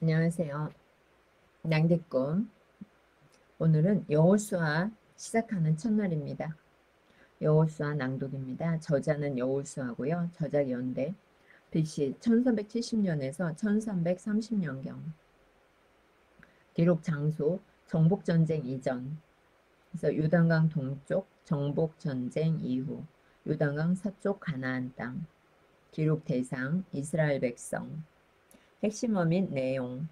안녕하세요. 낭대꿈. 오늘은 여호수아 시작하는 첫날입니다. 여호수아 낭독입니다. 저자는 여호수아고요. 저작 연대 BC 1370년에서 1330년경. 기록 장소 정복전쟁 이전. 그래서 요단강 동쪽 정복전쟁 이후. 요단강 서쪽 가나안 땅. 기록 대상 이스라엘 백성. 핵심어 및 내용.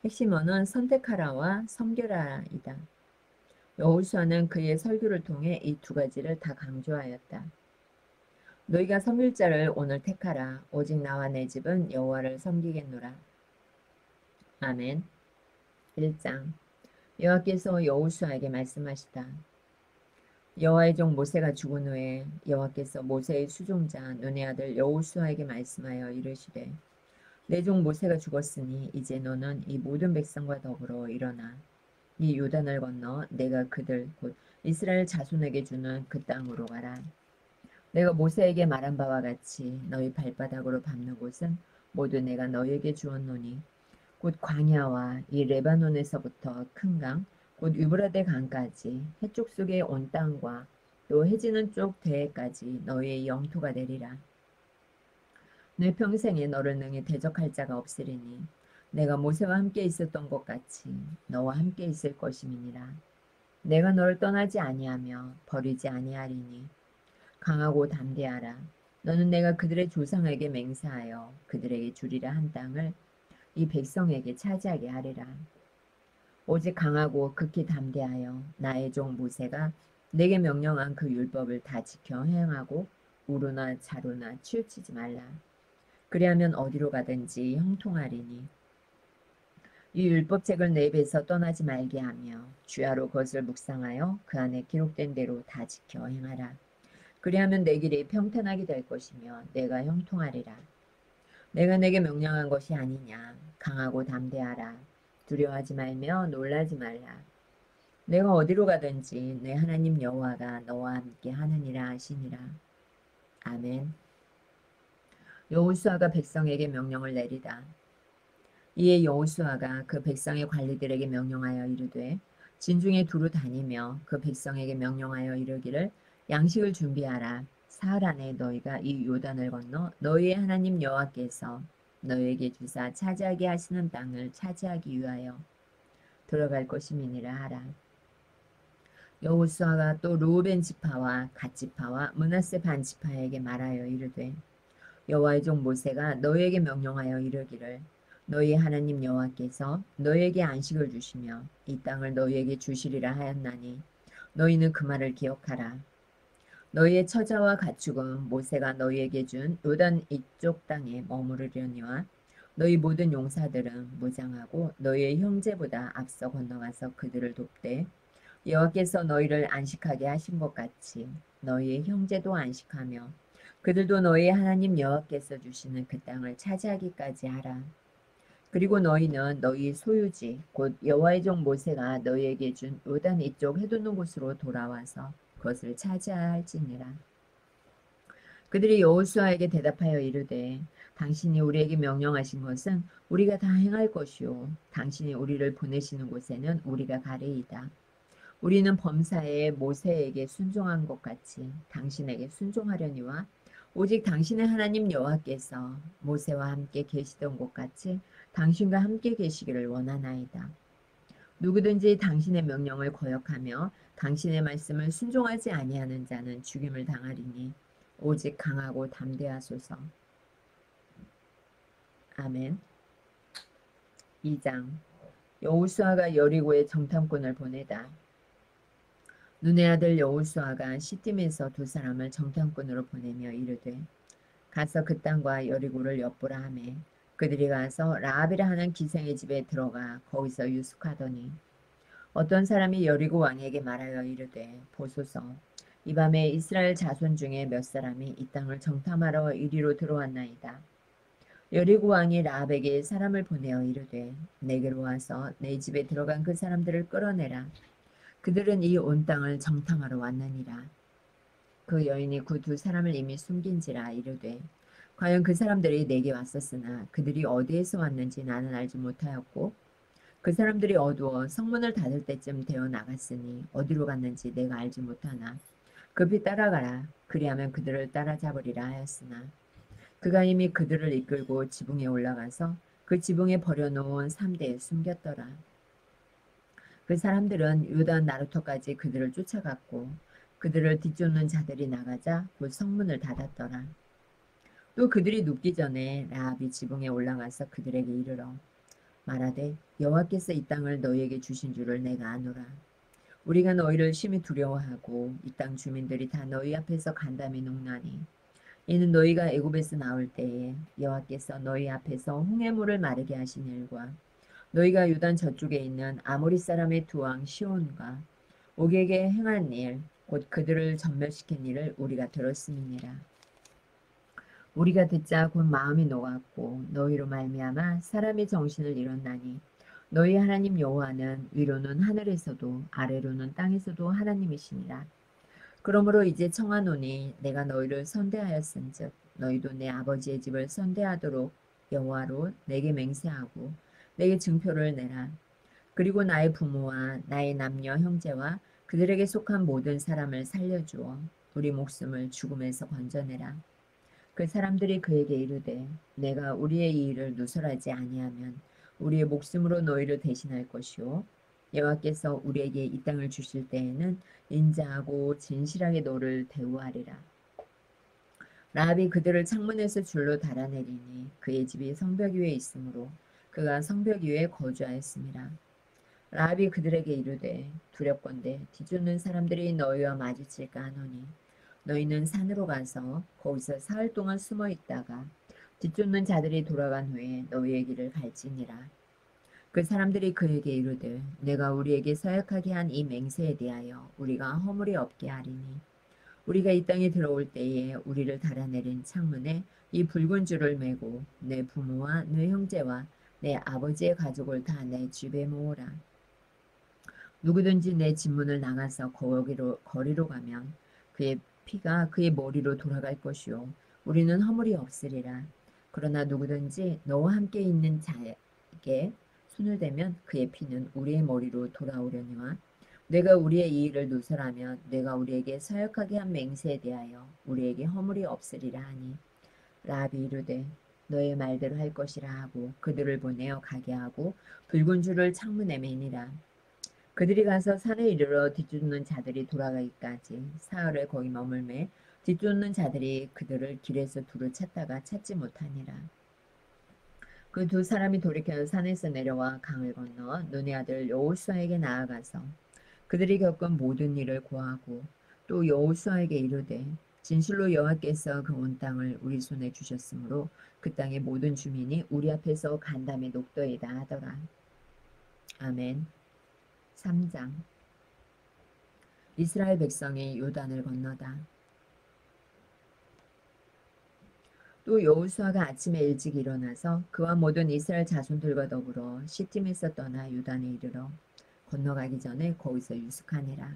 핵심어는 선택하라와 섬겨라이다. 여호수아는 그의 설교를 통해 이 두 가지를 다 강조하였다. 너희가 섬길 자를 오늘 택하라. 오직 나와 내 집은 여호와를 섬기겠노라. 아멘. 1장. 여호와께서 여호수아에게 말씀하시다. 여호와의 종 모세가 죽은 후에 여호와께서 모세의 수종자 눈의 아들 여호수아에게 말씀하여 이르시되 내 종 모세가 죽었으니 이제 너는 이 모든 백성과 더불어 일어나 이 요단을 건너 내가 그들 곧 이스라엘 자손에게 주는 그 땅으로 가라. 내가 모세에게 말한 바와 같이 너희 발바닥으로 밟는 곳은 모두 내가 너희에게 주었노니 곧 광야와 이 레바논에서부터 큰 강, 곧 유브라데 강까지 해쪽 속의 온 땅과 또 해지는 쪽 대해까지 너희의 영토가 되리라. 내 평생에 너를 능히 대적할 자가 없으리니 내가 모세와 함께 있었던 것 같이 너와 함께 있을 것임이니라. 내가 너를 떠나지 아니하며 버리지 아니하리니 강하고 담대하라. 너는 내가 그들의 조상에게 맹세하여 그들에게 주리라 한 땅을 이 백성에게 차지하게 하리라. 오직 강하고 극히 담대하여 나의 종 모세가 내게 명령한 그 율법을 다 지켜 행하고 우로나 자로나 치우치지 말라. 그리하면 어디로 가든지 형통하리니 이 율법책을 내 입에서 떠나지 말게 하며 주야로 그것을 묵상하여 그 안에 기록된 대로 다 지켜 행하라. 그리하면 내 길이 평탄하게 될 것이며 내가 형통하리라. 내가 내게 명령한 것이 아니냐. 강하고 담대하라. 두려워하지 말며 놀라지 말라. 내가 어디로 가든지 내 하나님 여호와가 너와 함께 하느니라 하시니라. 아멘. 여호수아가 백성에게 명령을 내리다. 이에 여호수아가 그 백성의 관리들에게 명령하여 이르되 진중에 두루 다니며 그 백성에게 명령하여 이르기를 양식을 준비하라. 사흘 안에 너희가 이 요단을 건너 너희의 하나님 여호와께서 너희에게 주사 차지하게 하시는 땅을 차지하기 위하여 들어갈 것임이니라 하라. 여호수아가 또 르우벤 지파와 갓 지파와 므낫세 반 지파에게 말하여 이르되 여호와의 종 모세가 너희에게 명령하여 이르기를 너희 하나님 여호와께서 너희에게 안식을 주시며 이 땅을 너희에게 주시리라 하였나니 너희는 그 말을 기억하라. 너희의 처자와 가축은 모세가 너희에게 준 요단 이쪽 땅에 머무르려니와 너희 모든 용사들은 무장하고 너희의 형제보다 앞서 건너가서 그들을 돕되 여호와께서 너희를 안식하게 하신 것 같이 너희의 형제도 안식하며 그들도 너희 하나님 여호와께서 주시는 그 땅을 차지하기까지 하라. 그리고 너희는 너희 소유지 곧 여호와의 종 모세가 너희에게 준 요단 이쪽 해돋는 곳으로 돌아와서 그것을 차지할지니라. 그들이 여호수아에게 대답하여 이르되 당신이 우리에게 명령하신 것은 우리가 다 행할 것이요 당신이 우리를 보내시는 곳에는 우리가 가리이다. 우리는 범사에 모세에게 순종한 것 같이 당신에게 순종하려니와 오직 당신의 하나님 여호와께서 모세와 함께 계시던 것 같이 당신과 함께 계시기를 원하나이다. 누구든지 당신의 명령을 거역하며 당신의 말씀을 순종하지 아니하는 자는 죽임을 당하리니 오직 강하고 담대하소서. 아멘. 2장. 여호수아가 여리고에 정탐꾼을 보내다. 눈의 아들 여호수아가 시딤에서 두 사람을 정탐꾼으로 보내며 이르되 가서 그 땅과 여리고를 엿보라 하매 그들이 가서 라합이라 하는 기생의 집에 들어가 거기서 유숙하더니 어떤 사람이 여리고 왕에게 말하여 이르되 보소서 이 밤에 이스라엘 자손 중에 몇 사람이 이 땅을 정탐하러 이리로 들어왔나이다. 여리고 왕이 라합에게 사람을 보내어 이르되 내게로 와서 내 집에 들어간 그 사람들을 끌어내라. 그들은 이 온 땅을 정탐하러 왔느니라. 그 여인이 그 두 사람을 이미 숨긴지라 이르되 과연 그 사람들이 내게 왔었으나 그들이 어디에서 왔는지 나는 알지 못하였고 그 사람들이 어두워 성문을 닫을 때쯤 되어 나갔으니 어디로 갔는지 내가 알지 못하나 급히 따라가라. 그리하면 그들을 따라잡으리라 하였으나 그가 이미 그들을 이끌고 지붕에 올라가서 그 지붕에 버려놓은 삼대에 숨겼더라. 그 사람들은 요단 나루터까지 그들을 쫓아갔고 그들을 뒤쫓는 자들이 나가자 곧 성문을 닫았더라. 또 그들이 눕기 전에 라합이 지붕에 올라가서 그들에게 이르러 말하되 여호와께서 이 땅을 너희에게 주신 줄을 내가 아노라. 우리가 너희를 심히 두려워하고 이 땅 주민들이 다 너희 앞에서 간담이 녹나니 이는 너희가 애굽에서 나올 때에 여호와께서 너희 앞에서 홍해물을 마르게 하신 일과 너희가 요단 저쪽에 있는 아모리 사람의 두 왕 시온과 옥에게 행한 일, 곧 그들을 전멸시킨 일을 우리가 들었음이니라. 우리가 듣자 곧 마음이 녹았고 너희로 말미암아 사람의 정신을 잃었나니 너희 하나님 여호와는 위로는 하늘에서도 아래로는 땅에서도 하나님이시니라. 그러므로 이제 청하노니 내가 너희를 선대하였은즉 너희도 내 아버지의 집을 선대하도록 여호와로 내게 맹세하고 내게 증표를 내라. 그리고 나의 부모와 나의 남녀 형제와 그들에게 속한 모든 사람을 살려주어 우리 목숨을 죽음에서 건져내라. 그 사람들이 그에게 이르되 내가 우리의 이 일을 누설하지 아니하면 우리의 목숨으로 너희를 대신할 것이요 여호와께서 우리에게 이 땅을 주실 때에는 인자하고 진실하게 너를 대우하리라. 라합이 그들을 창문에서 줄로 달아내리니 그의 집이 성벽 위에 있으므로 그가 성벽 위에 거주하였습니다. 라합이 그들에게 이르되 두렵건대 뒤쫓는 사람들이 너희와 마주칠까 하노니 너희는 산으로 가서 거기서 사흘 동안 숨어 있다가 뒤쫓는 자들이 돌아간 후에 너희의 길을 갈지니라. 그 사람들이 그에게 이르되 내가 우리에게 서약하게 한 이 맹세에 대하여 우리가 허물이 없게 하리니 우리가 이 땅에 들어올 때에 우리를 달아내린 창문에 이 붉은 줄을 매고 내 부모와 내 형제와 내 아버지의 가족을 다 내 집에 모으라. 누구든지 내 집문을 나가서 거리로 가면 그의 피가 그의 머리로 돌아갈 것이요 우리는 허물이 없으리라. 그러나 누구든지 너와 함께 있는 자에게 손을 대면 그의 피는 우리의 머리로 돌아오려니와 내가 우리의 이 일을 누설하면 내가 우리에게 서약하게 한 맹세에 대하여 우리에게 허물이 없으리라 하니 라합이 이르되 너의 말대로 할 것이라 하고 그들을 보내어 가게 하고 붉은 줄을 창문에 매니라. 그들이 가서 산에 이르러 뒤쫓는 자들이 돌아가기까지 사흘을 거기 머물매 뒤쫓는 자들이 그들을 길에서 두루 찾다가 찾지 못하니라. 그 두 사람이 돌이켜 산에서 내려와 강을 건너 눈의 아들 여호수아에게 나아가서 그들이 겪은 모든 일을 고하고 또 여호수아에게 이르되 진실로 여호와께서 그 온 땅을 우리 손에 주셨으므로 그 땅의 모든 주민이 우리 앞에서 간담이 녹더이다 하더라. 아멘. 3장. 이스라엘 백성이 요단을 건너다. 또 여호수아가 아침에 일찍 일어나서 그와 모든 이스라엘 자손들과 더불어 시팀에서 떠나 요단에 이르러 건너가기 전에 거기서 유숙하니라.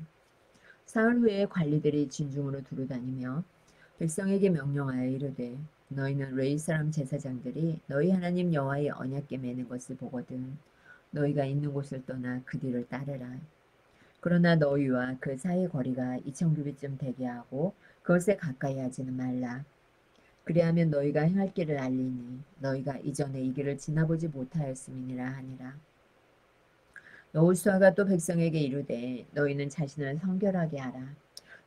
사흘 후에 관리들이 진중으로 두루다니며 백성에게 명령하여 이르되 너희는 레위 사람 제사장들이 너희 하나님 여호와의 언약궤 매는 것을 보거든 너희가 있는 곳을 떠나 그 뒤를 따르라. 그러나 너희와 그 사이의 거리가 2000규빗쯤 되게 하고 그것에 가까이 하지는 말라. 그리하면 너희가 행할 길을 알리니 너희가 이전에 이 길을 지나보지 못하였음이니라 하니라. 여호수아가 또 백성에게 이르되 너희는 자신을 성결하게 하라.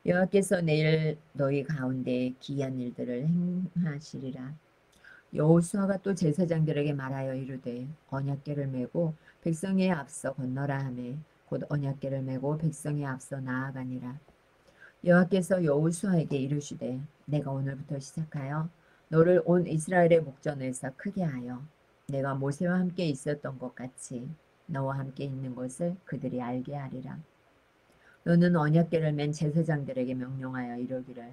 여호와께서 내일 너희 가운데 기이한 일들을 행하시리라. 여호수아가 또 제사장들에게 말하여 이르되 언약궤를 메고 백성에 앞서 건너라 하매 곧 언약궤를 메고 백성에 앞서 나아가니라. 여호와께서 여호수아에게 이르시되 내가 오늘부터 시작하여 너를 온 이스라엘의 목전에서 크게 하여 내가 모세와 함께 있었던 것 같이 너와 함께 있는 것을 그들이 알게 하리라. 너는 언약궤를 맨 제사장들에게 명령하여 이르기를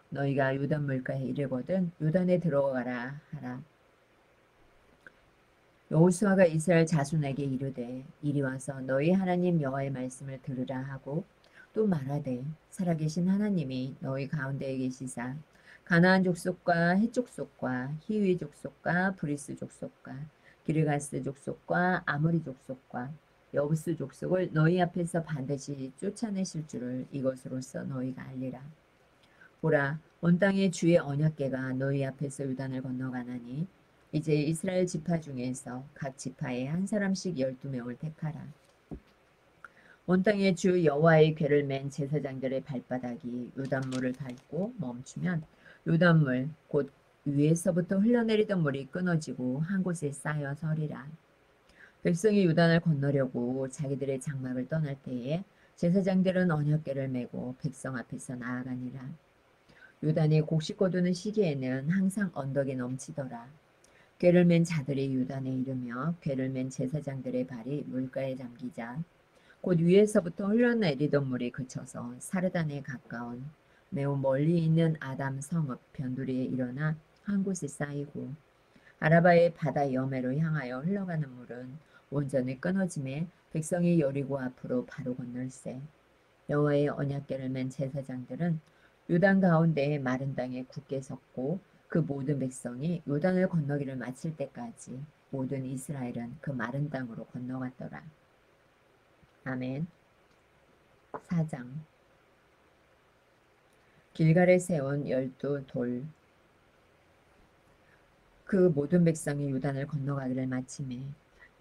너희가 요단 물가에 이르거든 요단에 들어가라 하라. 여호수아가 이스라엘 자손에게 이르되 이리 와서 너희 하나님 여호와의 말씀을 들으라 하고 또 말하되 살아계신 하나님이 너희 가운데에 계시사 가나안 족속과 헷 족속과 히위 족속과 브리스 족속과 기르가스 족속과 아모리 족속과 여부스 족속을 너희 앞에서 반드시 쫓아내실 줄을 이것으로써 너희가 알리라. 보라, 온 땅의 주의 언약궤가 너희 앞에서 요단을 건너가나니 이제 이스라엘 지파 중에서 각 지파에 한 사람씩 12명을 택하라. 온 땅의 주 여호와의 궤를 맨 제사장들의 발바닥이 요단물을 밟고 멈추면 요단물 곧 위에서부터 흘러내리던 물이 끊어지고 한 곳에 쌓여 서리라. 백성이 요단을 건너려고 자기들의 장막을 떠날 때에 제사장들은 언약궤를 메고 백성 앞에서 나아가니라. 요단이 곡식 거두는 시기에는 항상 언덕이 넘치더라. 궤를 맨 자들이 요단에 이르며 궤를 맨 제사장들의 발이 물가에 잠기자 곧 위에서부터 흘러내리던 물이 그쳐서 사르단에 가까운 매우 멀리 있는 아담 성읍 변두리에 일어나 한 곳에 쌓이고 아라바의 바다 여매로 향하여 흘러가는 물은 온전히 끊어짐에 백성이 여리고 앞으로 바로 건널세. 여호와의 언약궤를 맨 제사장들은 요단 가운데의 마른 땅에 굳게 섰고 그 모든 백성이 요단을 건너기를 마칠 때까지 모든 이스라엘은 그 마른 땅으로 건너갔더라. 아멘. 4장. 길갈에 세운 12돌. 그 모든 백성이 요단을 건너가기를 마치매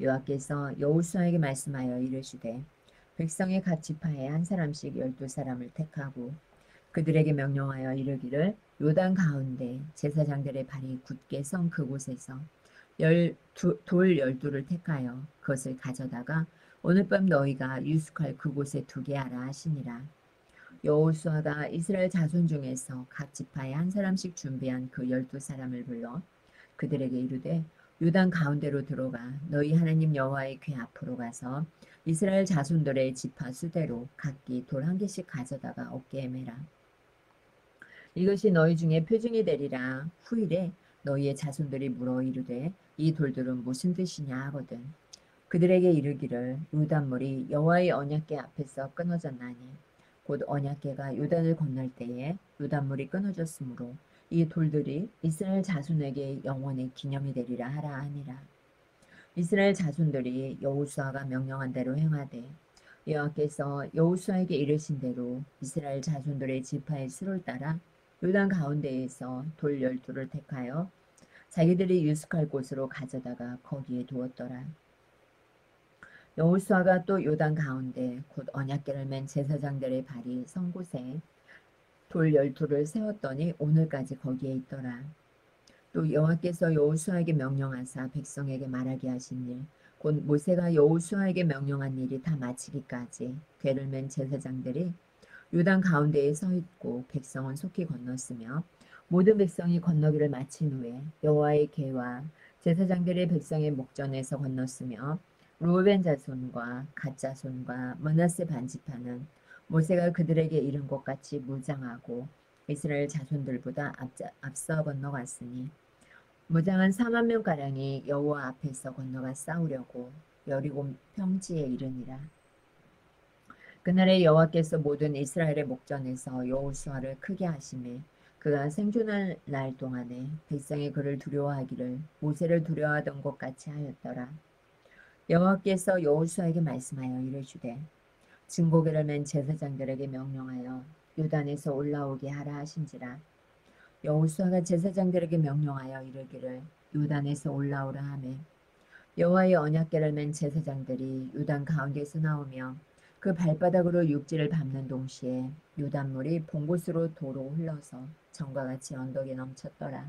여호와께서 여호수아에게 말씀하여 이르시되 백성의 각 지파에 한 사람씩 12사람을 택하고 그들에게 명령하여 이르기를 요단 가운데 제사장들의 발이 굳게 선 그곳에서 돌 12를 택하여 그것을 가져다가 오늘 밤 너희가 유숙할 그곳에 두게 하라 하시니라. 여호수아가 이스라엘 자손 중에서 각 지파에 한 사람씩 준비한 그 12사람을 불러 그들에게 이르되 요단 가운데로 들어가 너희 하나님 여호와의 궤 앞으로 가서 이스라엘 자손들의 지파 수대로 각기 돌 한 개씩 가져다가 어깨에 매라. 이것이 너희 중에 표징이 되리라. 후일에 너희의 자손들이 물어 이르되 이 돌들은 무슨 뜻이냐 하거든. 그들에게 이르기를 요단물이 여호와의 언약궤 앞에서 끊어졌나니 곧 언약궤가 요단을 건널 때에 요단물이 끊어졌으므로 이 돌들이 이스라엘 자손에게 영원히 기념이 되리라 하라 하니라. 이스라엘 자손들이 여호수아가 명령한 대로 행하되 여호와께서 여호수아에게 이르신 대로 이스라엘 자손들의 지파의 수를 따라 요단 가운데에서 돌 12를 택하여 자기들이 유숙할 곳으로 가져다가 거기에 두었더라. 여호수아가 또 요단 가운데 곧 언약궤를 맨 제사장들의 발이 선 곳에 돌 12를 세웠더니 오늘까지 거기에 있더라. 또 여호와께서 여호수아에게 명령하사 백성에게 말하게 하신 일, 곧 모세가 여호수아에게 명령한 일이 다 마치기까지 궤를 맨 제사장들이 요단 가운데에 서 있고 백성은 속히 건넜으며 모든 백성이 건너기를 마친 후에 여호와의 궤와 제사장들의 백성의 목전에서 건넜으며 루벤 자손과 갓 자손과 므낫세 반지파는 모세가 그들에게 이른 것 같이 무장하고 이스라엘 자손들보다 앞서 건너갔으니 무장한 4만 명가량이 여호와 앞에서 건너가 싸우려고 여리고 평지에 이르니라. 그날에 여호와께서 모든 이스라엘의 목전에서 여호수아를 크게 하심에 그가 생존할 날 동안에 백성이 그를 두려워하기를 모세를 두려워하던 것 같이 하였더라. 여호와께서 여호수아에게 말씀하여 이르시되 증거궤를 맨 제사장들에게 명령하여 요단에서 올라오게 하라 하신지라. 여호수아가 제사장들에게 명령하여 이르기를 요단에서 올라오라 하매 여호와의 언약궤를 맨 제사장들이 요단 가운데서 나오며 그 발바닥으로 육지를 밟는 동시에 요단물이 본 곳으로 도로 흘러서 전과 같이 언덕에 넘쳤더라.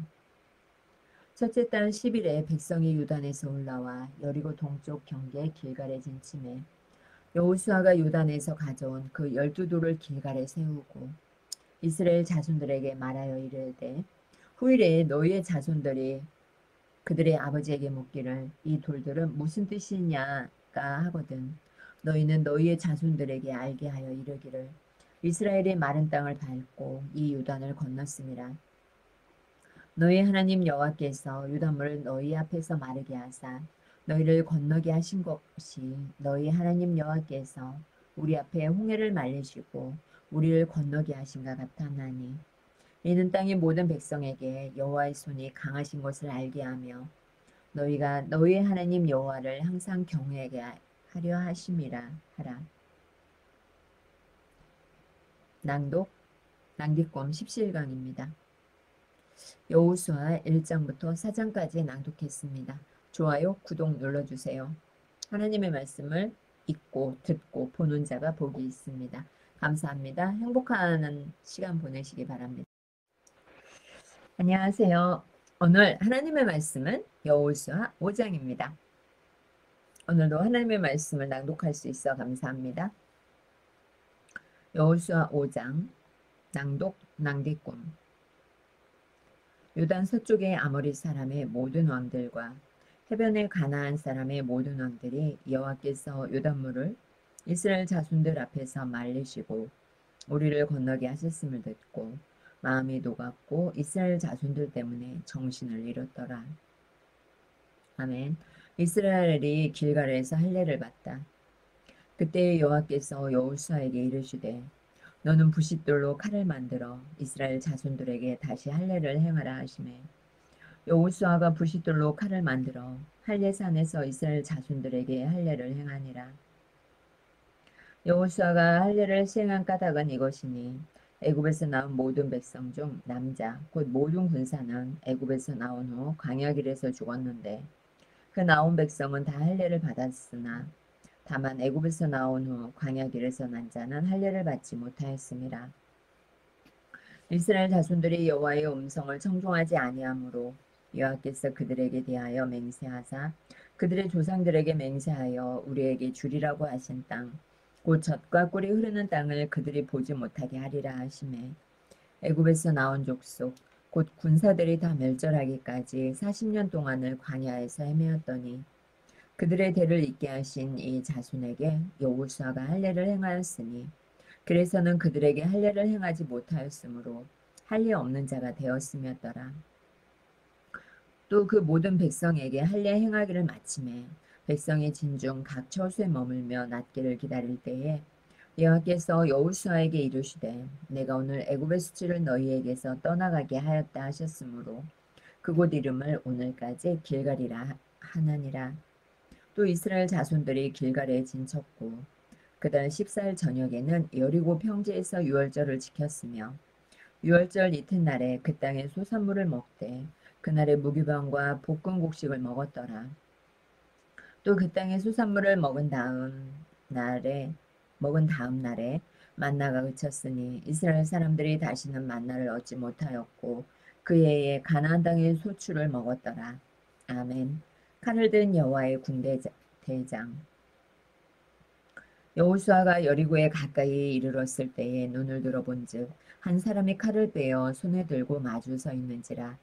첫째 달 10일에 백성이 요단에서 올라와 여리고 동쪽 경계 길갈에 진침해 여호수아가 요단에서 가져온 그 12돌을 길갈에 세우고 이스라엘 자손들에게 말하여 이르되 후일에 너희의 자손들이 그들의 아버지에게 묻기를 이 돌들은 무슨 뜻이냐가 하거든 너희는 너희의 자손들에게 알게 하여 이르기를 이스라엘의 마른 땅을 밟고 이 요단을 건넜음이라. 너희 하나님 여호와께서 요단물을 너희 앞에서 마르게 하사 너희를 건너게 하신 것이 너희 하나님 여호와께서 우리 앞에 홍해를 말리시고 우리를 건너게 하신가 같았나니 이는 땅의 모든 백성에게 여호와의 손이 강하신 것을 알게 하며 너희가 너희의 하나님 여호와를 항상 경외하게 하려 하심이라 하라. 낭독 낭디꼼 17강입니다. 여호수아 1장부터 4장까지 낭독했습니다. 좋아요, 구독 눌러주세요. 하나님의 말씀을 읽고 듣고 보는 자가 복이 있습니다. 감사합니다. 행복한 시간 보내시기 바랍니다. 안녕하세요. 오늘 하나님의 말씀은 여호수아 5장입니다. 오늘도 하나님의 말씀을 낭독할 수 있어 감사합니다. 여호수아 5장 낭독 낭디꿈. 요단 서쪽의 아모리 사람의 모든 왕들과 해변의 가나안 사람의 모든 왕들이 여호와께서 요단물을 이스라엘 자손들 앞에서 말리시고 우리를 건너게 하셨음을 듣고 마음이 녹았고 이스라엘 자손들 때문에 정신을 잃었더라. 아멘. 이스라엘이 길갈에서 할례를 받다. 그때 여호와께서 여호수아에게 이르시되 너는 부싯돌로 칼을 만들어 이스라엘 자손들에게 다시 할례를 행하라 하시매 여호수아가 부싯돌로 칼을 만들어 할례산에서 이스라엘 자손들에게 할례를 행하니라. 여호수아가 할례를 시행한 까닭은 이것이니 애굽에서 나온 모든 백성 중 남자 곧 모든 군사는 애굽에서 나온 후 광야길에서 죽었는데 그 나온 백성은 다 할례를 받았으나 다만 애굽에서 나온 후 광야길에서 난 자는 할례를 받지 못하였음이라. 이스라엘 자손들이 여호와의 음성을 청종하지 아니하므로 여호와께서 그들에게 대하여 맹세하사 그들의 조상들에게 맹세하여 우리에게 주리라고 하신 땅 곧 젖과 꿀이 흐르는 땅을 그들이 보지 못하게 하리라 하시매 애굽에서 나온 족속 곧 군사들이 다 멸절하기까지 40년 동안을 광야에서 헤매었더니 그들의 대를 잇게 하신 이 자손에게 여호수아가 할례를 행하였으니 그래서는 그들에게 할례를 행하지 못하였으므로 할례 없는 자가 되었음이었더라. 또 그 모든 백성에게 할례 행하기를 마침에 백성이 진중 각 처소에 머물며 낫기를 기다릴 때에 여호와께서 여호수아에게 이르시되 내가 오늘 애굽의 수치를 너희에게서 떠나가게 하였다 하셨으므로 그곳 이름을 오늘까지 길갈이라 하나니라. 또 이스라엘 자손들이 길갈에 진쳤고 그달 14일 저녁에는 여리고 평지에서 유월절을 지켰으며 유월절 이튿날에 그 땅의 소산물을 먹되 그날에 무교병과 볶은 곡식을 먹었더라. 또 그 땅의 소산물을 먹은 다음 날에 만나가 그쳤으니 이스라엘 사람들이 다시는 만나를 얻지 못하였고 그 해에 가나안 땅의 소출을 먹었더라. 아멘. 칼을 든 여호와의 군대 대장. 여호수아가 여리고에 가까이 이르렀을 때에 눈을 들어본즉 한 사람이 칼을 빼어 손에 들고 마주 서 있는지라.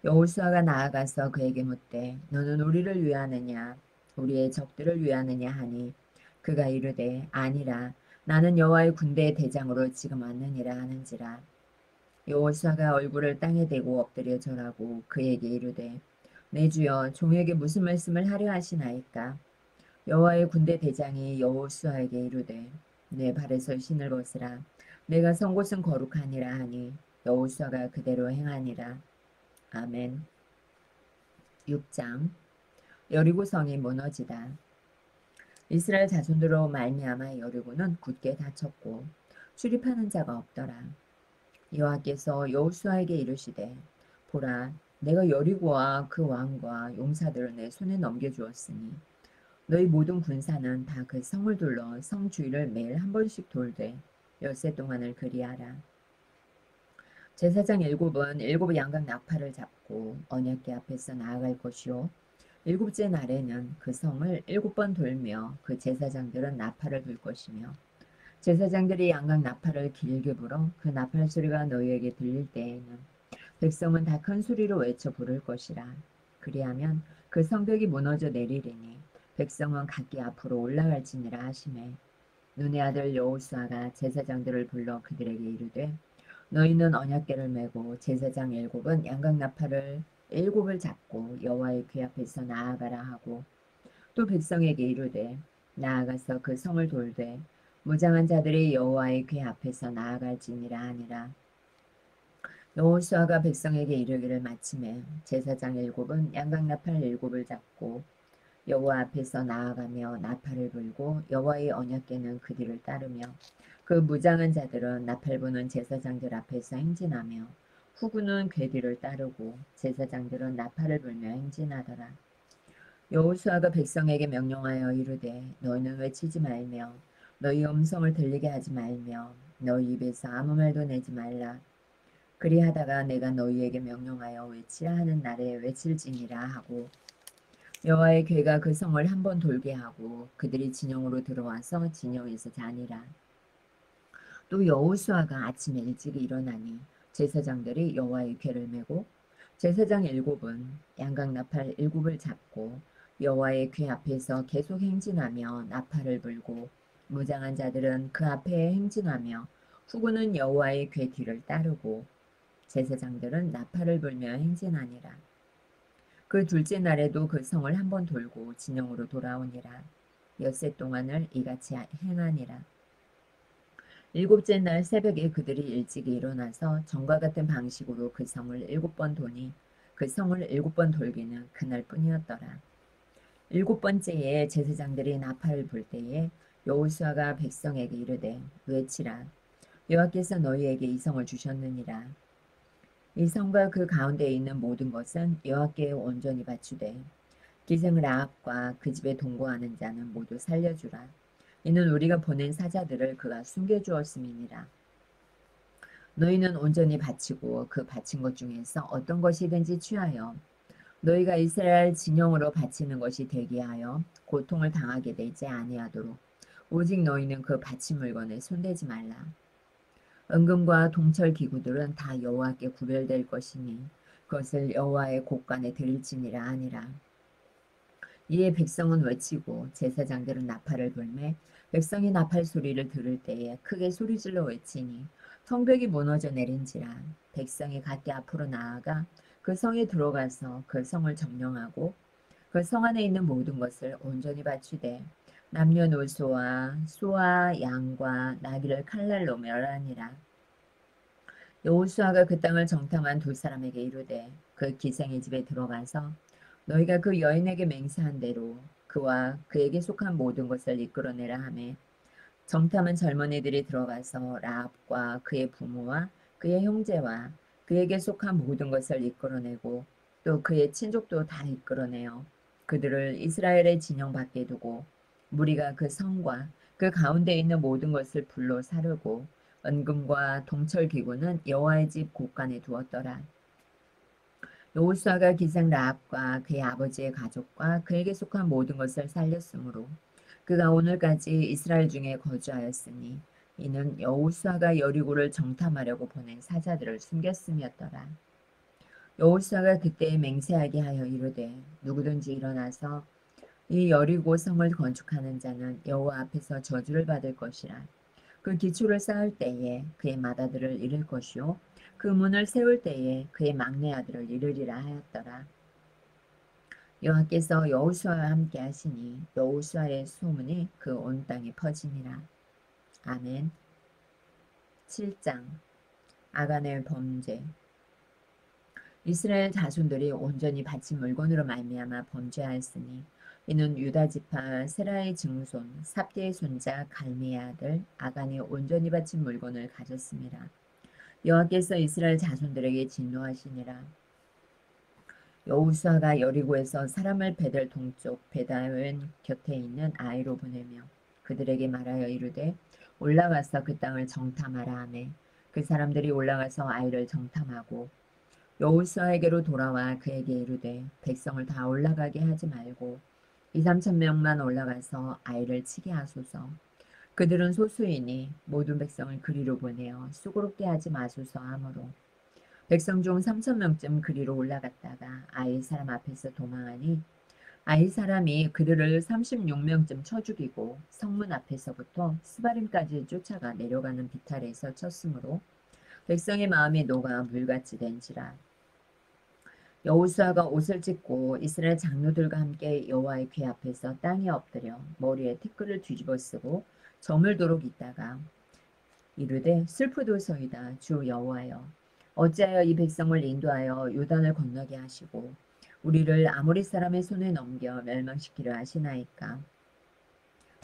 여호수아가 나아가서 그에게 묻되 너는 우리를 위하느냐 우리의 적들을 위하느냐 하니 그가 이르되 아니라 나는 여호와의 군대의 대장으로 지금 왔느니라 하는지라. 여호수아가 얼굴을 땅에 대고 엎드려 절하고 그에게 이르되 내 주여 종에게 무슨 말씀을 하려 하시나이까. 여호와의 군대 대장이 여호수아에게 이르되 내 발에서 신을 벗으라. 내가 선 곳은 거룩하니라 하니 여호수아가 그대로 행하니라. 아멘. 6장 여리고 성이 무너지다. 이스라엘 자손들로 말미암아 여리고는 굳게 닫혔고 출입하는 자가 없더라. 여호와께서 여호수아에게 이르시되 보라 내가 여리고와 그 왕과 용사들을 내 손에 넘겨주었으니 너희 모든 군사는 다 그 성을 둘러 성 주위를 매일 한 번씩 돌되 엿새 동안을 그리하라. 제사장 일곱은 일곱 양각 나팔을 잡고 언약궤 앞에서 나아갈 것이요 일곱째 날에는 그 성을 7번 돌며 그 제사장들은 나팔을 불 것이며 제사장들이 양각 나팔을 길게 불어 그 나팔 소리가 너희에게 들릴 때에는 백성은 다 큰 소리로 외쳐 부를 것이라. 그리하면 그 성벽이 무너져 내리리니 백성은 각기 앞으로 올라갈지니라 하시매 눈의 아들 여호수아가 제사장들을 불러 그들에게 이르되 너희는 언약궤를 메고 제사장 7은 양각 나팔을 7을 잡고 여호와의 궤 앞에서 나아가라 하고 또 백성에게 이르되 나아가서 그 성을 돌되 무장한 자들이 여호와의 궤 앞에서 나아갈지니라 하니라. 여호수아가 백성에게 이르기를 마침에 제사장 일곱은 양각나팔 일곱을 잡고 여호와 앞에서 나아가며 나팔을 불고 여호와의 언약궤는 그 뒤를 따르며 그 무장한 자들은 나팔 부는 제사장들 앞에서 행진하며 후구는 궤 뒤를 따르고 제사장들은 나팔을 불며 행진하더라. 여호수아가 백성에게 명령하여 이르되 너희는 외치지 말며 너희 음성을 들리게 하지 말며 너희 입에서 아무 말도 내지 말라. 그리하다가 내가 너희에게 명령하여 외치라 하는 날에 외칠지니라 하고 여호와의 궤가 그 성을 한 번 돌게 하고 그들이 진영으로 들어와서 진영에서 자니라. 또 여호수아가 아침에 일찍 일어나니 제사장들이 여호와의 궤를 메고 제사장 일곱은 양각 나팔 일곱을 잡고 여호와의 궤 앞에서 계속 행진하며 나팔을 불고 무장한 자들은 그 앞에 행진하며 후구는 여호와의 궤 뒤를 따르고 제사장들은 나팔을 불며 행진하니라. 그 둘째 날에도 그 성을 한 번 돌고 진영으로 돌아오니라. 엿새 동안을 이같이 행하니라. 일곱째 날 새벽에 그들이 일찍 일어나서 전과 같은 방식으로 그 성을 일곱 번 도니 그 성을 일곱 번 돌기는 그날뿐이었더라. 일곱 번째에 제사장들이 나팔을 불 때에 여호수아가 백성에게 이르되 외치라. 여호와께서 너희에게 이 성을 주셨느니라. 이 성과 그 가운데에 있는 모든 것은 여호와께 온전히 바치되 기생 라합과 그 집에 동거하는 자는 모두 살려주라. 이는 우리가 보낸 사자들을 그가 숨겨주었음이니라. 너희는 온전히 바치고 그 바친 것 중에서 어떤 것이든지 취하여 너희가 이스라엘 진영으로 바치는 것이 되게 하여 고통을 당하게 되지 아니하도록 오직 너희는 그 바친 물건에 손대지 말라. 은금과 동철 기구들은 다 여호와께 구별될 것이니 그것을 여호와의 곳간에 드릴지니라 하니라. 이에 백성은 외치고 제사장들은 나팔을 불매 백성이 나팔 소리를 들을 때에 크게 소리질러 외치니 성벽이 무너져 내린지라. 백성이 각기 앞으로 나아가 그 성에 들어가서 그 성을 점령하고 그 성 안에 있는 모든 것을 온전히 바치되 남녀노소와 소와 양과 나귀를 칼날로 멸하니라. 여호수아가 그 땅을 정탐한 두 사람에게 이르되 그 기생의 집에 들어가서 너희가 그 여인에게 맹세한 대로 그와 그에게 속한 모든 것을 이끌어내라 하매 정탐한 젊은이들이 들어가서 라합과 그의 부모와 그의 형제와 그에게 속한 모든 것을 이끌어내고 또 그의 친족도 다 이끌어내어 그들을 이스라엘의 진영 밖에 두고 무리가 그 성과 그 가운데 있는 모든 것을 불로 사르고 은금과 동철 기구는 여호와의 집 곳간에 두었더라. 여호수아가 기생 라합과 그의 아버지의 가족과 그에게 속한 모든 것을 살렸으므로 그가 오늘까지 이스라엘 중에 거주하였으니 이는 여호수아가 여리고를 정탐하려고 보낸 사자들을 숨겼음이었더라. 여호수아가 그때 맹세하게 하여 이르되 누구든지 일어나서 이 여리고 성을 건축하는 자는 여호와 앞에서 저주를 받을 것이라. 그 기초를 쌓을 때에 그의 맏아들을 잃을 것이요 그 문을 세울 때에 그의 막내 아들을 잃으리라 하였더라. 여호와께서 여호수아와 함께 하시니 여호수아의 소문이 그 온 땅에 퍼지니라. 아멘. 7장 아간의 범죄. 이스라엘 자손들이 온전히 바친 물건으로 말미암아 범죄하였으니 이는 유다 지파 세라의 증손 삽디의 손자 갈미의 아들 아간이 온전히 바친 물건을 가졌습니다. 여호와께서 이스라엘 자손들에게 진노하시니라. 여호수아가 여리고에서 사람을 베델 동쪽 베다웬 곁에 있는 아이로 보내며 그들에게 말하여 이르되 올라가서 그 땅을 정탐하라 하매 그 사람들이 올라가서 아이를 정탐하고 여호수아에게로 돌아와 그에게 이르되 백성을 다 올라가게 하지 말고 2~3천 명만 올라가서 아이를 치게 하소서. 그들은 소수이니 모든 백성을 그리로 보내어 수고롭게 하지 마소서 하므로 백성 중 3천 명쯤 그리로 올라갔다가 아이 사람 앞에서 도망하니 아이 사람이 그들을 36명쯤 쳐 죽이고 성문 앞에서부터 스바림까지 쫓아가 내려가는 비탈에서 쳤으므로 백성의 마음이 녹아 물같이 된지라. 여호수아가 옷을 찢고 이스라엘 장로들과 함께 여호와의 궤 앞에서 땅에 엎드려 머리에 티끌을 뒤집어 쓰고 저물도록 있다가 이르되 슬프도소이다 주 여호와여 어찌하여 이 백성을 인도하여 요단을 건너게 하시고 우리를 아모리 사람의 손에 넘겨 멸망시키려 하시나이까.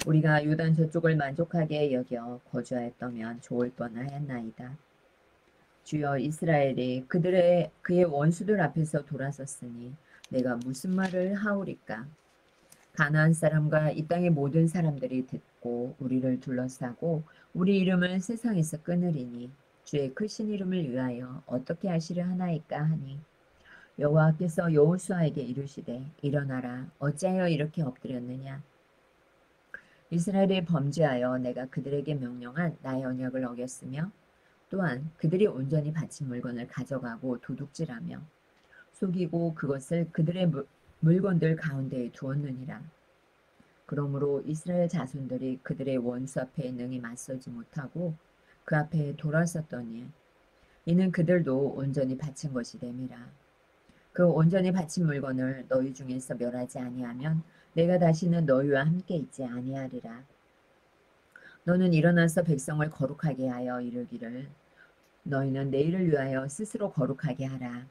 우리가 요단 저쪽을 만족하게 여겨 거주하였다면 좋을 뻔하였나이다. 주여, 이스라엘이 그의 원수들 앞에서 돌아섰으니 내가 무슨 말을 하오리까. 가나안 사람과 이 땅의 모든 사람들이 듣고 우리를 둘러싸고 우리 이름을 세상에서 끊으리니 주의 크신 이름을 위하여 어떻게 하시려 하나이까 하니, 여호와께서 여호수아에게 이르시되 일어나라, 어찌하여 이렇게 엎드렸느냐. 이스라엘이 범죄하여 내가 그들에게 명령한 나의 언약을 어겼으며 또한 그들이 온전히 바친 물건을 가져가고 도둑질하며 속이고 그것을 그들의 물건들 가운데에 두었느니라. 그러므로 이스라엘 자손들이 그들의 원수 앞에 능히 맞서지 못하고 그 앞에 돌아섰더니 이는 그들도 온전히 바친 것이 됨이라. 그 온전히 바친 물건을 너희 중에서 멸하지 아니하면 내가 다시는 너희와 함께 있지 아니하리라. 너는 일어나서 백성을 거룩하게 하여 이르기를 너희는 내일을 위하여 스스로 거룩하게 하라.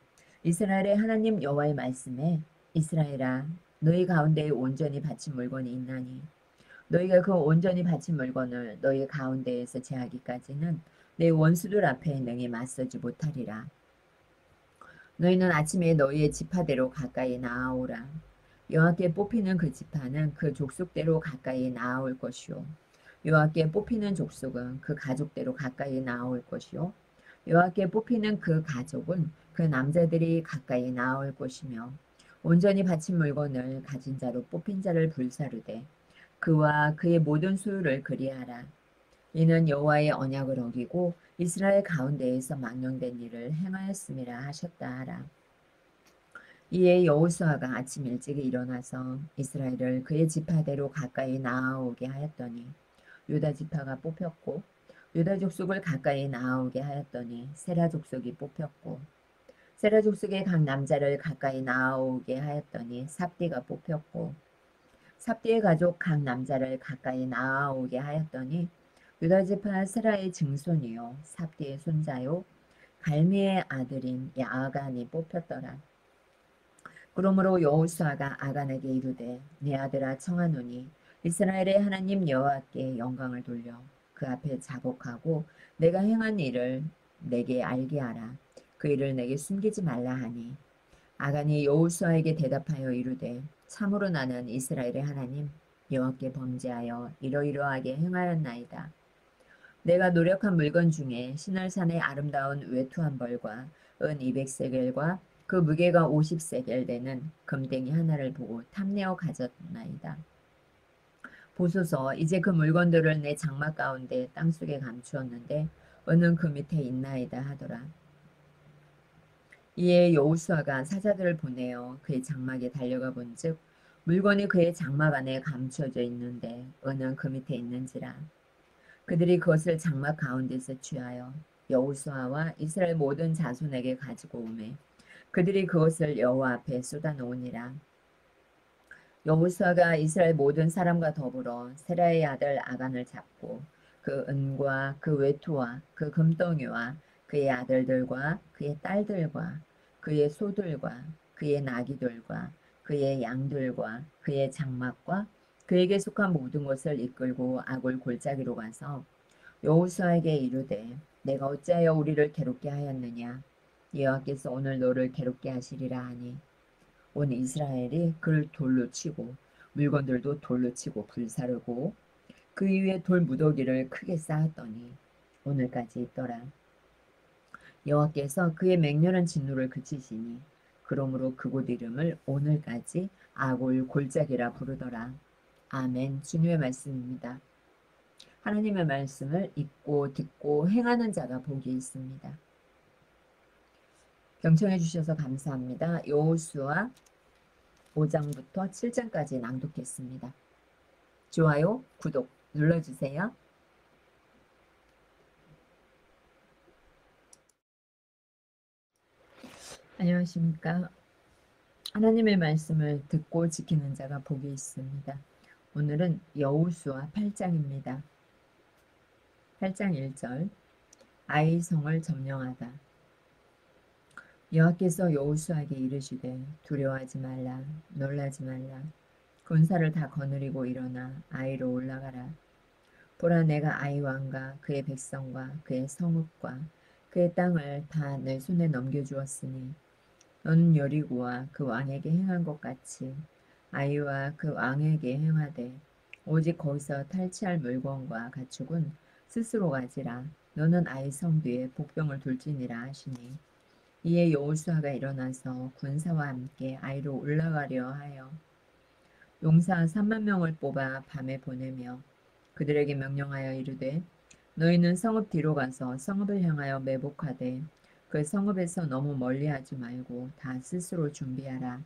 이스라엘의 하나님 여호와의 말씀에 이스라엘아, 너희 가운데에 온전히 바친 물건이 있나니 너희가 그 온전히 바친 물건을 너희 가운데에서 제하기까지는 내 원수들 앞에 능히 맞서지 못하리라. 너희는 아침에 너희의 지파대로 가까이 나아오라. 여호와께 뽑히는 그 지파는 그 족속대로 가까이 나아올 것이요 여호와께 뽑히는 족속은 그 가족대로 가까이 나아올 것이요 여호와께 뽑히는 그 가족은 그 남자들이 가까이 나아올 것이며 온전히 바친 물건을 가진 자로 뽑힌 자를 불사르되 그와 그의 모든 소유를 그리하라. 이는 여호와의 언약을 어기고 이스라엘 가운데에서 망령된 일을 행하였음이라 하셨다 하라. 이에 여호수아가 아침 일찍 일어나서 이스라엘을 그의 지파대로 가까이 나아오게 하였더니 유다 지파가 뽑혔고 유다 족속을 가까이 나아오게 하였더니 세라 족속이 뽑혔고 세라 족속의 각 남자를 가까이 나아오게 하였더니 삽디가 뽑혔고 삽디의 가족 각 남자를 가까이 나아오게 하였더니 유다 지파 세라의 증손이요 삽디의 손자요 갈미의 아들인 야아간이 뽑혔더라. 그러므로 여호수아가 아간에게 이르되 네 아들아 청하노니 이스라엘의 하나님 여호와께 영광을 돌려 그 앞에 자복하고 내가 행한 일을 내게 알게 하라. 그 일을 내게 숨기지 말라 하니 아간이 여호수아에게 대답하여 이르되 참으로 나는 이스라엘의 하나님 여호와께 범죄하여 이러이러하게 행하였나이다. 내가 노력한 물건 중에 시날산의 아름다운 외투 한 벌과 은 200세겔과 그 무게가 50세겔 되는 금덩이 하나를 보고 탐내어 가졌나이다. 보소서, 이제 그 물건들을 내 장막 가운데 땅속에 감추었는데 은은 그 밑에 있나이다 하더라. 이에 여호수아가 사자들을 보내어 그의 장막에 달려가 본즉 물건이 그의 장막 안에 감추어져 있는데 은은 그 밑에 있는지라. 그들이 그것을 장막 가운데서 취하여 여호수아와 이스라엘 모든 자손에게 가지고 오매 그들이 그것을 여호와 앞에 쏟아놓으니라. 여호수아가 이스라엘 모든 사람과 더불어 세라의 아들 아간을 잡고 그 은과 그 외투와 그 금덩이와 그의 아들들과 그의 딸들과 그의 소들과 그의 나귀들과 그의 양들과 그의 장막과 그에게 속한 모든 것을 이끌고 아골 골짜기로 가서 여호수아에게 이르되 내가 어찌하여 우리를 괴롭게 하였느냐. 여호와께서 오늘 너를 괴롭게 하시리라 하니 온 이스라엘이 그를 돌로 치고 물건들도 돌로 치고 불사르고 그 위에 돌 무더기를 크게 쌓았더니 오늘까지 있더라. 여호와께서 그의 맹렬한 진노를 그치시니 그러므로 그곳 이름을 오늘까지 아골 골짜기라 부르더라. 아멘. 주님의 말씀입니다. 하나님의 말씀을 읽고 듣고 행하는 자가 복이 있습니다. 경청해 주셔서 감사합니다. 여호수아 5장부터 7장까지 낭독했습니다. 좋아요, 구독 눌러주세요. 안녕하십니까. 하나님의 말씀을 듣고 지키는 자가 복이 있습니다. 오늘은 여호수아 8장입니다. 8장 1절 아이성을 점령하다. 여호와께서 여호수아에게 이르시되 두려워하지 말라 놀라지 말라 군사를 다 거느리고 일어나 아이로 올라가라. 보라 내가 아이 왕과 그의 백성과 그의 성읍과 그의 땅을 다 내 손에 넘겨주었으니 너는 여리고와 그 왕에게 행한 것 같이 아이와 그 왕에게 행하되 오직 거기서 탈취할 물건과 가축은 스스로 가지라. 너는 아이 성 뒤에 복병을 둘지니라 하시니 이에 여호수아가 일어나서 군사와 함께 아이로 올라가려 하여 용사 3만 명을 뽑아 밤에 보내며 그들에게 명령하여 이르되 너희는 성읍 뒤로 가서 성읍을 향하여 매복하되 그 성읍에서 너무 멀리하지 말고 다 스스로 준비하라.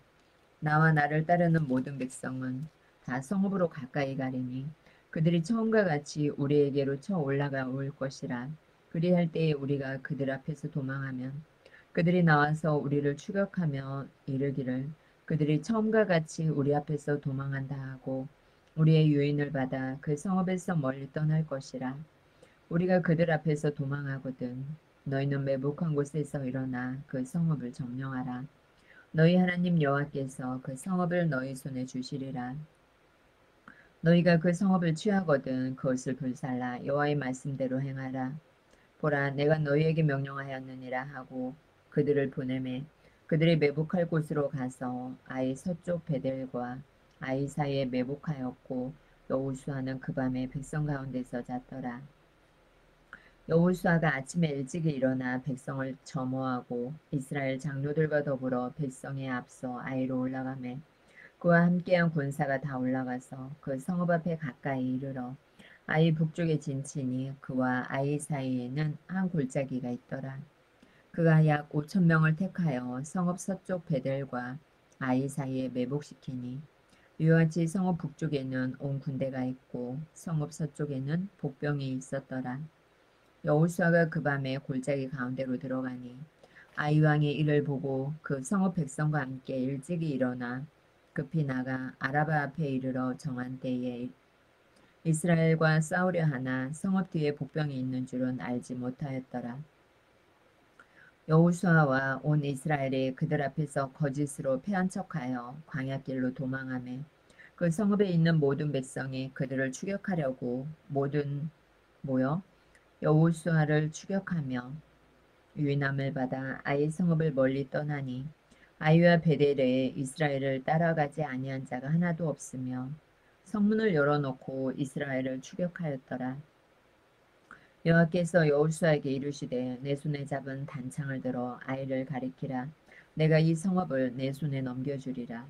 나와 나를 따르는 모든 백성은 다 성읍으로 가까이 가리니 그들이 처음과 같이 우리에게로 쳐 올라가 올 것이라. 그리할 때에 우리가 그들 앞에서 도망하면 그들이 나와서 우리를 추격하며 이르기를 그들이 처음과 같이 우리 앞에서 도망한다 하고 우리의 유인을 받아 그 성읍에서 멀리 떠날 것이라. 우리가 그들 앞에서 도망하거든 너희는 매복한 곳에서 일어나 그 성읍을 점령하라. 너희 하나님 여호와께서 그 성읍을 너희 손에 주시리라. 너희가 그 성읍을 취하거든 그것을 불살라 여호와의 말씀대로 행하라. 보라 내가 너희에게 명령하였느니라 하고 그들을 보내매 그들이 매복할 곳으로 가서 아이 서쪽 베델과 아이 사이에 매복하였고 여호수아는 그 밤에 백성 가운데서 잤더라. 여호수아가 아침에 일찍 일어나 백성을 점호하고 이스라엘 장로들과 더불어 백성에 앞서 아이로 올라가매 그와 함께한 군사가 다 올라가서 그 성읍 앞에 가까이 이르러 아이 북쪽에 진치니 그와 아이 사이에는 한 골짜기가 있더라. 그가 약 5천 명을 택하여 성읍 서쪽 베델과 아이 사이에 매복시키니 이와 같이 성읍 북쪽에는 온 군대가 있고 성읍 서쪽에는 복병이 있었더라. 여호수아가 그 밤에 골짜기 가운데로 들어가니 아이 왕의 이를 보고 그 성읍 백성과 함께 일찍이 일어나 급히 나가 아라바 앞에 이르러 정한 때에 이스라엘과 싸우려 하나 성읍 뒤에 복병이 있는 줄은 알지 못하였더라. 여호수아와 온 이스라엘이 그들 앞에서 거짓으로 패한 척하여 광야길로 도망하매 그 성읍에 있는 모든 백성이 그들을 추격하려고 모든 모여 여호수아를 추격하며 유인함을 받아 아이 성읍을 멀리 떠나니 아이와 베델에 이스라엘을 따라가지 아니한 자가 하나도 없으며 성문을 열어놓고 이스라엘을 추격하였더라. 여호와께서 여호수아에게 이르시되 내 손에 잡은 단창을 들어 아이를 가리키라. 내가 이 성읍을 내 손에 넘겨주리라.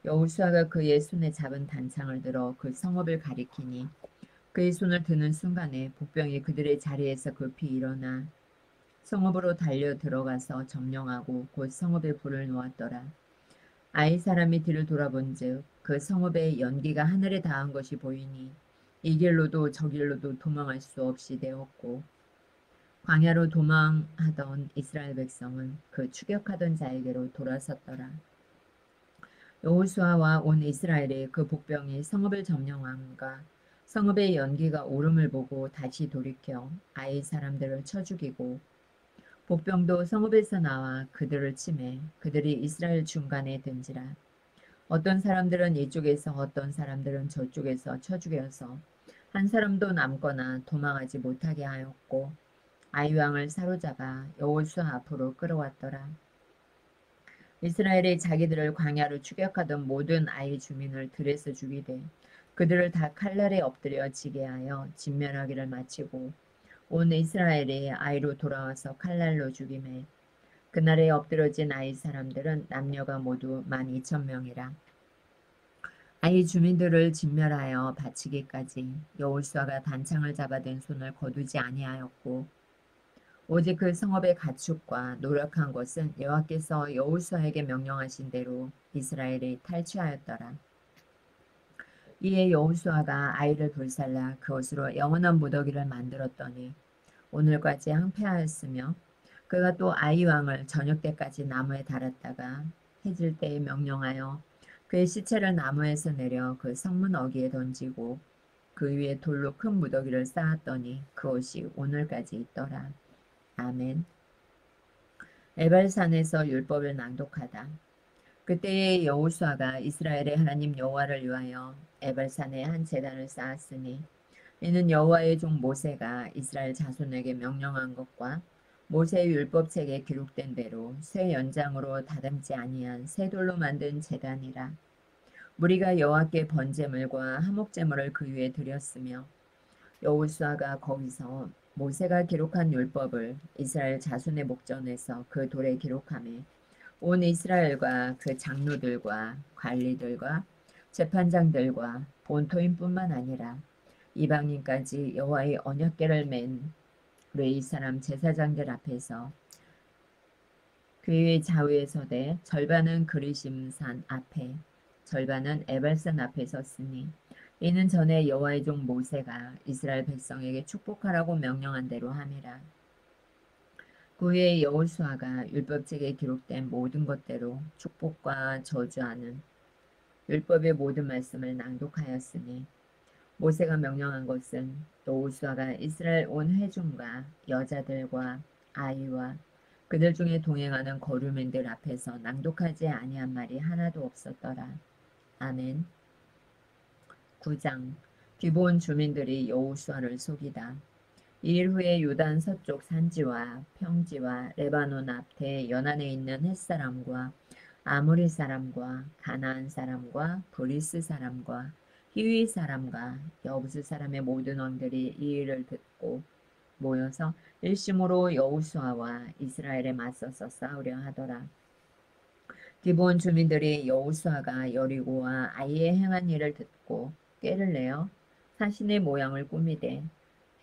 여호수아가 그의 손에 잡은 단창을 들어 그 성읍을 가리키니 그의 손을 드는 순간에 복병이 그들의 자리에서 급히 일어나 성읍으로 달려 들어가서 점령하고 곧 성읍에 불을 놓았더라. 아이 사람이 뒤를 돌아본즉 그 성읍에 연기가 하늘에 닿은 것이 보이니 이 길로도 저 길로도 도망할 수 없이 되었고 광야로 도망하던 이스라엘 백성은 그 추격하던 자에게로 돌아섰더라. 여호수아와 온 이스라엘이 그 복병이 성읍을 점령함과 성읍의 연기가 오름을 보고 다시 돌이켜 아이 사람들을 쳐 죽이고 복병도 성읍에서 나와 그들을 치매 그들이 이스라엘 중간에 든지라. 어떤 사람들은 이쪽에서 어떤 사람들은 저쪽에서 쳐 죽여서 한 사람도 남거나 도망하지 못하게 하였고 아이 왕을 사로잡아 여호수아 앞으로 끌어왔더라. 이스라엘이 자기들을 광야로 추격하던 모든 아이 주민을 들에서 죽이되 그들을 다 칼날에 엎드려 지게 하여 진멸하기를 마치고 온 이스라엘이 아이로 돌아와서 칼날로 죽임에 그날에 엎드러진 아이 사람들은 남녀가 모두 12,000명이라. 아이 주민들을 진멸하여 바치기까지 여호수아가 단창을 잡아든 손을 거두지 아니하였고 오직 그 성읍의 가축과 노력한 것은 여호와께서 여호수아에게 명령하신 대로 이스라엘이 탈취하였더라. 이에 여호수아가 아이를 불살라 그것으로 영원한 무더기를 만들었더니 오늘까지 항폐하였으며 그가 또 아이 왕을 저녁 때까지 나무에 달았다가 해질 때에 명령하여 그의 시체를 나무에서 내려 그 성문 어귀에 던지고 그 위에 돌로 큰 무더기를 쌓았더니 그것이 오늘까지 있더라. 아멘. 에발산에서 율법을 낭독하다. 그때에 여호수아가 이스라엘의 하나님 여호와를 위하여 에발산에 한 제단을 쌓았으니 이는 여호와의 종 모세가 이스라엘 자손에게 명령한 것과 모세의 율법책에 기록된 대로 쇠 연장으로 다듬지 아니한 새 돌로 만든 제단이라. 무리가 여호와께 번제물과 화목제물을 그 위에 드렸으며 여호수아가 거기서 모세가 기록한 율법을 이스라엘 자손의 목전에서 그 돌에 기록하며 온 이스라엘과 그 장로들과 관리들과 재판장들과 본토인뿐만 아니라 이방인까지 여호와의 언약궤를 맨 레위 사람 제사장들 앞에서 그의 좌우에 서되 절반은 그리심산 앞에 절반은 에발산 앞에 섰으니 이는 전에 여호와의 종 모세가 이스라엘 백성에게 축복하라고 명령한 대로 함이라. 그 후에 여호수아가 율법책에 기록된 모든 것대로 축복과 저주하는 율법의 모든 말씀을 낭독하였으니 모세가 명령한 것은 여호수아가 이스라엘 온 회중과 여자들과 아이와 그들 중에 동행하는 거류민들 앞에서 낭독하지 아니한 말이 하나도 없었더라. 아멘. 9장. 기브온 주민들이 여호수아를 속이다. 이일 후에 요단 서쪽 산지와 평지와 레바논 앞 대연안에 있는 햇사람과 아모리 사람과 가나안 사람과 브리스 사람과 히위 사람과 여부스 사람의 모든 왕들이 이 일을 듣고 모여서 일심으로 여호수아와 이스라엘에 맞서서 싸우려 하더라. 기브온 주민들이 여호수아가 여리고와 아이에 행한 일을 듣고 꾀를 내어 사신의 모양을 꾸미되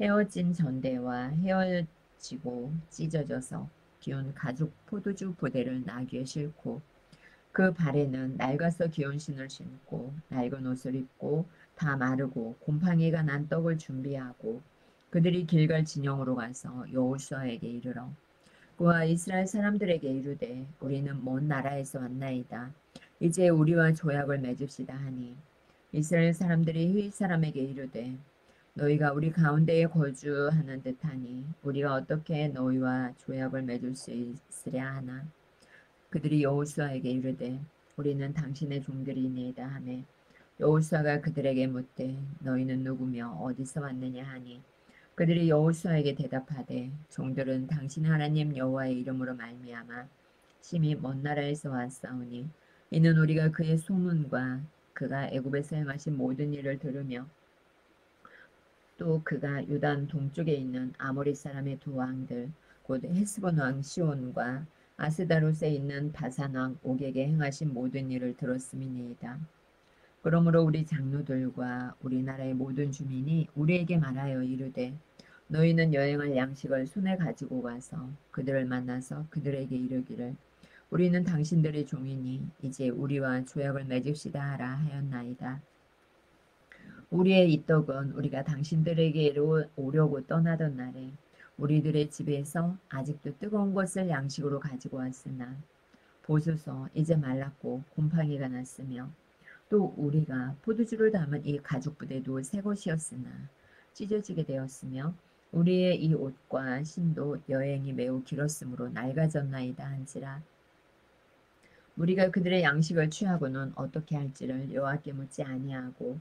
헤어진 전대와 헤어지고 찢어져서 기운 가죽 포도주 부대를 나귀에 싣고 그 발에는 낡아서 기운 신을 신고 낡은 옷을 입고 다 마르고 곰팡이가 난 떡을 준비하고 그들이 길갈 진영으로 가서 여호수아에게 이르러 그와 이스라엘 사람들에게 이르되 우리는 먼 나라에서 왔나이다. 이제 우리와 조약을 맺읍시다 하니 이스라엘 사람들이 휘 사람에게 이르되 너희가 우리 가운데에 거주하는 듯하니 우리가 어떻게 너희와 조약을 맺을 수 있으랴 하나. 그들이 여호수아에게 이르되 우리는 당신의 종들이니이다 하매 여호수아가 그들에게 묻되 너희는 누구며 어디서 왔느냐 하니 그들이 여호수아에게 대답하되 종들은 당신 하나님 여호와의 이름으로 말미암아 심히 먼 나라에서 왔사오니 이는 우리가 그의 소문과 그가 애굽에서 행하신 모든 일을 들으며 또 그가 유단 동쪽에 있는 아모리 사람의 두 왕들 곧 헤스본 왕 시온과 아스다롯에 있는 바산 왕 옥에게 행하신 모든 일을 들었음이니이다. 그러므로 우리 장로들과 우리나라의 모든 주민이 우리에게 말하여 이르되 너희는 여행할 양식을 손에 가지고 가서 그들을 만나서 그들에게 이르기를 우리는 당신들의 종이니 이제 우리와 조약을 맺읍시다 하라 하였나이다. 우리의 이 떡은 우리가 당신들에게로 오려고 떠나던 날에 우리들의 집에서 아직도 뜨거운 것을 양식으로 가지고 왔으나 보소서 이제 말랐고 곰팡이가 났으며 또 우리가 포도주를 담은 이 가죽 부대도 새 것이었으나 찢어지게 되었으며 우리의 이 옷과 신도 여행이 매우 길었으므로 낡아졌나이다 한지라. 우리가 그들의 양식을 취하고는 어떻게 할지를 여호와께 묻지 아니하고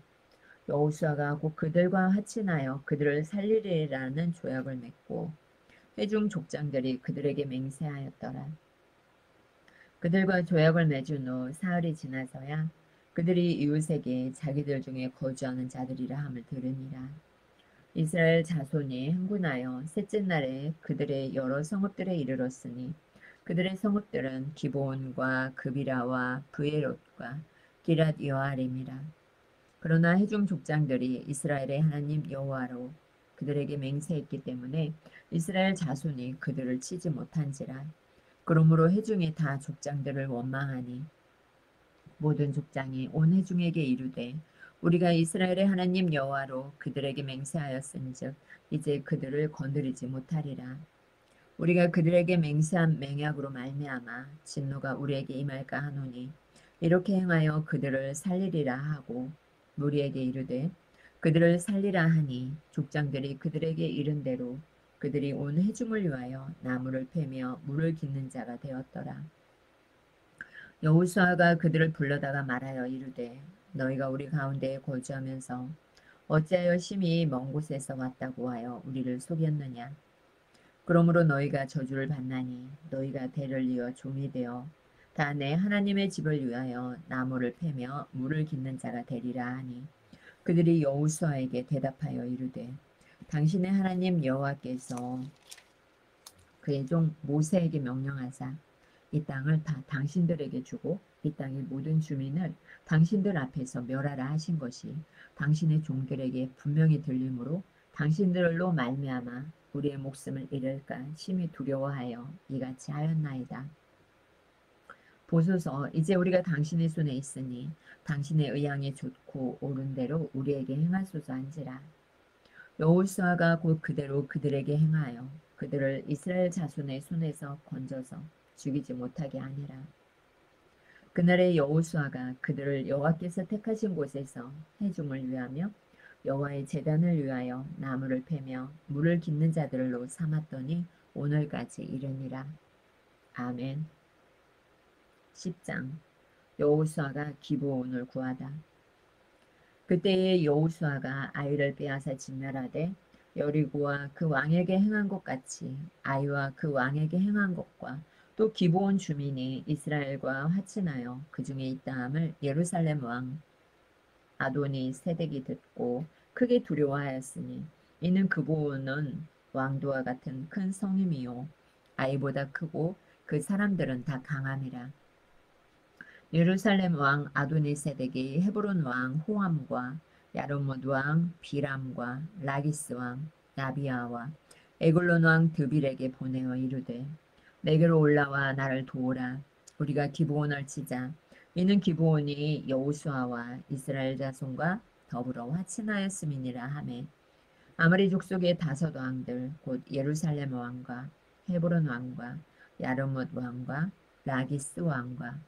여호수아가 곧 그들과 화친하여 그들을 살리리라는 조약을 맺고 회중 족장들이 그들에게 맹세하였더라. 그들과 조약을 맺은 후 사흘이 지나서야 그들이 이웃에게 자기들 중에 거주하는 자들이라 함을 들으니라. 이스라엘 자손이 흥분하여 셋째 날에 그들의 여러 성읍들에 이르렀으니 그들의 성읍들은 기브온과 그비라와 브에롯과 기랏 여아림이라. 그러나 회중 족장들이 이스라엘의 하나님 여호와로 그들에게 맹세했기 때문에 이스라엘 자손이 그들을 치지 못한지라. 그러므로 회중이 다 족장들을 원망하니 모든 족장이 온 회중에게 이르되 우리가 이스라엘의 하나님 여호와로 그들에게 맹세하였은즉 이제 그들을 건드리지 못하리라. 우리가 그들에게 맹세한 맹약으로 말미암아 진노가 우리에게 임할까 하노니 이렇게 행하여 그들을 살리리라 하고 무리에게 이르되 그들을 살리라 하니 족장들이 그들에게 이른 대로 그들이 온 회중을 위하여 나무를 패며 물을 깃는 자가 되었더라. 여호수아가 그들을 불러다가 말하여 이르되 너희가 우리 가운데에 거주하면서 어찌하여 심히 먼 곳에서 왔다고 하여 우리를 속였느냐. 그러므로 너희가 저주를 받나니 너희가 대를 이어 종이 되어 다 내 하나님의 집을 위하여 나무를 패며 물을 깃는 자가 되리라 하니 그들이 여호수아에게 대답하여 이르되 당신의 하나님 여호와께서 그의 종 모세에게 명령하사 이 땅을 다 당신들에게 주고 이 땅의 모든 주민을 당신들 앞에서 멸하라 하신 것이 당신의 종들에게 분명히 들리므로 당신들로 말미암아 우리의 목숨을 잃을까 심히 두려워하여 이같이 하였나이다. 보소서 이제 우리가 당신의 손에 있으니 당신의 의향이 좋고 옳은 대로 우리에게 행하소서 한지라. 여호수아가 곧 그대로 그들에게 행하여 그들을 이스라엘 자손의 손에서 건져서 죽이지 못하게 하니라. 그날에 여호수아가 그들을 여호와께서 택하신 곳에서 회중을 위하며 여호와의 제단을 위하여 나무를 패며 물을 깃는 자들로 삼았더니 오늘까지 이르니라. 아멘. 10장 여호수아가 기브온을 구하다. 그때에 여호수아가 아이를 빼앗아 진멸하되 여리고와 그 왕에게 행한 것 같이 아이와 그 왕에게 행한 것과 또 기브온 주민이 이스라엘과 화친하여 그 중에 있다함을 예루살렘 왕 아도니 세덱이 듣고 크게 두려워하였으니 이는 기브온은 왕도와 같은 큰 성임이요 아이보다 크고 그 사람들은 다 강함이라. 예루살렘 왕 아도니세덱이 헤브론 왕 호함과 야르뭇 왕 비람과 라기스 왕 야비아와 에글론 왕 드빌에게 보내어 이르되 내게로 올라와 나를 도우라. 우리가 기브온을 치자. 이는 기브온이 여호수아와 이스라엘 자손과 더불어 화친하였음이니라 하매 아므리 족속의 다섯 왕들 곧 예루살렘 왕과 헤브론 왕과 야르뭇 왕과 라기스 왕과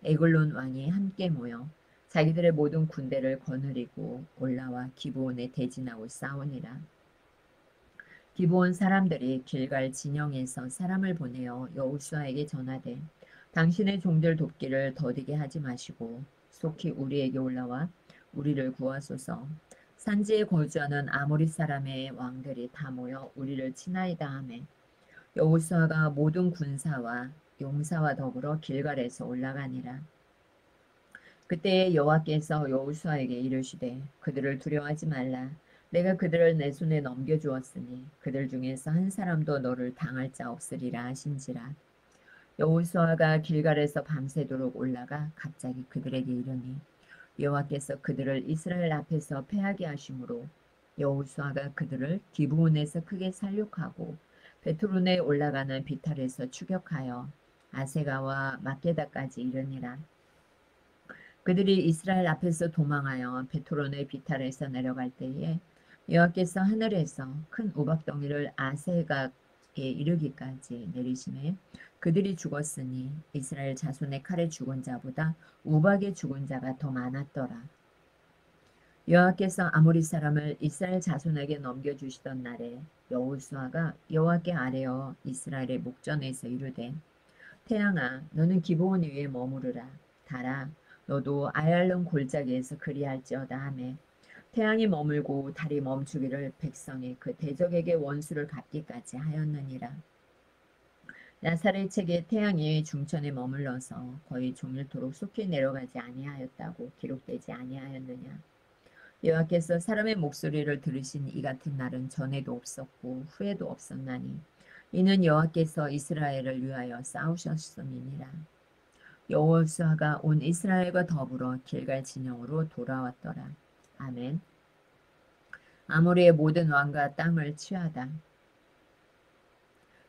에글론 왕이 함께 모여 자기들의 모든 군대를 거느리고 올라와 기브온에 대진하고 싸우니라. 기브온 사람들이 길갈 진영에서 사람을 보내어 여호수아에게 전하되 당신의 종들 돕기를 더디게 하지 마시고 속히 우리에게 올라와 우리를 구하소서. 산지에 거주하는 아모리 사람의 왕들이 다 모여 우리를 치나이다 하매 여호수아가 모든 군사와 용사와 더불어 길갈에서 올라가니라. 그때 여호와께서 여호수아에게 이르시되 그들을 두려워하지 말라. 내가 그들을 내 손에 넘겨주었으니 그들 중에서 한 사람도 너를 당할 자 없으리라 하신지라. 여호수아가 길갈에서 밤새도록 올라가 갑자기 그들에게 이르니 여호와께서 그들을 이스라엘 앞에서 패하게 하심으로 여호수아가 그들을 기브온에서 크게 살육하고 베트론에 올라가는 비탈에서 추격하여 아세가와 막게다까지 이르니라. 그들이 이스라엘 앞에서 도망하여 베토론의 비탈에서 내려갈 때에 여호와께서 하늘에서 큰 우박덩이를 아세가에 이르기까지 내리심에 그들이 죽었으니 이스라엘 자손의 칼에 죽은 자보다 우박에 죽은 자가 더 많았더라. 여호와께서 아모리 사람을 이스라엘 자손에게 넘겨주시던 날에 여호수아가 여호와께 아뢰어 이스라엘의 목전에서 이르되 태양아 너는 기브온 위에 머무르라. 달아 너도 아얄론 골짜기에서 그리할지어다 하매 태양이 머물고 달이 멈추기를 백성이 그 대적에게 원수를 갚기까지 하였느니라. 나사렛 책에 태양이 중천에 머물러서 거의 종일토록 속히 내려가지 아니하였다고 기록되지 아니하였느냐. 여호와께서 사람의 목소리를 들으신 이 같은 날은 전에도 없었고 후에도 없었나니 이는 여호와께서 이스라엘을 위하여 싸우셨음이니라. 여호수아가 온 이스라엘과 더불어 길갈 진영으로 돌아왔더라. 아멘. 아모리의 모든 왕과 땅을 취하다.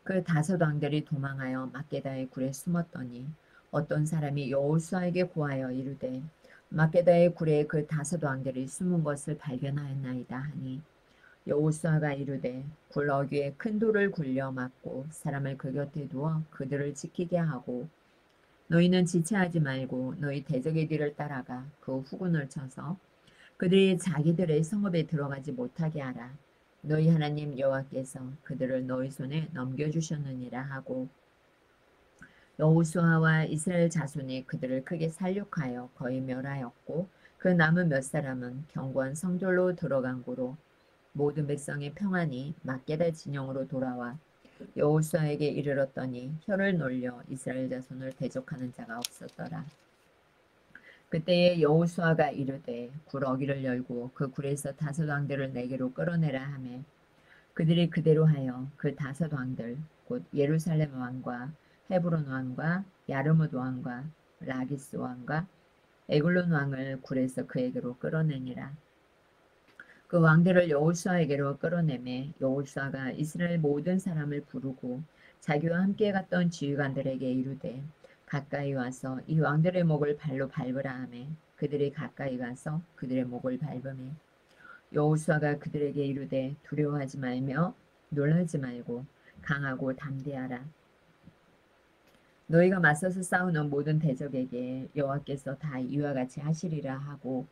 그 다섯 왕들이 도망하여 막게다의 굴에 숨었더니 어떤 사람이 여호수아에게 고하여 이르되 막게다의 굴에 그 다섯 왕들이 숨은 것을 발견하였나이다 하니 여호수아가 이르되 굴 어귀에 큰 돌을 굴려 막고 사람을 그 곁에 두어 그들을 지키게 하고 너희는 지체하지 말고 너희 대적의 뒤를 따라가 그 후군을 쳐서 그들이 자기들의 성읍에 들어가지 못하게 하라. 너희 하나님 여호와께서 그들을 너희 손에 넘겨주셨느니라 하고 여호수아와 이스라엘 자손이 그들을 크게 살육하여 거의 멸하였고 그 남은 몇 사람은 견고한 성들로 들어간 고로 모든 백성이 평안히 막게다 진영으로 돌아와 여호수아에게 이르렀더니 혀를 놀려 이스라엘 자손을 대적하는 자가 없었더라. 그때에 여호수아가 이르되 굴 어기를 열고 그 굴에서 5왕들을 내게로 끌어내라 하매 그들이 그대로 하여 그 5왕들 곧 예루살렘 왕과 헤브론 왕과 야르뭇 왕과 라기스 왕과 에글론 왕을 굴에서 그에게로 끌어내니라. 그 왕들을 여호수아에게로 끌어내매 여호수아가 이스라엘 모든 사람을 부르고 자기와 함께 갔던 지휘관들에게 이르되 가까이 와서 이 왕들의 목을 발로 밟으라 하매 그들이 가까이 가서 그들의 목을 밟으매 여호수아가 그들에게 이르되 두려워하지 말며 놀라지 말고 강하고 담대하라. 너희가 맞서서 싸우는 모든 대적에게 여호와께서 다 이와 같이 하시리라 하고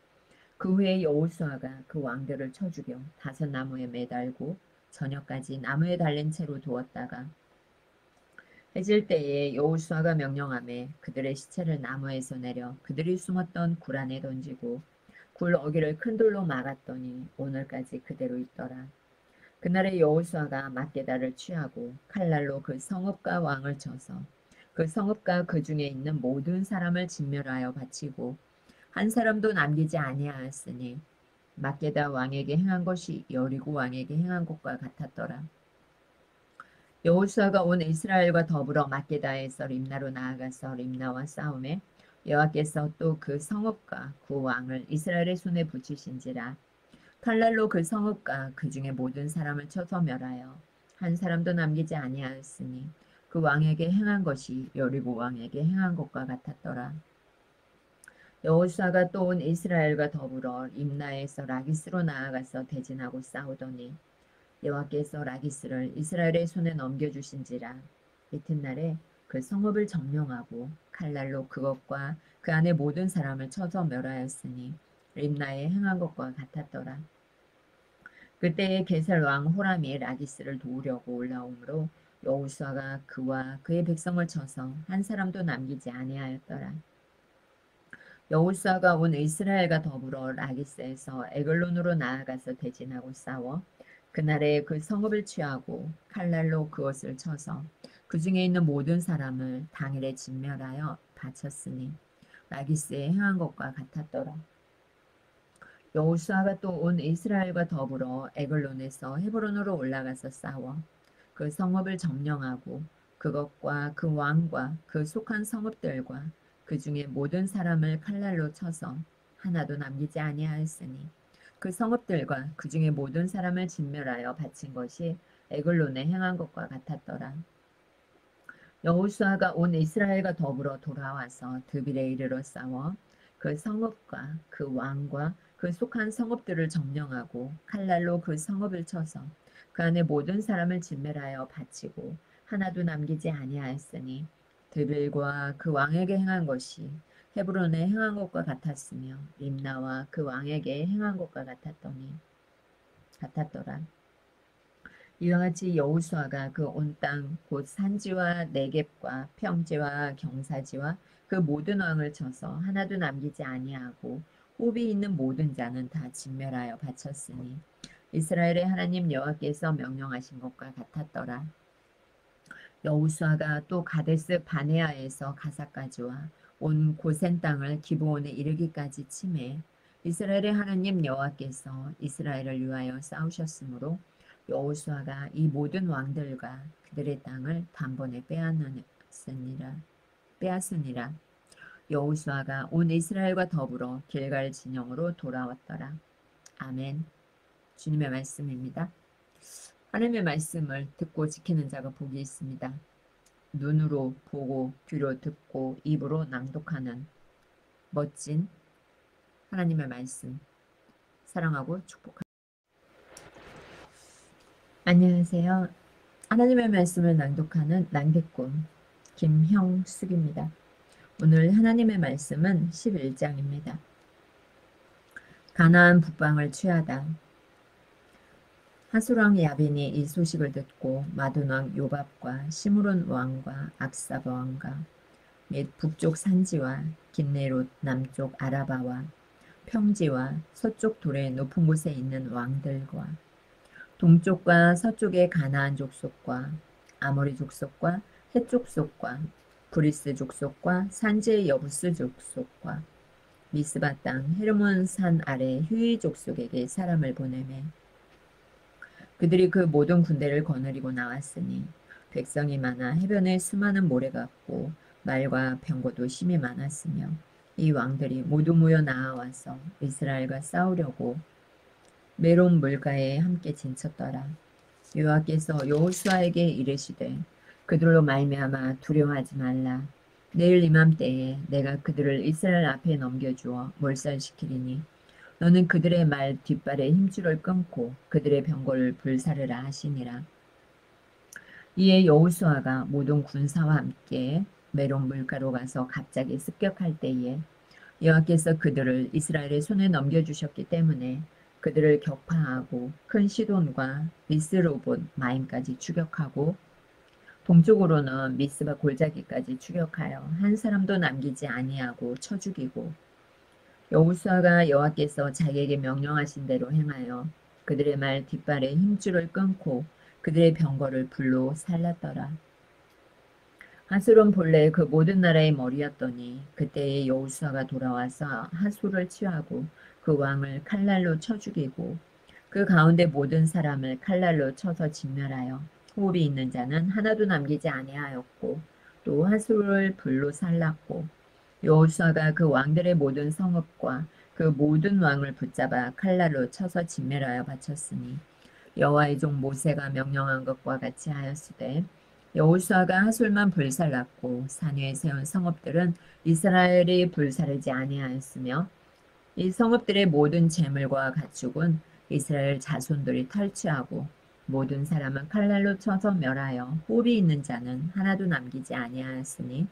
그 후에 여호수아가 그 왕들을 쳐 죽여 5나무에 매달고 저녁까지 나무에 달린 채로 두었다가 해질 때에 여호수아가 명령하매 그들의 시체를 나무에서 내려 그들이 숨었던 굴 안에 던지고 굴 어기를 큰 돌로 막았더니 오늘까지 그대로 있더라. 그날에 여호수아가 막게다를 취하고 칼날로 그 성읍과 왕을 쳐서 그 성읍과 그 중에 있는 모든 사람을 진멸하여 바치고 한 사람도 남기지 아니하였으니 막게다 왕에게 행한 것이 여리고 왕에게 행한 것과 같았더라. 여호수아가 온 이스라엘과 더불어 막게다에서 림나로 나아가서 림나와 싸움에 여호와께서 또 그 성읍과 그 왕을 이스라엘의 손에 붙이신지라. 칼날로 그 성읍과 그 중에 모든 사람을 쳐서 멸하여 한 사람도 남기지 아니하였으니 그 왕에게 행한 것이 여리고 왕에게 행한 것과 같았더라. 여호수아가 또 온 이스라엘과 더불어 림나에서 라기스로 나아가서 대진하고 싸우더니 여호와께서 라기스를 이스라엘의 손에 넘겨주신지라. 이튿날에 그 성읍을 점령하고 칼날로 그것과 그 안에 모든 사람을 쳐서 멸하였으니 림나에 행한 것과 같았더라. 그때에 게살 왕 호람이 라기스를 도우려고 올라오므로 여호수아가 그와 그의 백성을 쳐서 한 사람도 남기지 아니하였더라. 여호수아가 온 이스라엘과 더불어 라기스에서 에글론으로 나아가서 대진하고 싸워 그날에 그 성읍을 취하고 칼날로 그것을 쳐서 그 중에 있는 모든 사람을 당일에 진멸하여 바쳤으니 라기스에 행한 것과 같았더라. 여호수아가 또 온 이스라엘과 더불어 에글론에서 헤브론으로 올라가서 싸워 그 성읍을 점령하고 그것과 그 왕과 그 속한 성읍들과 그 중에 모든 사람을 칼날로 쳐서 하나도 남기지 아니하였으니 그 성읍들과 그 중에 모든 사람을 진멸하여 바친 것이 에글론에 행한 것과 같았더라. 여호수아가 온 이스라엘과 더불어 돌아와서 드빌에 이르러 싸워 그 성읍과 그 왕과 그 속한 성읍들을 점령하고 칼날로 그 성읍을 쳐서 그 안에 모든 사람을 진멸하여 바치고 하나도 남기지 아니하였으니 드빌과 그 왕에게 행한 것이 헤브론에 행한 것과 같았으며 림나와 그 왕에게 행한 것과 같았더라. 이와 같이 여호수아가 그 온 땅 곧 산지와 네겝과 평지와 경사지와 그 모든 왕을 쳐서 하나도 남기지 아니하고 호비 있는 모든 자는 다 진멸하여 바쳤으니 이스라엘의 하나님 여호와께서 명령하신 것과 같았더라. 여호수아가 또 가데스 바네아에서 가사까지와 온 고센 땅을 기브온에 이르기까지 치매 이스라엘의 하나님 여호와께서 이스라엘을 위하여 싸우셨으므로 여호수아가 이 모든 왕들과 그들의 땅을 단번에 빼앗으니라. 여호수아가 온 이스라엘과 더불어 길갈 진영으로 돌아왔더라. 아멘. 주님의 말씀입니다. 하나님의 말씀을 듣고 지키는 자가 복이 있습니다. 눈으로 보고 귀로 듣고 입으로 낭독하는 멋진 하나님의 말씀 사랑하고 축복합니다. 안녕하세요. 하나님의 말씀을 낭독하는 낭독꾼 김형숙입니다. 오늘 하나님의 말씀은 11장입니다. 가나안 북방을 취하다. 하술왕 야빈이 이 소식을 듣고 마돈 왕 요밥과 시므론 왕과 악삽 왕과 및 북쪽 산지와 긴네롯 남쪽 아라바와 평지와 서쪽 돌의 높은 곳에 있는 왕들과 동쪽과 서쪽의 가나안 족속과 아모리 족속과 헷 족속과 브리스 족속과 산지의 여부스 족속과 미스바 땅 헤르몬 산 아래 휴이 족속에게 사람을 보내매 그들이 그 모든 군대를 거느리고 나왔으니 백성이 많아 해변에 수많은 모래 같고 말과 병거도 심히 많았으며 이 왕들이 모두 모여 나아와서 이스라엘과 싸우려고 메론 물가에 함께 진쳤더라. 여호와께서 여호수아에게 이르시되 그들로 말미암아 두려워하지 말라. 내일 이맘때에 내가 그들을 이스라엘 앞에 넘겨주어 몰살시키리니 너는 그들의 말 뒷발에 힘줄을 끊고 그들의 병거를 불사르라 하시니라. 이에 여호수아가 모든 군사와 함께 메론 물가로 가서 갑자기 습격할 때에 여호와께서 그들을 이스라엘의 손에 넘겨주셨기 때문에 그들을 격파하고 큰 시돈과 미스로봇 마임까지 추격하고 동쪽으로는 미스바 골짜기까지 추격하여 한 사람도 남기지 아니하고 쳐 죽이고 여호수아가 여호와께서 자기에게 명령하신 대로 행하여 그들의 말 뒷발에 힘줄을 끊고 그들의 병거를 불로 살랐더라. 하술은 본래 그 모든 나라의 머리였더니 그때에 여호수아가 돌아와서 하술을 취하고 그 왕을 칼날로 쳐 죽이고 그 가운데 모든 사람을 칼날로 쳐서 진멸하여 호흡이 있는 자는 하나도 남기지 아니하였고 또 하술을 불로 살랐고 여호수아가 그 왕들의 모든 성읍과 그 모든 왕을 붙잡아 칼날로 쳐서 진멸하여 바쳤으니 여호와의 종 모세가 명령한 것과 같이 하였으되 여호수아가 하술만 불살랐고 산 위에 세운 성읍들은 이스라엘이 불사르지 아니하였으며 이 성읍들의 모든 재물과 가축은 이스라엘 자손들이 탈취하고 모든 사람은 칼날로 쳐서 멸하여 호흡이 있는 자는 하나도 남기지 아니하였으니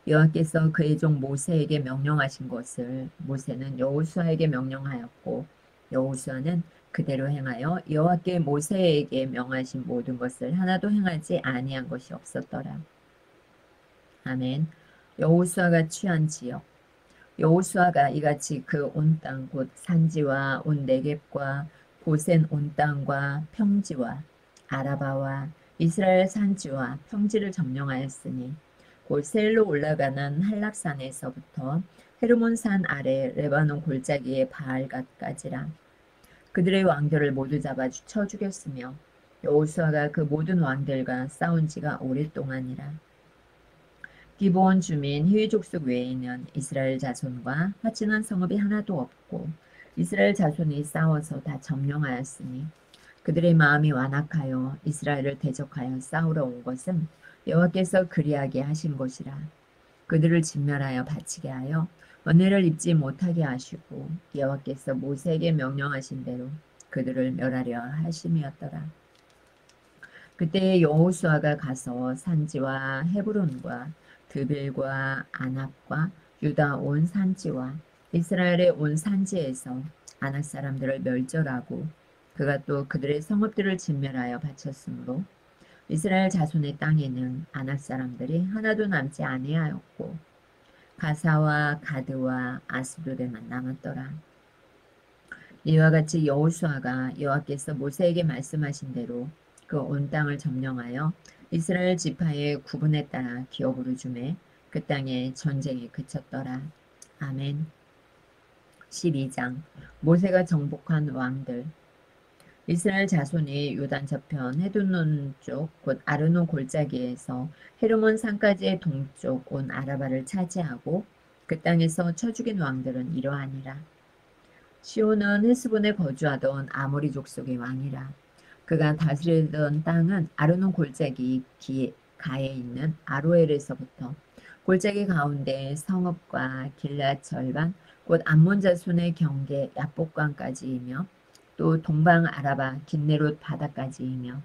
여호와께서 그의 종 모세에게 명령하신 것을 모세는 여호수아에게 명령하였고 여호수아는 그대로 행하여 여호와께 모세에게 명하신 모든 것을 하나도 행하지 아니한 것이 없었더라. 아멘. 여호수아가 취한 지역. 여호수아가 이같이 그 온 땅 곧 산지와 온 네겝과 고센 온 땅과 평지와 아라바와 이스라엘 산지와 평지를 점령하였으니 곧 세일로 올라가는 한락산에서부터 헤르몬산 아래 레바논 골짜기의 바알갓까지라. 그들의 왕들을 모두 잡아 쳐 죽였으며 여호수아가 그 모든 왕들과 싸운 지가 오랫동안이라. 기브온 주민 히위 족속 외에는 이스라엘 자손과 화친한 성읍이 하나도 없고 이스라엘 자손이 싸워서 다 점령하였으니 그들의 마음이 완악하여 이스라엘을 대적하여 싸우러 온 것은 여호와께서 그리하게 하신 것이라. 그들을 진멸하여 바치게 하여 은혜를 입지 못하게 하시고 여호와께서 모세에게 명령하신 대로 그들을 멸하려 하심이었더라. 그때 여호수아가 가서 산지와 헤브론과 드빌과 아납과 유다 온 산지와 이스라엘의 온 산지에서 아낙 사람들을 멸절하고 그가 또 그들의 성읍들을 진멸하여 바쳤으므로 이스라엘 자손의 땅에는 아낙 사람들이 하나도 남지 아니하였고 가사와 가드와 아스돗에만 남았더라. 이와 같이 여호수아가 여호와께서 모세에게 말씀하신 대로 그 온 땅을 점령하여 이스라엘 지파의 구분에 따라 기업으로 주매 그 땅에 전쟁이 그쳤더라. 아멘. 12장 모세가 정복한 왕들. 이스라엘 자손이 요단 저편 헤두논 쪽 곧 아르논 골짜기에서 헤르몬 산까지의 동쪽 온 아라바를 차지하고 그 땅에서 쳐 죽인 왕들은 이러하니라. 시온은 헤스본에 거주하던 아모리 족속의 왕이라. 그가 다스리던 땅은 아르논 골짜기 가에 있는 아로엘에서부터 골짜기 가운데 성읍과 길앗 절반 곧 암몬 자손의 경계 야복강까지이며 또 동방 아라바 긴네롯 바다까지이며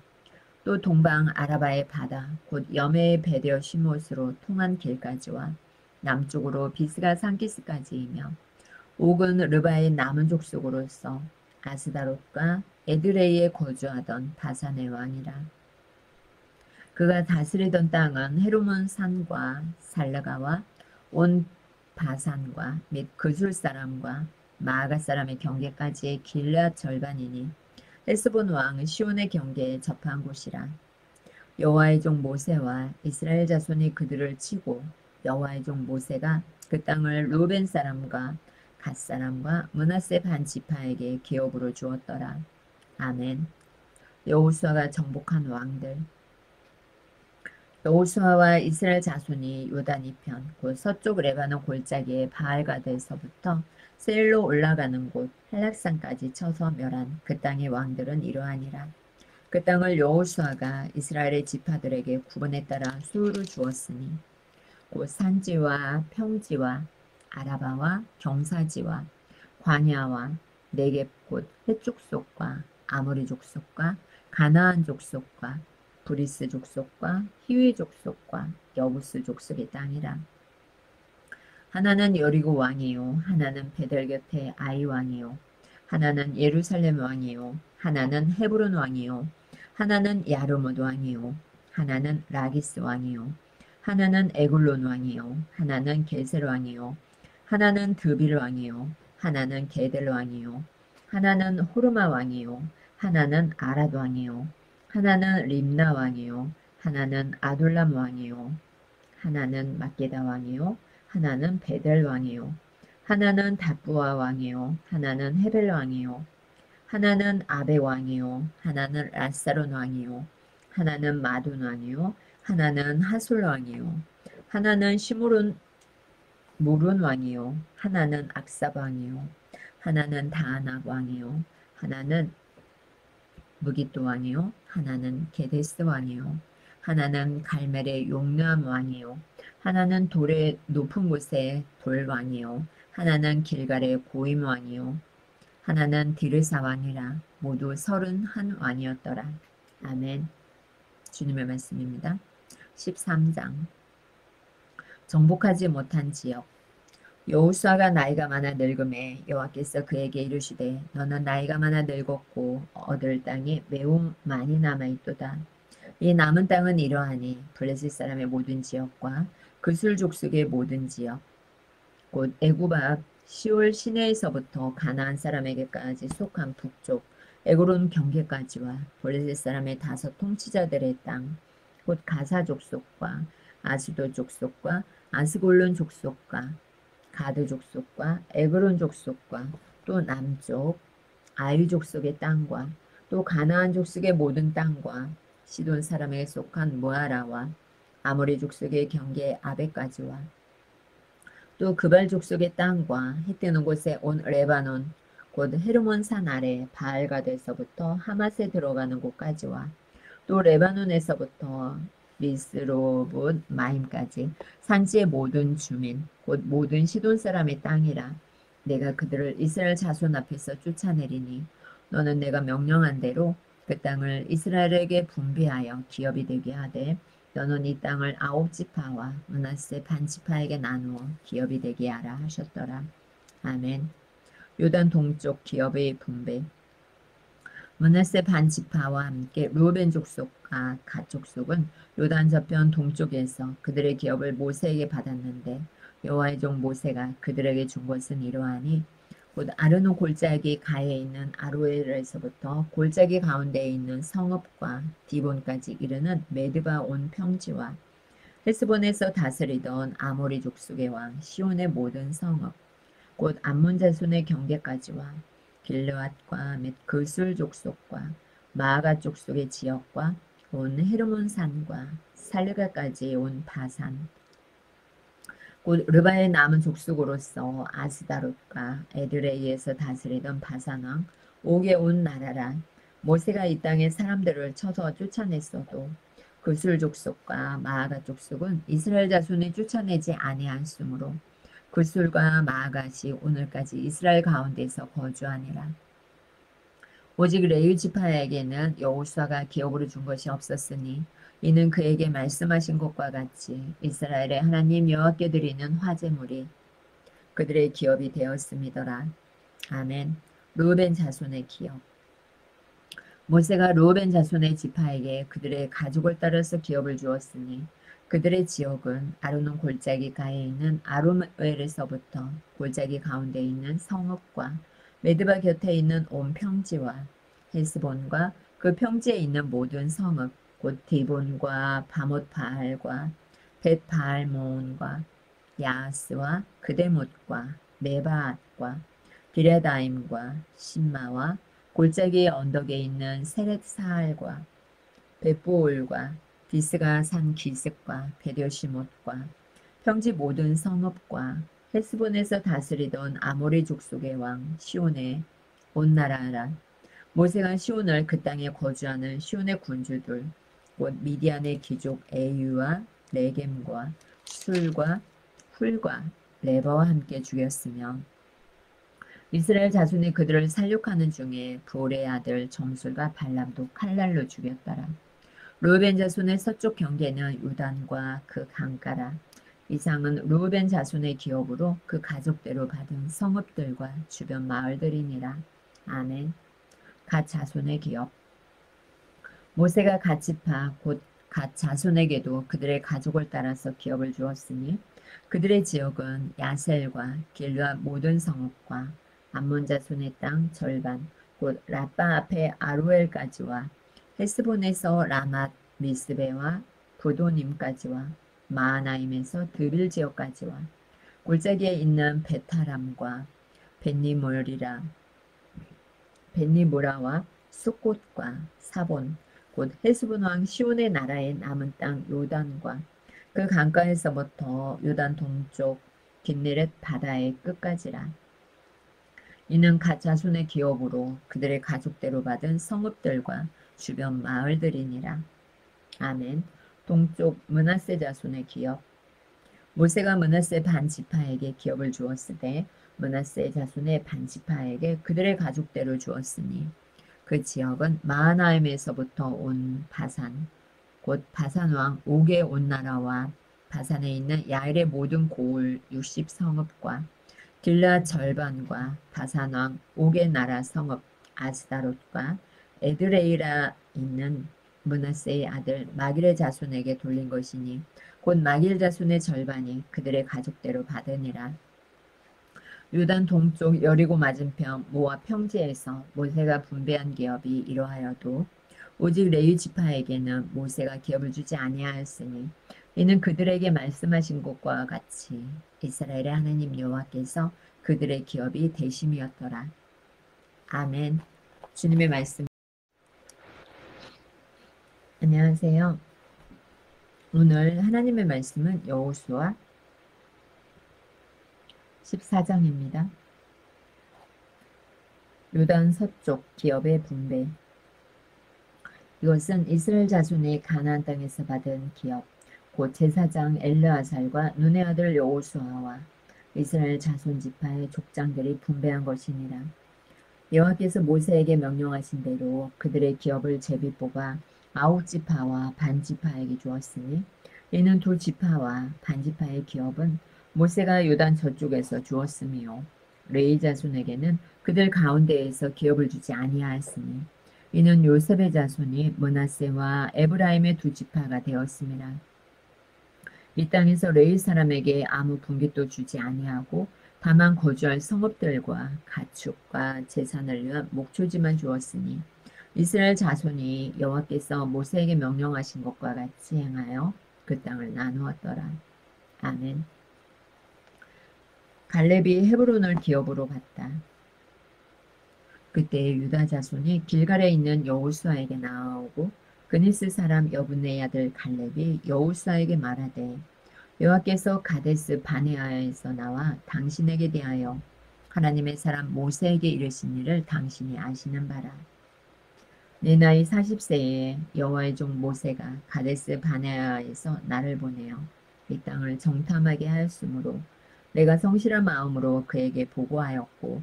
또 동방 아라바의 바다 곧 여메의 베데어 시못으로 통한 길까지와 남쪽으로 비스가 산기스까지이며 옥은 르바의 남은 족속으로서 아스다롯과 에드레이에 거주하던 바산의 왕이라. 그가 다스리던 땅은 헤르몬 산과 살라가와 온 바산과 및 그술 사람과 마아가 사람의 경계까지의 길앗 절반이니 헤스본 왕 시온의 경계에 접한 곳이라. 여호와의 종 모세와 이스라엘 자손이 그들을 치고 여호와의 종 모세가 그 땅을 루벤 사람과 갓 사람과 므낫세 반 지파에게 기업으로 주었더라. 아멘. 여호수아가 정복한 왕들. 여호수아와 이스라엘 자손이 요단 이편 곧 서쪽 레바논 골짜기의 바알가드에서부터 세일로 올라가는 곳 한락산까지 쳐서 멸한 그 땅의 왕들은 이러하니라. 그 땅을 여호수아가 이스라엘의 지파들에게 구분에 따라 수를 주었으니 곧 산지와 평지와 아라바와 경사지와 광야와 네겝 곧 헷 족속과 아모리 족속과 가나안 족속과 브리스 족속과 히위 족속과 여부스 족속의 땅이라. 하나는 여리고 왕이요 하나는 베델 곁에 아이 왕이요 하나는 예루살렘 왕이요 하나는 헤브론 왕이요 하나는 야르뭇 왕이요 하나는 라기스 왕이요 하나는 에글론 왕이요 하나는 게셀 왕이요 하나는 드빌 왕이요 하나는 게델 왕이요 하나는 호르마 왕이요 하나는 아랏 왕이요 하나는 림나 왕이요 하나는 아둘람 왕이요 하나는 막게다 왕이요 하나는 베델 왕이요 하나는 다부아 왕이요 하나는 헤벨 왕이요 하나는 아베 왕이요 하나는 라사론 왕이요 하나는 마돈 왕이요 하나는 하솔 왕이요 하나는 시므론 무론 왕이요 하나는 악삽 왕이요 하나는 다아낙 왕이요 하나는 무기또 왕이요 하나는 게데스 왕이요 하나는 갈멜의 용르암 왕이요 하나는 돌의 높은 곳의 돌 왕이요 하나는 길갈의 고임 왕이요 하나는 디르사 왕이라. 모두 31 왕이었더라. 아멘. 주님의 말씀입니다. 13장 정복하지 못한 지역. 여호수아가 나이가 많아 늙음에 여호와께서 그에게 이르시되 너는 나이가 많아 늙었고 얻을 땅이 매우 많이 남아있도다. 이 남은 땅은 이러하니 블레셋 사람의 모든 지역과 그술 족속의 모든 지역 곧 애굽 앞 시올 시내에서부터 가나안 사람에게까지 속한 북쪽 에그론 경계까지와 블레셋 사람의 5 통치자들의 땅 곧 가사 족속과 아스도 족속과 아스골론 족속과 가드 족속과 에그론 족속과 또 남쪽 아위 족속의 땅과 또 가나안 족속의 모든 땅과 시돈 사람에게 속한 모아라와 아모리 족속의 경계 아베까지와 또 그발 족속의 땅과 해 뜨는 곳에 온 레바논 곧 헤르몬 산 아래 바알가드에서부터 하맛에 들어가는 곳까지와 또 레바논에서부터 미스로봇 마임까지 산지의 모든 주민 곧 모든 시돈 사람의 땅이라. 내가 그들을 이스라엘 자손 앞에서 쫓아내리니 너는 내가 명령한 대로 그 땅을 이스라엘에게 분배하여 기업이 되게 하되 너는 이 땅을 9 지파와 므낫세 반 지파에게 나누어 기업이 되게 하라 하셨더라. 아멘. 요단 동쪽 기업의 분배. 므낫세 반 지파와 함께 루벤 족속과 갓 족속은 요단 저편 동쪽에서 그들의 기업을 모세에게 받았는데 여호와의 종 모세가 그들에게 준 것은 이러하니 곧 아르논 골짜기 가에 있는 아로엘에서부터 골짜기 가운데에 있는 성읍과 디본까지 이르는 메드바 온 평지와 헤스본에서 다스리던 아모리 족속의 왕 시온의 모든 성읍 곧 암몬 자손의 경계까지와 길르앗과 및 그술 족속과 마아가 족속의 지역과 온 헤르몬 산과 살르가까지 온 바산 곧 르바의 남은 족속으로서 아스다롯과 에드레이에서 다스리던 바산왕 옥의 온 나라라. 모세가 이 땅의 사람들을 쳐서 쫓아냈어도 그술 족속과 마아가 족속은 이스라엘 자손이 쫓아내지 아니하였으므로 그술과 마아갓이 오늘까지 이스라엘 가운데서 거주하니라. 오직 레위 지파에게는 여호수아가 기업으로 준 것이 없었으니 이는 그에게 말씀하신 것과 같이 이스라엘의 하나님 여호와께 드리는 화제물이 그들의 기업이 되었음이더라. 아멘. 르우벤 자손의 기업. 모세가 르우벤 자손의 지파에게 그들의 가족을 따라서 기업을 주었으니 그들의 지역은 아르논 골짜기 가에 있는 아로엘에서부터 골짜기 가운데 있는 성읍과 메드바 곁에 있는 온 평지와 헤스본과 그 평지에 있는 모든 성읍 곧 디본과 바못바알과 벳바알모온과 야하스와 그데못과 메바앗과 디레다임과 신마와 골짜기의 언덕에 있는 세렛사알과 벳보올과 디스가 산 기슭과 베델시못과 평지 모든 성읍과 헤스본에서 다스리던 아모리 족속의 왕 시온의 온 나라라. 모세가 시온을 그 땅에 거주하는 시온의 군주들 곧 미디안의 귀족 에유와 레겜과 술과 훌과 레바와 함께 죽였으며 이스라엘 자손이 그들을 살육하는 중에 부올의 아들 점술과 발람도 칼날로 죽였더라. 르우벤 자손의 서쪽 경계는 요단과 그 강가라. 이상은 르우벤 자손의 기업으로 그 가족대로 받은 성읍들과 주변 마을들이니라. 아멘. 갓 자손의 기업. 모세가 갓 지파 곧 갓 자손에게도 그들의 가족을 따라서 기업을 주었으니 그들의 지역은 야셀과 길르앗 모든 성읍과 암몬 자손의 땅 절반 곧 라빠 앞에 아루엘까지와 헤스본에서 라맛 미스베와 부도님까지와 마하나임에서 드빌 지역까지와 골짜기에 있는 베타람과 벤니모라와 숫곳과 사본 곧 헤스본 왕 시온의 나라의 남은 땅 요단과 그 강가에서부터 요단 동쪽 긴네렛 바다의 끝까지라. 이는 갓 자손의 기업으로 그들의 가족대로 받은 성읍들과 주변 마을들이니라. 아멘. 동쪽 므낫세 자손의 기업. 모세가 므낫세 반 지파에게 기업을 주었으되 므낫세 자손의 반 지파에게 그들의 가족대로 주었으니 그 지역은 마하나임에서부터 온 바산 곧 바산 왕 옥의 온 나라와 바산에 있는 야일의 모든 고을 60성읍과 길르앗 절반과 바산 왕 옥의 나라 성읍 아스다롯과 에드레이라 있는 므낫세의 아들 마길의 자손에게 돌린 것이니 곧 마길 자손의 절반이 그들의 가족대로 받으니라. 요단 동쪽 여리고 맞은편 모압 평지에서 모세가 분배한 기업이 이러하여도 오직 레위 지파에게는 모세가 기업을 주지 아니하였으니 이는 그들에게 말씀하신 것과 같이 이스라엘의 하나님 여호와께서 그들의 기업이 되심이었더라. 아멘. 주님의 말씀. 안녕하세요. 오늘 하나님의 말씀은 여호수아 14장입니다. 요단 서쪽 기업의 분배. 이것은 이스라엘 자손이 가나안 땅에서 받은 기업, 곧 제사장 엘르아살과 눈의 아들 여호수아와 이스라엘 자손 지파의 족장들이 분배한 것이니라. 여호와께서 모세에게 명령하신 대로 그들의 기업을 제비 뽑아 9지파와 반지파에게 주었으니 이는 2지파와 반지파의 기업은 모세가 요단 저쪽에서 주었으며 레위 자손에게는 그들 가운데에서 기업을 주지 아니하였으니 이는 요셉의 자손이 므낫세와 에브라임의 2지파가 되었습니다. 이 땅에서 레위 사람에게 아무 분깃도 주지 아니하고 다만 거주할 성읍들과 가축과 재산을 위한 목초지만 주었으니 이스라엘 자손이 여호와께서 모세에게 명령하신 것과 같이 행하여 그 땅을 나누었더라. 아멘. 갈렙이 헤브론을 기업으로 받다. 그때 유다 자손이 길갈에 있는 여호수아에게 나아오고 그니스 사람 여분의 아들 갈렙이 여호수아에게 말하되 여호와께서 가데스 바네아에서 나와 당신에게 대하여 하나님의 사람 모세에게 이르신 일을 당신이 아시는 바라. 내 나이 40세에 여호와의 종 모세가 가데스 바네아에서 나를 보내어 이 땅을 정탐하게 하였으므로 내가 성실한 마음으로 그에게 보고하였고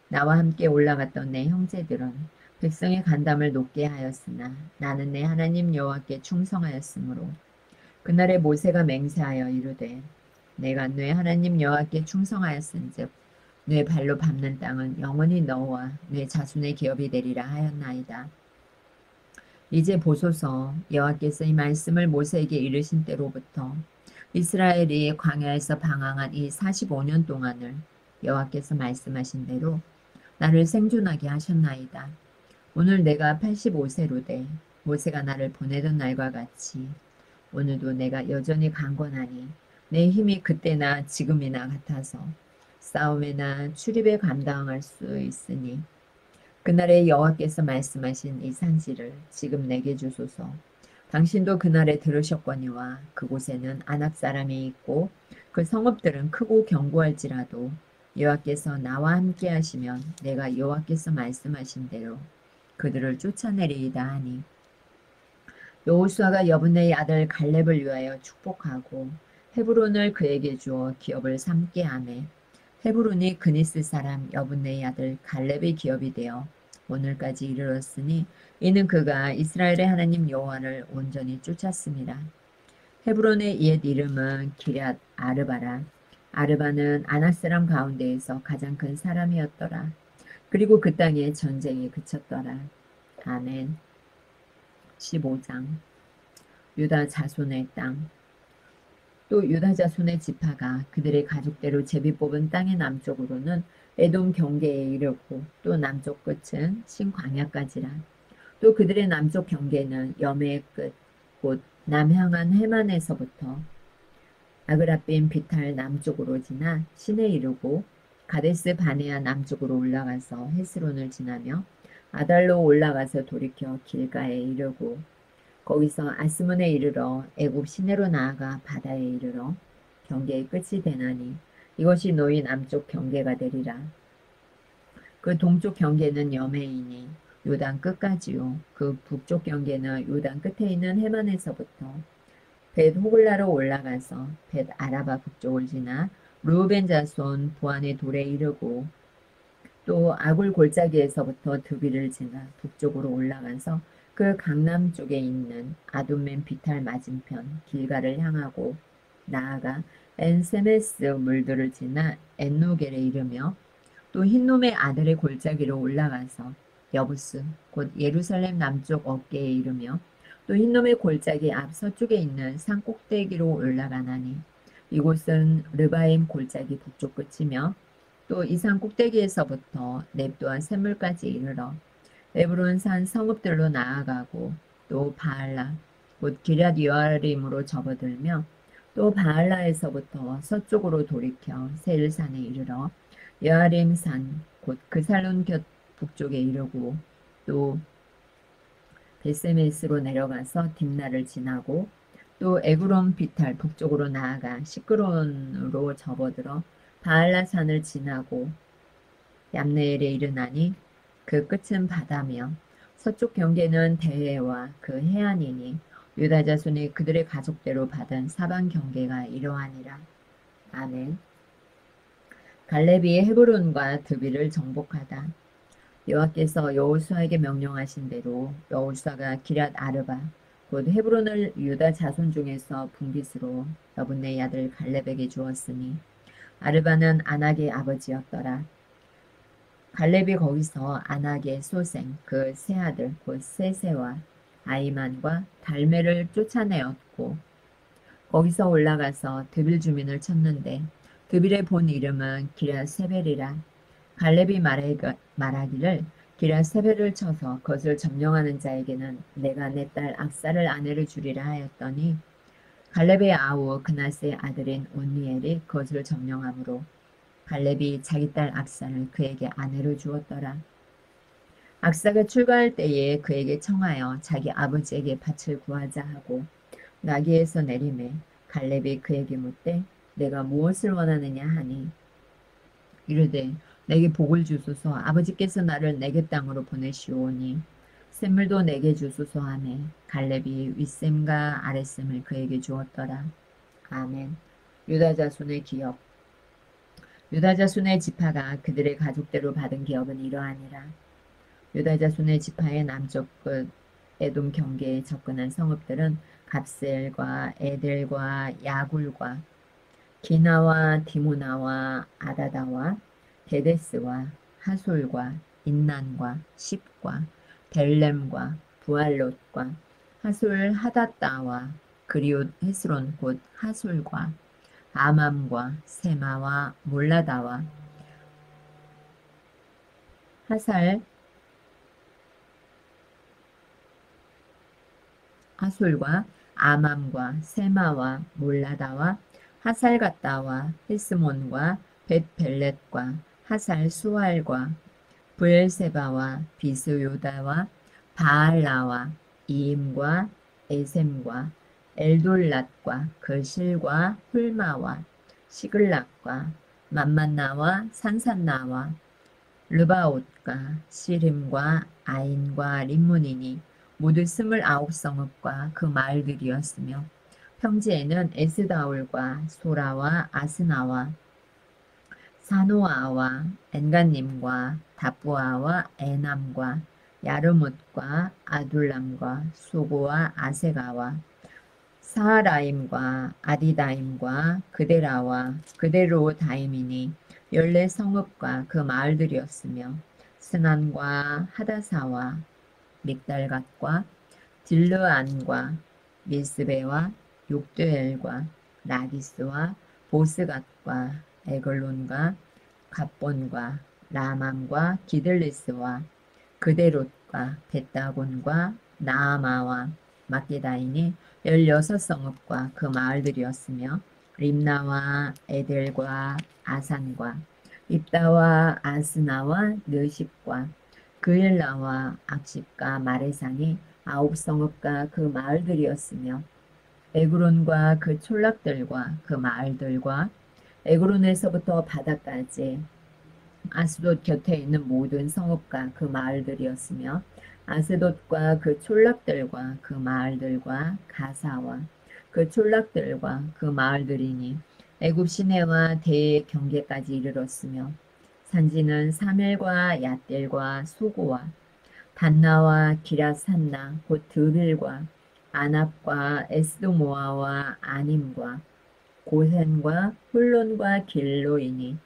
나와 함께 올라갔던 내 형제들은 백성의 간담을 높게 하였으나 나는 내 하나님 여호와께 충성하였으므로 그날에 모세가 맹세하여 이르되 내가 내 하나님 여호와께 충성하였은즉 내 발로 밟는 땅은 영원히 너와 내 자손의 기업이 되리라 하였나이다. 이제 보소서 여호와께서 이 말씀을 모세에게 이르신 때로부터 이스라엘이 광야에서 방황한 이 45년 동안을 여호와께서 말씀하신 대로 나를 생존하게 하셨나이다. 오늘 내가 85세로 돼 모세가 나를 보내던 날과 같이 오늘도 내가 여전히 강건하니 내 힘이 그때나 지금이나 같아서 싸움이나 출입에 감당할 수 있으니 그날에 여호와께서 말씀하신 이 산지를 지금 내게 주소서. 당신도 그날에 들으셨거니와 그곳에는 아낙 사람이 있고 그 성읍들은 크고 견고할지라도 여호와께서 나와 함께 하시면 내가 여호와께서 말씀하신 대로 그들을 쫓아내리이다 하니 여호수아가 여분의 아들 갈렙을 위하여 축복하고 헤브론을 그에게 주어 기업을 삼게 하매 헤브론이 그니스 사람 여분의 아들 갈렙의 기업이 되어 오늘까지 이르렀으니 이는 그가 이스라엘의 하나님 여호와를 온전히 쫓았습니다. 헤브론의 옛 이름은 기럇 아르바라. 아르바는 아낙 사람 가운데에서 가장 큰 사람이었더라. 그리고 그 땅에 전쟁이 그쳤더라. 아멘. 15장 유다 자손의 땅. 또 유다 자손의 지파가 그들의 가족대로 제비 뽑은 땅의 남쪽으로는 에돔 경계에 이르고 또 남쪽 끝은 신광야까지라. 또 그들의 남쪽 경계는 여매의 끝, 곧 남향한 해만에서부터 아그라빈 비탈 남쪽으로 지나 신에 이르고 가데스 바네아 남쪽으로 올라가서 헤스론을 지나며 아달로 올라가서 돌이켜 길가에 이르고 거기서 아스문에 이르러 애굽 시내로 나아가 바다에 이르러 경계의 끝이 되나니 이것이 너희 남쪽 경계가 되리라. 그 동쪽 경계는 여매이니 요단 끝까지요. 그 북쪽 경계는 요단 끝에 있는 해만에서부터 벳 호글라로 올라가서 벳 아라바 북쪽을 지나 르우벤 자손 부안의 돌에 이르고 또 아굴 골짜기에서부터 드비를 지나 북쪽으로 올라가서 그 강남 쪽에 있는 아둠맨 비탈 맞은편 길가를 향하고 나아가 엔세메스 물들을 지나 엔노겔에 이르며 또 흰놈의 아들의 골짜기로 올라가서 여부스 곧 예루살렘 남쪽 어깨에 이르며 또 흰놈의 골짜기 앞 서쪽에 있는 산 꼭대기로 올라가나니 이곳은 르바임 골짜기 북쪽 끝이며 또 이 산 꼭대기에서부터 넵도와 샘물까지 이르러 에브론 산 성읍들로 나아가고 또 바알라 곧 기럇 여아림으로 접어들며 또 바알라에서부터 서쪽으로 돌이켜 세일산에 이르러 여아림 산 곧 그살론 곁 북쪽에 이르고 또 베세메스로 내려가서 딥나를 지나고 또 에그론 비탈 북쪽으로 나아가 시끄론으로 접어들어 바알라 산을 지나고 얌네엘에 이르나니 그 끝은 바다며 서쪽 경계는 대해와 그 해안이니 유다 자손이 그들의 가족대로 받은 사방 경계가 이러하니라. 아멘. 갈렙이 헤브론과 드비를 정복하다. 여호와께서 여호수아에게 명령하신 대로 여호수아가 기럇 아르바 곧 헤브론을 유다 자손 중에서 분깃으로 여분의 아들 갈렙에게 주었으니 아르바는 아낙의 아버지였더라. 갈렙이 거기서 아낙의 소생 그 세 아들 곧 세세와 아이만과 달메를 쫓아내었고 거기서 올라가서 드빌 주민을 쳤는데 드빌의 본 이름은 기럇 세벨이라. 갈렙이 말하기를 기럇 세벨을 쳐서 그것을 점령하는 자에게는 내가 내 딸 악사를 아내를 주리라 하였더니 갈렙의 아우 그나스의 아들인 온니엘이 그것을 점령하므로 갈렙이 자기 딸 악사를 그에게 아내로 주었더라. 악사가 출가할 때에 그에게 청하여 자기 아버지에게 밭을 구하자 하고 나귀에서 내리매 갈렙이 그에게 묻되 내가 무엇을 원하느냐 하니 이르되 내게 복을 주소서 아버지께서 나를 내게 땅으로 보내시오니 샘물도 내게 주소서 하매 갈렙이 윗샘과 아랫샘을 그에게 주었더라. 아멘. 유다 자손의 기업. 유다 자손의 지파가 그들의 가족대로 받은 기업은 이러하니라. 유다 자손의 지파의 남쪽 끝 에돔 경계에 접근한 성읍들은 갑셀과 에델과 야굴과 기나와 디모나와 아다다와 게데스와 하솔과 인난과 십과 델렘과 부알롯과 하솔 하닷다와 그리옷 헤스론 곧 하솔과 아맘과 세마와 몰라다와 하살 하솔과 아맘과 세마와 몰라다와 하살갓다와 헤스몬과 벳벨렛과 하살 수알과 브엘세바와 비스요다와 바알라와 이임과 에셈과 엘돌랏과 그실과 훌마와 시글락과 만만나와 산산나와 르바옷과 시림과 아인과 림문이니 모두 29성읍과 그 마을들이었으며 평지에는 에스다올과 소라와 아스나와 사노아와 엔간님과 다부아와 에남과 야르뭇과 아둘람과 수고와 아세가와 사하라임과 아디다임과 그데라와 그데로다임이니 14성읍과 그 마을들이었으며 스난과 하다사와 믹달갓과 딜르안과 밀스베와 욕드엘과 라기스와 보스갓과 에글론과 갑본과 라맘과 기들리스와 그데롯과 벳다곤과 나아마와 막게다인이 16성읍과 그 마을들이었으며 림나와 에델과 아산과 입다와 아스나와 느십과 그일라와 악십과 마레산이 9성읍과 그 마을들이었으며 에그론과 그 촌락들과 그 마을들과 에그론에서부터 바다까지 아스돗 곁에 있는 모든 성읍과 그 마을들이었으며 아스돗과 그 촌락들과 그 마을들과 가사와 그 촌락들과 그 마을들이니 애굽 시내와 대의 경계까지 이르렀으며 산지는 사멜과 얏델과 수고와 단나와 기라산나 곧 드빌과 아납과 에스도모아와 아님과 고센과 훌론과 길로이니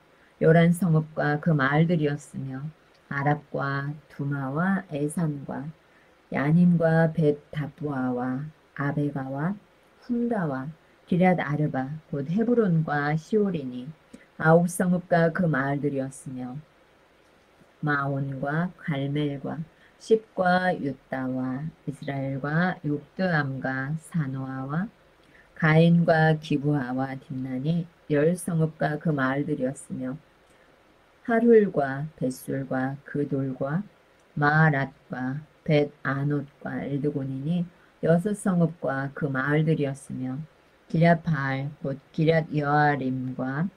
11성읍과 그 마을들이었으며 아랍과 두마와 에산과 야님과 벳다부아와 아베가와 훔다와 기럇 아르바 곧 헤브론과 시올이니 9성읍과 그 마을들이었으며 마온과 갈멜과 십과 유다와 이스라엘과 욕드암과 사노아와 가인과 기부하와 딥난이 10성읍과 그 마을들이었으며 하룰과 벳술과 그 돌과 마아랏과 벳아논과 엘드곤이니 6성읍과 그 마을들이었으며 기럇바알 곧 기럇여아림과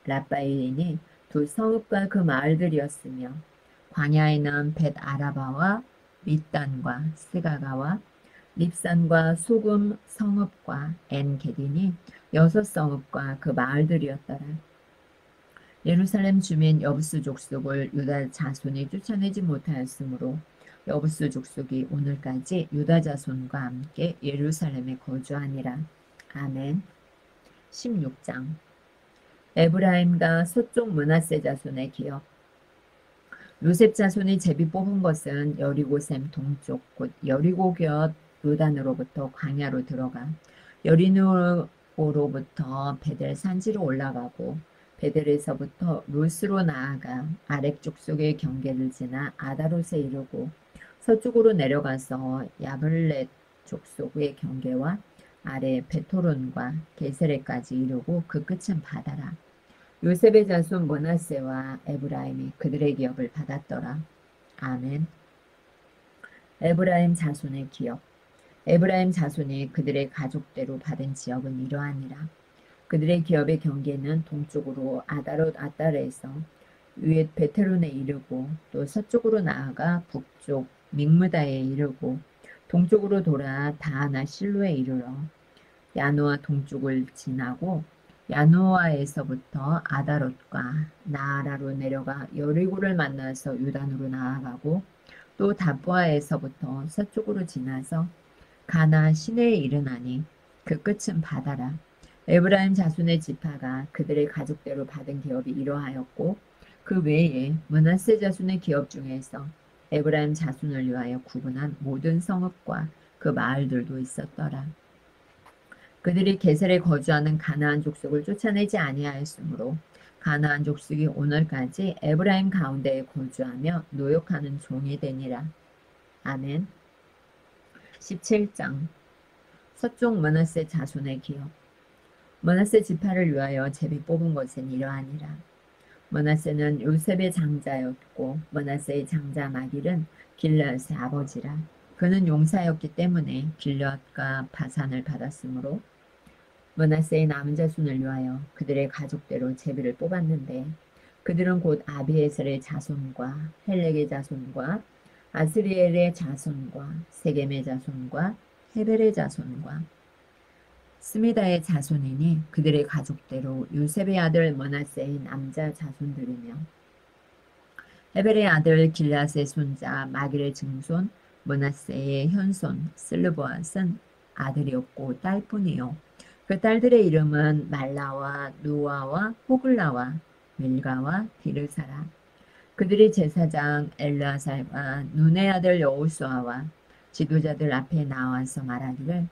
라바일이니 2성읍과 그 마을들이었으며 광야에는 벳아라바와 밑단과 스가가와 립산과 소금 성읍과 엔게디니 6성읍과 그 마을들이었더라. 예루살렘 주민 여부스 족속을 유다 자손이 쫓아내지 못하였으므로 여부스 족속이 오늘까지 유다 자손과 함께 예루살렘에 거주하니라. 아멘. 16장 에브라임과 서쪽 므낫세 자손의 기업. 요셉 자손이 제비 뽑은 것은 여리고샘 동쪽 곧 여리고 곁 요단으로부터 광야로 들어가 여리고로부터 베델 산지로 올라가고 베델에서부터 루스로 나아가 아렉 족속의 경계를 지나 아다롯에 이르고 서쪽으로 내려가서 야블렛 족속의 경계와 아래 베토론과 게세레까지 이르고 그 끝은 바다라. 요셉의 자손 므낫세와 에브라임이 그들의 기업을 받았더라. 아멘. 에브라임 자손의 기업. 에브라임 자손이 그들의 가족대로 받은 지역은 이러하니라. 그들의 기업의 경계는 동쪽으로 아다롯 아따레에서 위에 베테론에 이르고 또 서쪽으로 나아가 북쪽 믹무다에 이르고 동쪽으로 돌아 다하나 실로에 이르러 야노아 동쪽을 지나고 야노아에서부터 아다롯과 나아라로 내려가 여리고를 만나서 유단으로 나아가고 또 다부아에서부터 서쪽으로 지나서 가나 시내에 이르나니 그 끝은 바다라. 에브라임 자손의 지파가 그들의 가족대로 받은 기업이 이러하였고 그 외에 므낫세 자손의 기업 중에서 에브라임 자손을 위하여 구분한 모든 성읍과 그 마을들도 있었더라. 그들이 게셀에 거주하는 가나안 족속을 쫓아내지 아니하였으므로 가나안 족속이 오늘까지 에브라임 가운데에 거주하며 노역하는 종이 되니라. 아멘. 17장 서쪽 므낫세 자손의 기업. 므낫세 지파를 위하여 제비 뽑은 것은 이러하니라. 므낫세는 요셉의 장자였고 므낫세의 장자 마길은 길르앗의 아버지라. 그는 용사였기 때문에 길르앗과 바산을 받았으므로 므낫세의 남은 자손을 위하여 그들의 가족대로 제비를 뽑았는데 그들은 곧 아비에셀의 자손과 헬렉의 자손과 아스리엘의 자손과 세겜의 자손과 헤벨의 자손과 스미다의 자손이니 그들의 가족대로 요셉의 아들 므낫세의 남자 자손들이며 헤벨의 아들 길앗의 손자 마길의 증손 므낫세의 현손 슬르보앗은 아들이었고 딸뿐이요 그 딸들의 이름은 말라와 노아와 호글라와 밀가와 디르사라. 그들이 제사장 엘르아살과 눈의 아들 여호수아와 지도자들 앞에 나와서 말하기를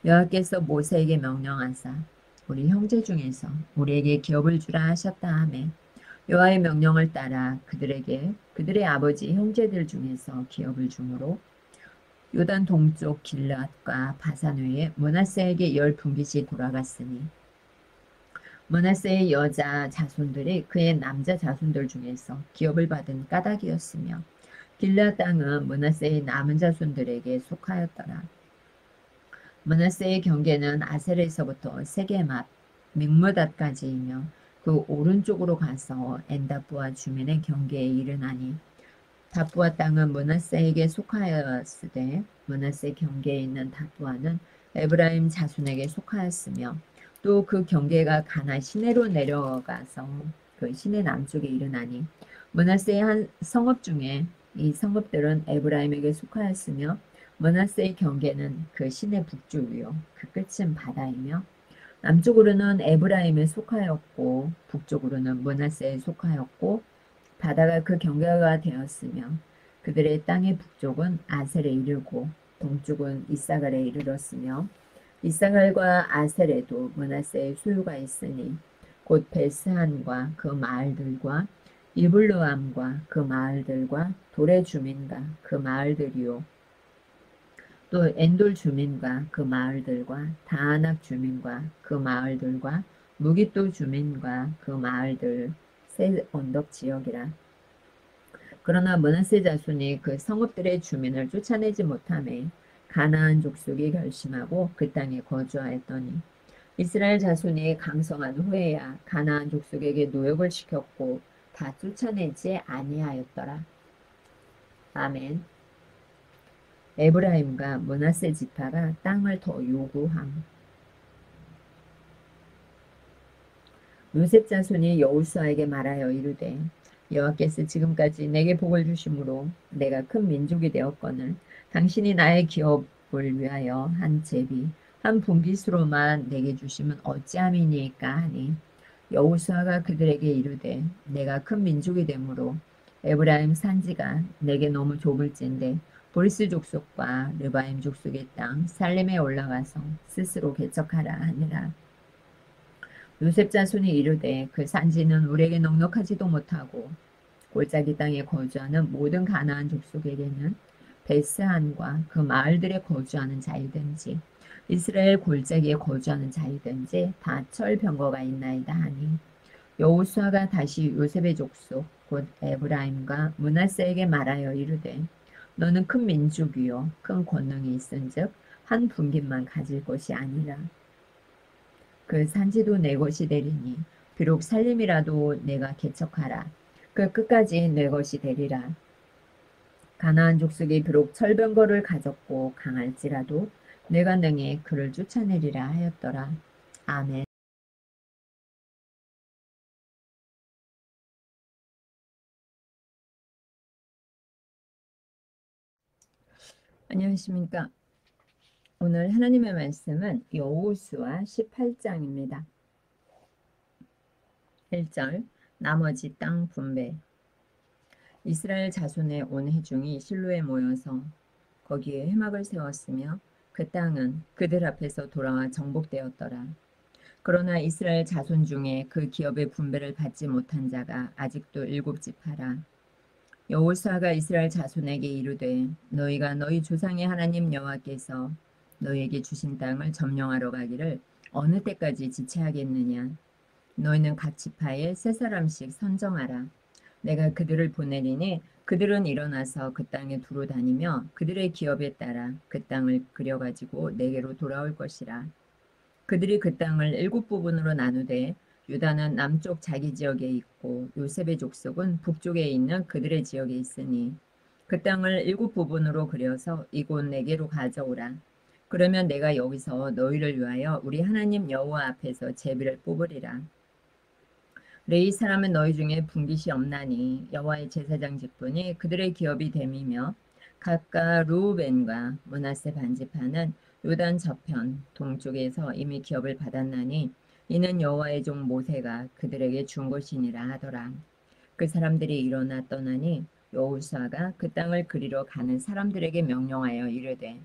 여호와께서 모세에게 명령하사 우리 형제 중에서 우리에게 기업을 주라 하셨다 하매 여호와의 명령을 따라 그들에게 그들의 아버지 형제들 중에서 기업을 주므로 요단 동쪽 길르앗과 바산 외에 므낫세에게 10분기씩 돌아갔으니 므낫세의 여자 자손들이 그의 남자 자손들 중에서 기업을 받은 까닭이었으며 길르앗 땅은 므낫세의 남은 자손들에게 속하였더라. 므낫세의 경계는 아셀에서부터 세게맛 믹므닷까지이며 그 오른쪽으로 가서 엔다부와 주민의 경계에 이르나니 다부아 땅은 므낫세에게 속하였으되 므낫세 경계에 있는 다부아는 에브라임 자손에게 속하였으며 또 그 경계가 가나 시내로 내려가서 그 시내 남쪽에 이르나니 므낫세의 한 성읍 중에 이 성읍들은 에브라임에게 속하였으며 므낫세의 경계는 그 시내 북쪽이요 그 끝은 바다이며 남쪽으로는 에브라임에 속하였고 북쪽으로는 므낫세에 속하였고 바다가 그 경계가 되었으며 그들의 땅의 북쪽은 아셀에 이르고 동쪽은 이사갈에 이르렀으며 이사갈과 아셀에도 므낫세의 소유가 있으니 곧 베스한과 그 마을들과 이블루암과 그 마을들과 돌의 주민과 그 마을들이요 또 엔돌 주민과 그 마을들과 다아낙 주민과 그 마을들과 무깃도 주민과 그 마을들 세 언덕 지역이라. 그러나 므낫세 자손이 그 성읍들의 주민을 쫓아내지 못하매 가나안 족속이 결심하고 그 땅에 거주하였더니 이스라엘 자손이 강성한 후에야 가나안 족속에게 노역을 시켰고 다 쫓아내지 아니하였더라. 아멘. 에브라임과 므낫세 지파가 땅을 더 요구함. 요셉 자손이 여호수아에게 말하여 이르되 여호와께서 지금까지 내게 복을 주심으로 내가 큰 민족이 되었거늘 당신이 나의 기업을 위하여 한 제비 한 분깃으로만 내게 주시면 어찌함이니까 하니 여호수아가 그들에게 이르되 내가 큰 민족이 되므로 에브라임 산지가 내게 너무 좁을진데 보리스 족속과 르바임 족속의 땅 살렘에 올라가서 스스로 개척하라 하니라. 요셉 자손이 이르되 그 산지는 우리에게 넉넉하지도 못하고 골짜기 땅에 거주하는 모든 가나안 족속에게는 베스한과 그 마을들에 거주하는 자이든지 이스라엘 골짜기에 거주하는 자이든지 다 철병거가 있나이다 하니 여호수아가 다시 요셉의 족속 곧 에브라임과 므낫세에게 말하여 이르되 너는 큰 민족이요 큰 권능이 있은즉 한 분깃만 가질 것이 아니라 그 산지도 내 것이 되리니 비록 살림이라도 내가 개척하라. 그 끝까지 내 것이 되리라. 가나안 족속이 비록 철병거를 가졌고 강할지라도 내가 능히 그를 쫓아내리라 하였더라. 아멘. 안녕하십니까. 오늘 하나님의 말씀은 여호수아 18장입니다. 1절 나머지 땅 분배 이스라엘 자손의 온 회중이 실로에 모여서 거기에 회막을 세웠으며 그 땅은 그들 앞에서 돌아와 정복되었더라. 그러나 이스라엘 자손 중에 그 기업의 분배를 받지 못한 자가 아직도 7지파라. 여호수아가 이스라엘 자손에게 이르되 너희가 너희 조상의 하나님 여호와께서 너희에게 주신 땅을 점령하러 가기를 어느 때까지 지체하겠느냐. 너희는 각 지파에 세 사람씩 선정하라. 내가 그들을 보내리니 그들은 일어나서 그 땅에 두루 다니며 그들의 기업에 따라 그 땅을 그려가지고 내게로 돌아올 것이라. 그들이 그 땅을 7부분으로 나누되 유다는 남쪽 자기 지역에 있고 요셉의 족속은 북쪽에 있는 그들의 지역에 있으니 그 땅을 7부분으로 그려서 이곳 내게로 가져오라. 그러면 내가 여기서 너희를 위하여 우리 하나님 여호와 앞에서 제비를 뽑으리라. 레위 사람은 너희 중에 분깃이 없나니 여호와의 제사장 직분이 그들의 기업이 됨이며 각각 루벤과 므낫세 반지파는 요단 저편 동쪽에서 이미 기업을 받았나니 이는 여호와의 종 모세가 그들에게 준 것이니라 하더라. 그 사람들이 일어나 떠나니 여호수아가 그 땅을 그리러 가는 사람들에게 명령하여 이르되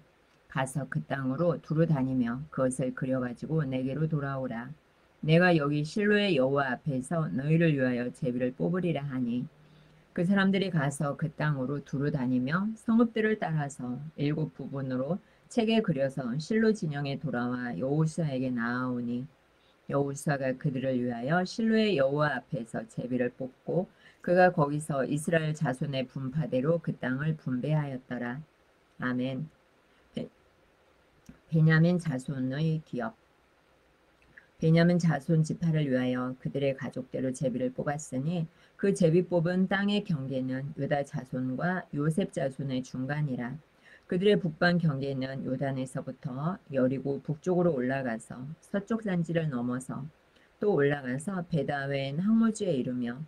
가서 그 땅으로 두루 다니며 그것을 그려가지고 내게로 돌아오라. 내가 여기 실로의 여호와 앞에서 너희를 위하여 제비를 뽑으리라 하니 그 사람들이 가서 그 땅으로 두루 다니며 성읍들을 따라서 7부분으로 책에 그려서 실로 진영에 돌아와 여호수아에게 나아오니 여호수아가 그들을 위하여 실로의 여호와 앞에서 제비를 뽑고 그가 거기서 이스라엘 자손의 분파대로 그 땅을 분배하였더라. 아멘. 베냐민 자손의 기업. 베냐민 자손 지파를 위하여 그들의 가족대로 제비를 뽑았으니 그 제비 뽑은 땅의 경계는 유다 자손과 요셉 자손의 중간이라. 그들의 북방 경계는 요단에서부터 여리고 북쪽으로 올라가서 서쪽 산지를 넘어서 또 올라가서 베다웬 항무지에 이르며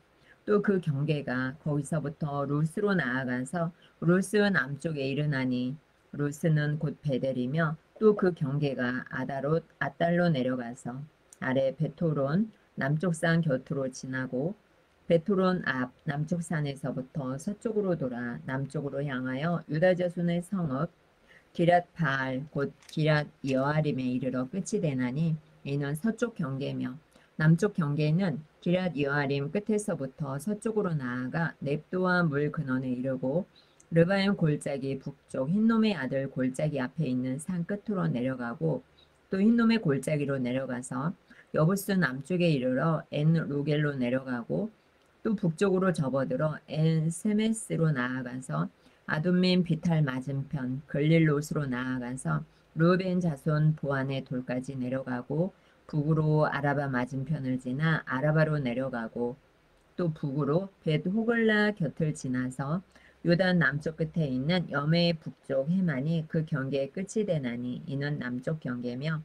또 그 경계가 거기서부터 루스로 나아가서 루스 남쪽에 이르나니 루스는 곧 베델이며 또 그 경계가 아다롯 아달로 내려가서 아래 베토론 남쪽 산 곁으로 지나고 베토론 앞 남쪽 산에서부터 서쪽으로 돌아 남쪽으로 향하여 유다 자손의 성읍 기랏 바알 곧 기랏 여아림에 이르러 끝이 되나니 이는 서쪽 경계며 남쪽 경계는 기랏 여아림 끝에서부터 서쪽으로 나아가 넵도와 물 근원에 이르고 르바임 골짜기 북쪽 흰놈의 아들 골짜기 앞에 있는 산 끝으로 내려가고 또 흰놈의 골짜기로 내려가서 여부스 남쪽에 이르러 엔 로겔로 내려가고 또 북쪽으로 접어들어 엔 세메스로 나아가서 아둠민 비탈 맞은편 글릴롯으로 나아가서 루벤 자손 보안의 돌까지 내려가고 북으로 아라바 맞은편을 지나 아라바로 내려가고 또 북으로 벳 호글라 곁을 지나서 요단 남쪽 끝에 있는 여메의 북쪽 해만이 그 경계의 끝이 되나니 이는 남쪽 경계며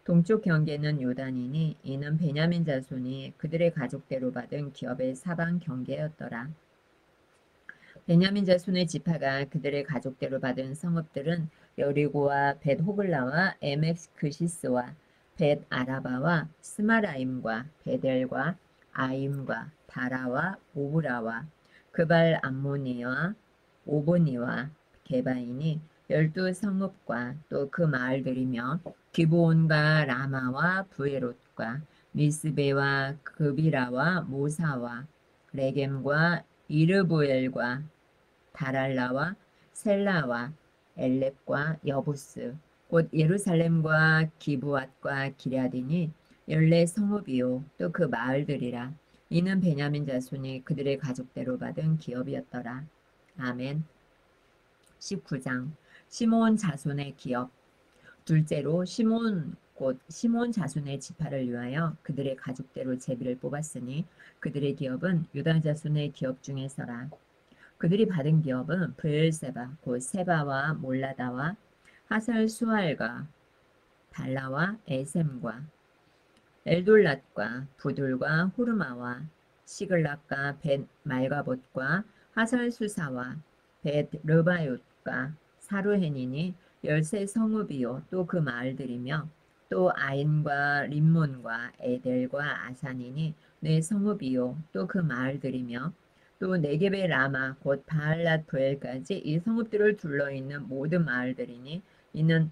동쪽 경계는 요단이니 이는 베냐민 자손이 그들의 가족대로 받은 기업의 사방 경계였더라. 베냐민 자손의 지파가 그들의 가족대로 받은 성읍들은 여리고와 벳 호글라와 에멕 그시스와 벳 아라바와 스마라임과 베델과 아임과 다라와 오브라와 그발 암모니와 오보니와 게바이니 12성읍과 또 그 마을들이며 기브온과 라마와 부에롯과 미스베와 그비라와 모사와 레겜과 이르부엘과 다랄라와 셀라와 엘렙과 여부스 곧 예루살렘과 기브앗과 기럇이니 14성읍이요 또 그 마을들이라. 이는 베냐민 자손이 그들의 가족대로 받은 기업이었더라. 아멘. 19장 시므온 자손의 기업. 둘째로 시므온 곧 시므온 자손의 지파를 위하여 그들의 가족대로 제비를 뽑았으니 그들의 기업은 유다 자손의 기업 중에서라. 그들이 받은 기업은 브엘세바 곧 세바와 몰라다와 하살 수알과 발라와 에셈과 엘돌랏과 부둘과 호르마와 시글락과 벳 말가봇과 하살 수사와 벳 르바옅과 사루헨이니 13성읍이요 또 그 마을들이며 또 아인과 림몬과 에델과 아산이니 4성읍이요 또 그 마을들이며 또 네겝의 라마 곧 바알랏 브엘까지 이 성읍들을 둘러있는 모든 마을들이니 이는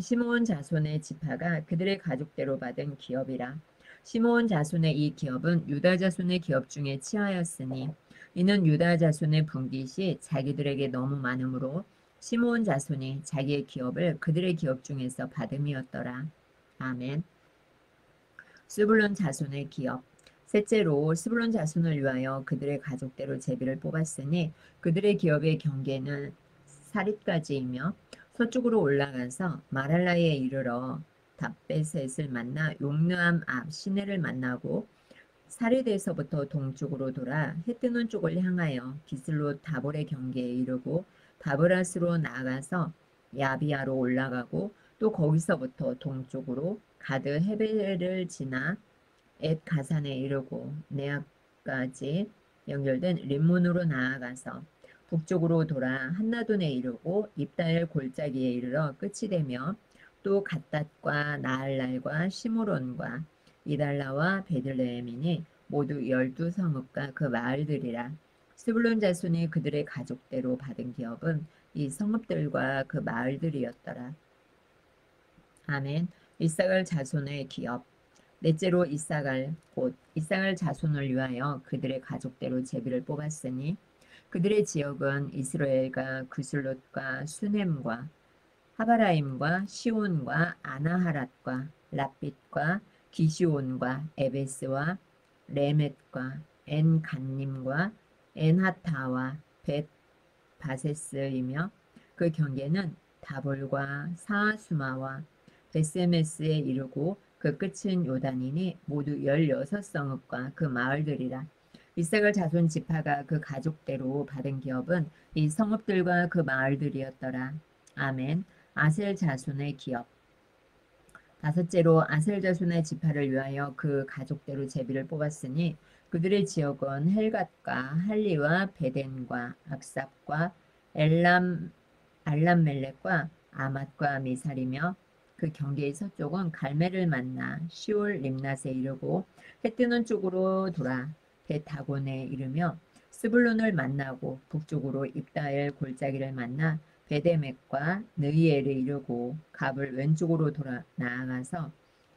시므온 자손의 지파가 그들의 가족대로 받은 기업이라. 시므온 자손의 이 기업은 유다 자손의 기업 중에 치하였으니 이는 유다 자손의 분깃이 자기들에게 너무 많으므로 시므온 자손이 자기의 기업을 그들의 기업 중에서 받음이었더라. 아멘. 스불론 자손의 기업. 셋째로 스불론 자손을 위하여 그들의 가족대로 제비를 뽑았으니 그들의 기업의 경계는 사릿까지이며 서쪽으로 올라가서 마랄라에 이르러 답베셋을 만나 용르암 앞 시내를 만나고 사릿에서부터 동쪽으로 돌아 해 뜨는 쪽을 향하여 기슬롯 다볼의 경계에 이르고 다브라스로 나아가서 야비아로 올라가고 또 거기서부터 동쪽으로 가드 헤벨을 지나 엣 가산에 이르고 네아까지 연결된 림몬으로 나아가서 북쪽으로 돌아 한나돈에 이르고 입다엘 골짜기에 이르러 끝이 되며 또 갓닷과 나할랄과 시므론과 이달라와 베들레헴이니 모두 12성읍과 그 마을들이라. 스불론 자손이 그들의 가족대로 받은 기업은 이 성읍들과 그 마을들이었더라. 아멘. 이사갈 자손의 기업. 넷째로 이사갈 곧 이사갈 자손을 위하여 그들의 가족대로 제비를 뽑았으니 그들의 지역은 이스라엘과 그슬롯과 수넴과 하바라임과 시온과 아나하랏과 랍빛과 기시온과 에베스와 레멧과 엔간님과 엔하타와 벳 바세스이며 그 경계는 다볼과 사하수마와 베세메스에 이르고 그 끝은 요단이니 모두 16성읍과 그 마을들이라. 이사갈 자손 지파가 그 가족대로 받은 기업은 이 성읍들과 그 마을들이었더라. 아멘. 아셀 자손의 기업. 다섯째로 아셀 자손의 지파를 위하여 그 가족대로 제비를 뽑았으니 그들의 지역은 헬갓과 할리와 베덴과 악삽과 알람멜렉과 아맛과 미살이며 그 경계의 서쪽은 갈멜을 만나 시올 림낫에 이르고 해 뜨는 쪽으로 돌아 벳다곤에 이르며 스불론을 만나고 북쪽으로 입다엘 골짜기를 만나 베데맥과 느이엘에 이르고 갑을 왼쪽으로 돌아 나아가서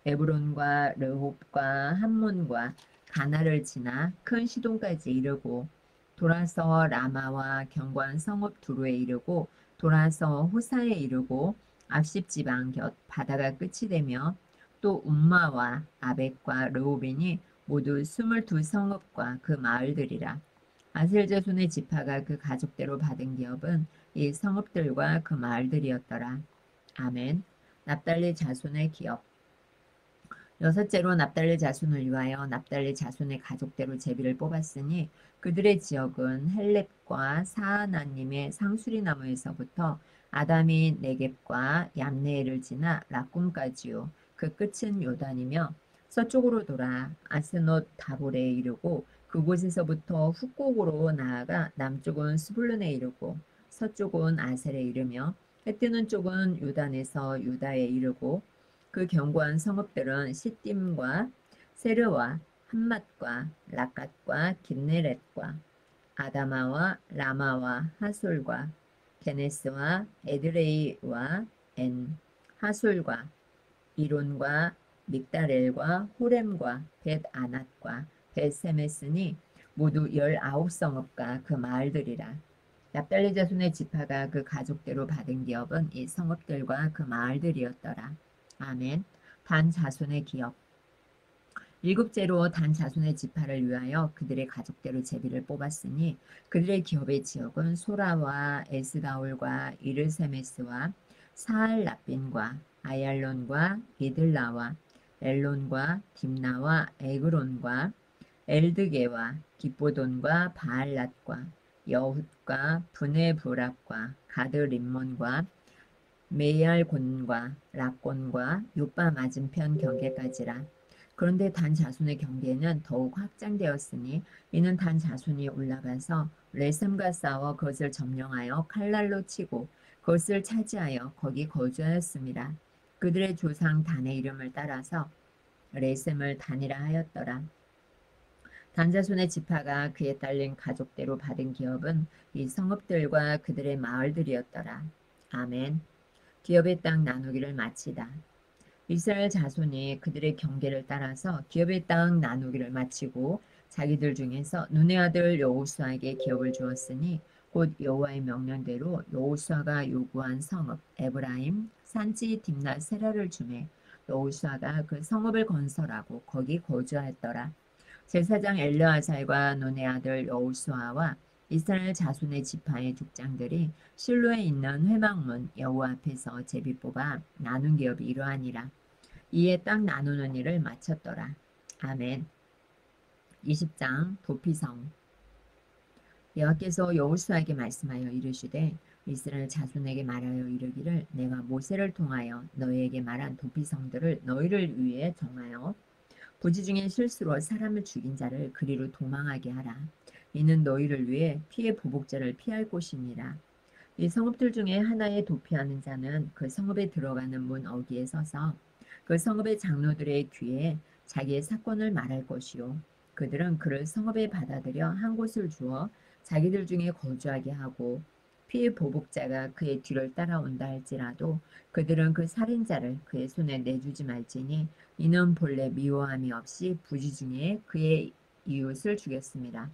에브론과 르홉과 함몬과 가나를 지나 큰 시돈까지 이르고 돌아서 라마와 견고한 성읍 두루에 이르고 돌아서 호사에 이르고 앞십 지방 곁 바다가 끝이 되며 또 움마와 아벡과 르호빈이 모두 22성읍과 그 마을들이라. 아셀 자손의 지파가 그 가족대로 받은 기업은 이 성읍들과 그 마을들이었더라. 아멘. 납달리 자손의 기업. 여섯째로 납달리 자손을 위하여 납달리 자손의 가족대로 제비를 뽑았으니 그들의 지역은 헬렙과 사하나님의 상수리 나무에서부터 아담이 네겝과 얌네엘을 지나 락꿈까지요. 그 끝은 요단이며 서쪽으로 돌아 아스노 다볼에 이르고 그곳에서부터 훅곡으로 나아가 남쪽은 스불론에 이르고 서쪽은 아셀에 이르며 해 뜨는 쪽은 요단에서 유다에 이르고 그 견고한 성읍들은 시딤과 세르와 함맛과 라갓과 긴네렛과 아다마와 라마와 하솔과 게네스와 에드레이와 엔 하솔과 이론과 믹다렐과 호렘과 벳 아낫과 벳 세메스니 모두 19성읍과 그 마을들이라. 납달리 자손의 지파가 그 가족대로 받은 기업은 이 성읍들과 그 마을들이었더라. 아멘. 단 자손의 기업. 일곱째로 단 자손의 지파를 위하여 그들의 가족대로 제비를 뽑았으니 그들의 기업의 지역은 소라와 에스다올과 이르세메스와 사알라빈과 아얄론과 이들라와 엘론과 딥나와 에그론과 엘드게와 기뽀돈과 바알랏과 여훗과 브네브랍과 가드림몬과 메이알곤과 락곤과 요빠 맞은편 경계까지라. 그런데 단 자손의 경계는 더욱 확장되었으니 이는 단 자손이 올라가서 레셈과 싸워 그것을 점령하여 칼날로 치고 그것을 차지하여 거기 거주하였습니다. 그들의 조상 단의 이름을 따라서 레셈을 단이라 하였더라. 단자손의 지파가 그에 딸린 가족대로 받은 기업은 이 성읍들과 그들의 마을들이었더라. 아멘. 기업의 땅 나누기를 마치다. 이스라엘 자손이 그들의 경계를 따라서 기업의 땅 나누기를 마치고 자기들 중에서 눈의 아들 여호수아에게 기업을 주었으니 곧 여호와의 명령대로 여호수아가 요구한 성읍 에브라임 산지 딥나 세라를 주매 여호수아가 그 성읍을 건설하고 거기 거주하였더라. 제사장 엘르아살과 눈의 아들 여호수아와 이스라엘 자손의 지파의 족장들이 실로에 있는 회막문 여호와 앞에서 제비 뽑아 나눈 기업이 이러하니라. 이에 땅 나누는 일을 마쳤더라. 아멘. 20장 도피성. 여호와께서 여호수아에게 말씀하여 이르시되 이스라엘 자손에게 말하여 이르기를 내가 모세를 통하여 너희에게 말한 도피성들을 너희를 위해 정하여 부지 중에 실수로 사람을 죽인 자를 그리로 도망하게 하라. 이는 너희를 위해 피의 보복자를 피할 곳이니라. 이 성읍들 중에 하나에 도피하는 자는 그 성읍에 들어가는 문 어귀에 서서 그 성읍의 장로들의 귀에 자기의 사건을 말할 것이요. 그들은 그를 성읍에 받아들여 한 곳을 주어 자기들 중에 거주하게 하고 피의 보복자가 그의 뒤를 따라온다 할지라도 그들은 그 살인자를 그의 손에 내주지 말지니 이는 본래 미워함이 없이 부지 중에 그의 이웃을 죽였습니다.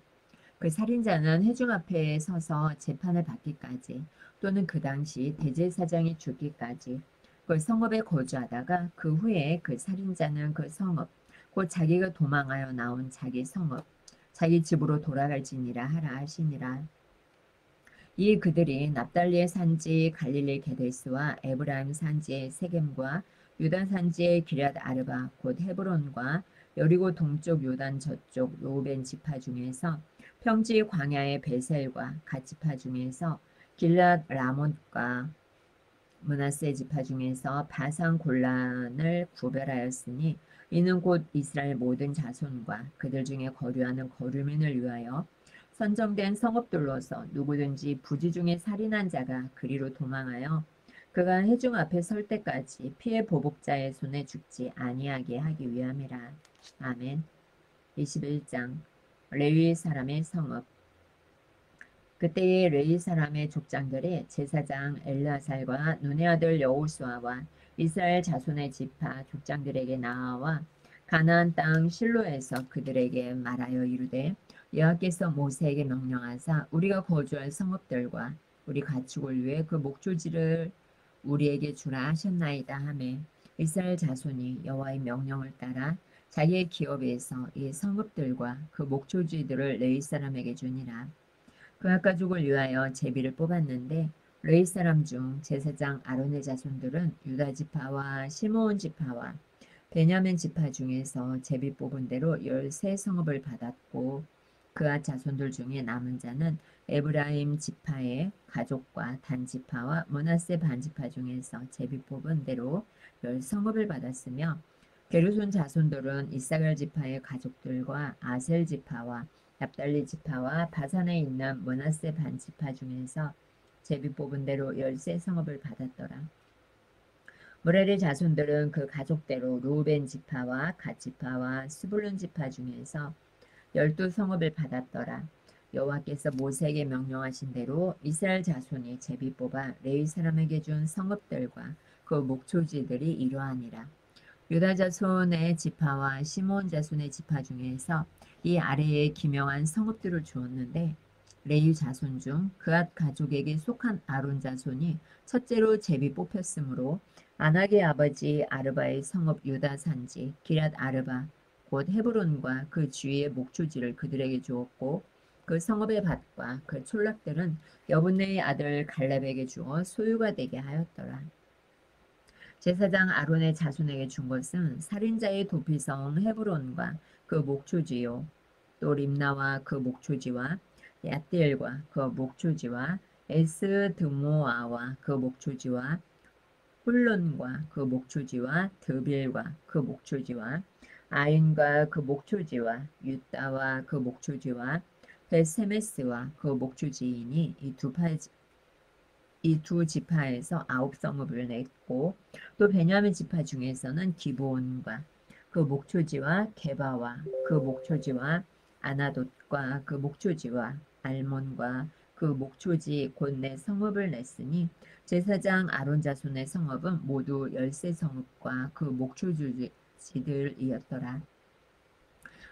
그 살인자는 회중 앞에 서서 재판을 받기까지 또는 그 당시 대제사장이 죽기까지 그 성읍에 거주하다가 그 후에 그 살인자는 그 성읍 곧 자기가 도망하여 나온 자기 성읍 자기 집으로 돌아갈지니라 하라 하시니라. 이 그들이 납달리의 산지 갈릴리 게데스와 에브라임 산지의 세겜과 유다 산지의 기럇 아르바 곧 헤브론과 여리고 동쪽 요단 저쪽 로벤 지파 중에서 평지 광야의 베셀과 갓 지파 중에서 길랏 라몬과 므낫세 지파 중에서 바산 골란을 구별하였으니 이는 곧 이스라엘 모든 자손과 그들 중에 거류하는 거류민을 위하여 선정된 성읍들로서 누구든지 부지 중에 살인한 자가 그리로 도망하여 그가 회중 앞에 설 때까지 피해 보복자의 손에 죽지 아니하게 하기 위함이라. 아멘. 21장 레위 사람의 성읍. 그때의 레위 사람의 족장들이 제사장 엘르아살과 눈의 아들 여호수아와 이스라엘 자손의 지파 족장들에게 나아와 가나안 땅 실로에서 그들에게 말하여 이르되 여호와께서 모세에게 명령하사 우리가 거주할 성읍들과 우리 가축을 위해 그 목조지를 우리에게 주라 하셨나이다 하매 이스라엘 자손이 여호와의 명령을 따라 자기의 기업에서 이 성읍들과 그 목조지들을 레위 사람에게 주니라. 그앗 가족을 위하여 제비를 뽑았는데 레위 사람 중 제사장 아론의 자손들은 유다 지파와 시므온 지파와 베냐민 지파 중에서 제비 뽑은 대로 13성읍을 받았고 그앗 자손들 중에 남은 자는 에브라임 지파의 가족과 단 지파와 므낫세 반 지파 중에서 제비 뽑은 대로 10성읍을 받았으며 게르손 자손들은 이사갈 지파의 가족들과 아셀 지파와 납달리 지파와 바산에 있는 므낫세 반 지파 중에서 제비 뽑은 대로 13성읍을 받았더라. 무레리 자손들은 그 가족대로 루벤 지파와 갓 지파와 스불룬 지파 중에서 12성읍을 받았더라. 여호와께서 모세에게 명령하신 대로 이스라엘 자손이 제비 뽑아 레위 사람에게 준 성읍들과 그 목초지들이 이러하니라. 유다 자손의 지파와 시므온 자손의 지파 중에서 이 아래에 기명한 성읍들을 주었는데 레위 자손 중 그앗 가족에게 속한 아론 자손이 첫째로 제비 뽑혔으므로 아낙의 아버지 아르바의 성읍 유다 산지 기럇 아르바 곧 헤브론과 그 주위의 목초지를 그들에게 주었고 그 성읍의 밭과 그 촌락들은 여분네의 아들 갈렙에게 주어 소유가 되게 하였더라. 제사장 아론의 자손에게 준 것은 살인자의 도피성 헤브론과 그 목초지요 또 림나와 그 목초지와 야띠엘과 그 목초지와 에스드모아와 그 목초지와 훌론과 그 목초지와 드빌과 그 목초지와 아인과 그 목초지와 유다와 그 목초지와 벳세메스와 그 목초지이니 이 두 지파에서 9성읍을 냈고 또 베냐민 지파 중에서는 기브온과 그 목초지와 게바와 그 목초지와 아나돗과 그 목초지와 알몬과 그 목초지 곧 내 성읍을 냈으니 제사장 아론 자손의 성읍은 모두 13성읍과 그 목초지들이었더라.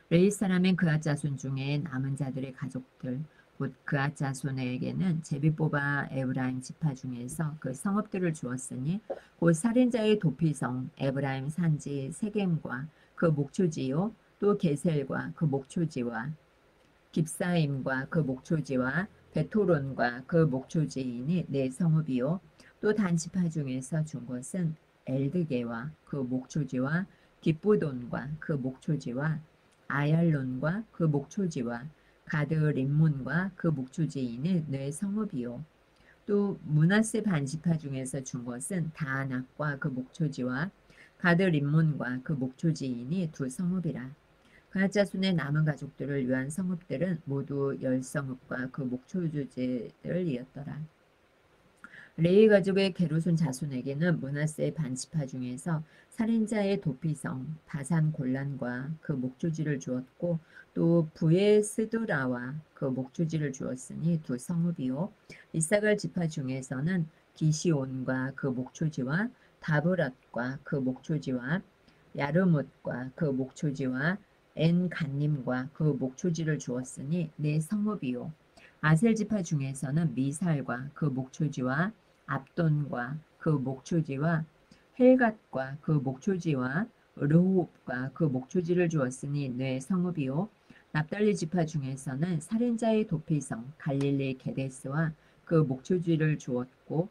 레위 사람인 그앗 자손 중에 남은 자들의 가족들 곧 그앗 자손에게는 제비 뽑아 에브라임 지파 중에서 그 성읍들을 주었으니 곧 살인자의 도피성 에브라임 산지 세겜과 그 목초지요 또 게셀과 그 목초지와 깁사임과 그 목초지와 베토론과 그 목초지이니 네 성읍이요 또 단지파 중에서 준 것은 엘드게와 그 목초지와 깁부돈과 그 목초지와 아얄론과 그 목초지와 가드 림몬과 그 목초지이니 네 성읍이요 또 므낫세 반지파 중에서 준 것은 다낙과 그 목초지와 가드 림몬과 그 목초지이니 두 성읍이라. 그앗 자손의 남은 가족들을 위한 성읍들은 모두 10성읍과 그 목초지들이었더라. 레위 가족의 게르손 자손에게는 므낫세 반지파 중에서 살인자의 도피성 바산 골란과 그 목초지를 주었고 또 부의 스드라와 그 목초지를 주었으니 두 성읍이요 이사갈 지파 중에서는 기시온과 그 목초지와 다브랏과 그 목초지와 야르뭇과 그 목초지와 엔간님과 그 목초지를 주었으니 네 성읍이요 아셀 지파 중에서는 미살과 그 목초지와 압돈과 그 목초지와 헬갓과 그 목초지와 르홉과 그 목초지를 주었으니 네 성읍이요 납달리 지파 중에서는 살인자의 도피성 갈릴리 게데스와 그 목초지를 주었고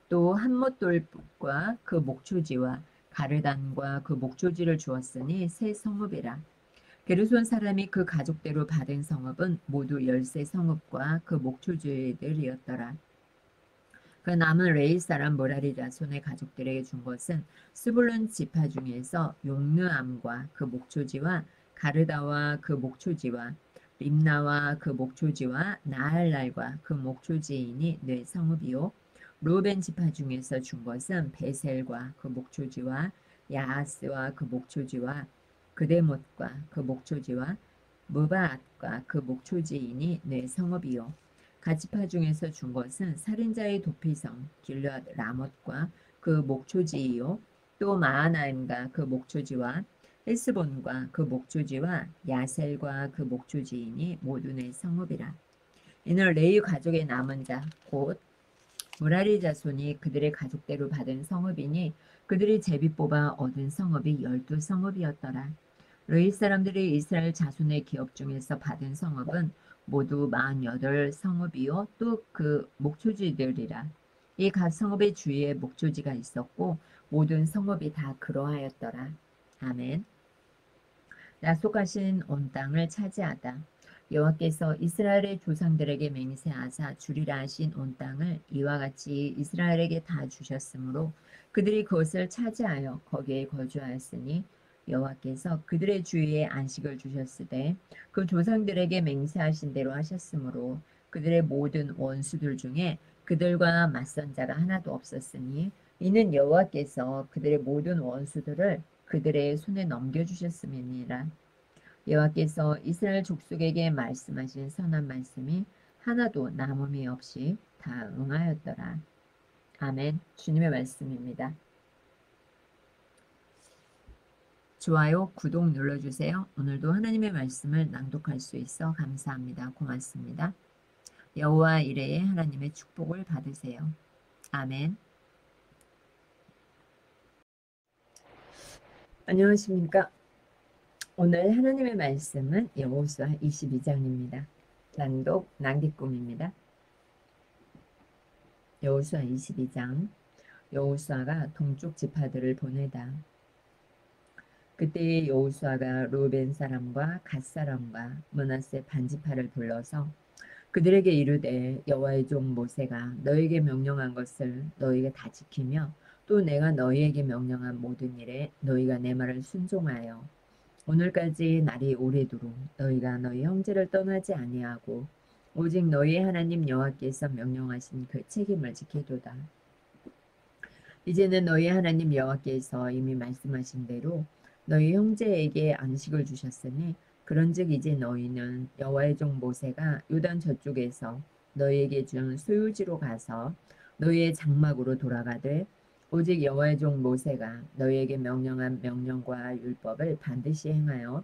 또 한못돌과 그 목초지와 가르단과 그 목초지를 주었으니 세 성읍이라. 게르손 사람이 그 가족대로 받은 성읍은 모두 13성읍과 그 목초지들이었더라. 그 남은 레위 사람 모라리 자손의 가족들에게 준 것은 스불론 지파 중에서 용느암과 그 목초지와 가르다와 그 목초지와 림나와 그 목초지와 나할랄과 그 목초지이니 네 성읍이요 루벤 지파 중에서 준 것은 베셀과 그 목초지와 야하스와 그 목초지와 그데못과 그 목초지와 무바앗과 그 목초지이니 네 성읍이요 가지파 중에서 준 것은 살인자의 도피성 길앗 라못과 그 목초지이요 또 마하나임과 그 목초지와 헬스본과 그 목초지와 야셀과 그 목초지이니 모두 네 성읍이라. 이는 레위 가족의 남은 자곧 무라리 자손이 그들의 가족대로 받은 성읍이니 그들이 제비 뽑아 얻은 성읍이 12성읍이었더라. 레위 사람들이 이스라엘 자손의 기업 중에서 받은 성읍은 모두 48성읍이요 또 그 목초지들이라. 이 각 성읍의 주위에 목초지가 있었고 모든 성읍이 다 그러하였더라. 아멘. 약속하신 온 땅을 차지하다. 여호와께서 이스라엘의 조상들에게 맹세하사 주리라 하신 온 땅을 이와 같이 이스라엘에게 다 주셨으므로 그들이 그것을 차지하여 거기에 거주하였으니 여호와께서 그들의 주위에 안식을 주셨으되 그 조상들에게 맹세하신 대로 하셨으므로 그들의 모든 원수들 중에 그들과 맞선 자가 하나도 없었으니 이는 여호와께서 그들의 모든 원수들을 그들의 손에 넘겨주셨음이니라. 여호와께서 이스라엘 족속에게 말씀하신 선한 말씀이 하나도 남음이 없이 다 응하였더라. 아멘. 주님의 말씀입니다. 좋아요, 구독 눌러주세요. 오늘도 하나님의 말씀을 낭독할 수 있어 감사합니다. 고맙습니다. 여호와 이레의 하나님의 축복을 받으세요. 아멘. 안녕하십니까. 오늘 하나님의 말씀은 여호수아 22장입니다. 낭독 낭기꿈입니다. 여호수아 22장. 여호수아가 동쪽 지파들을 보내다. 그때 여호수아가 루벤 사람과 갓 사람과 므낫세 반지파를 불러서 그들에게 이르되 여호와의 종 모세가 너에게 명령한 것을 너희가 다 지키며 또 내가 너희에게 명령한 모든 일에 너희가 내 말을 순종하여 오늘까지 날이 오래도록 너희가 너희 형제를 떠나지 아니하고 오직 너희의 하나님 여호와께서 명령하신 그 책임을 지키도다. 이제는 너희 하나님 여호와께서 이미 말씀하신 대로 너희 형제에게 안식을 주셨으니 그런즉 이제 너희는 여호와의 종 모세가 요단 저쪽에서 너희에게 준 소유지로 가서 너희의 장막으로 돌아가되 오직 여호와의 종 모세가 너희에게 명령한 명령과 율법을 반드시 행하여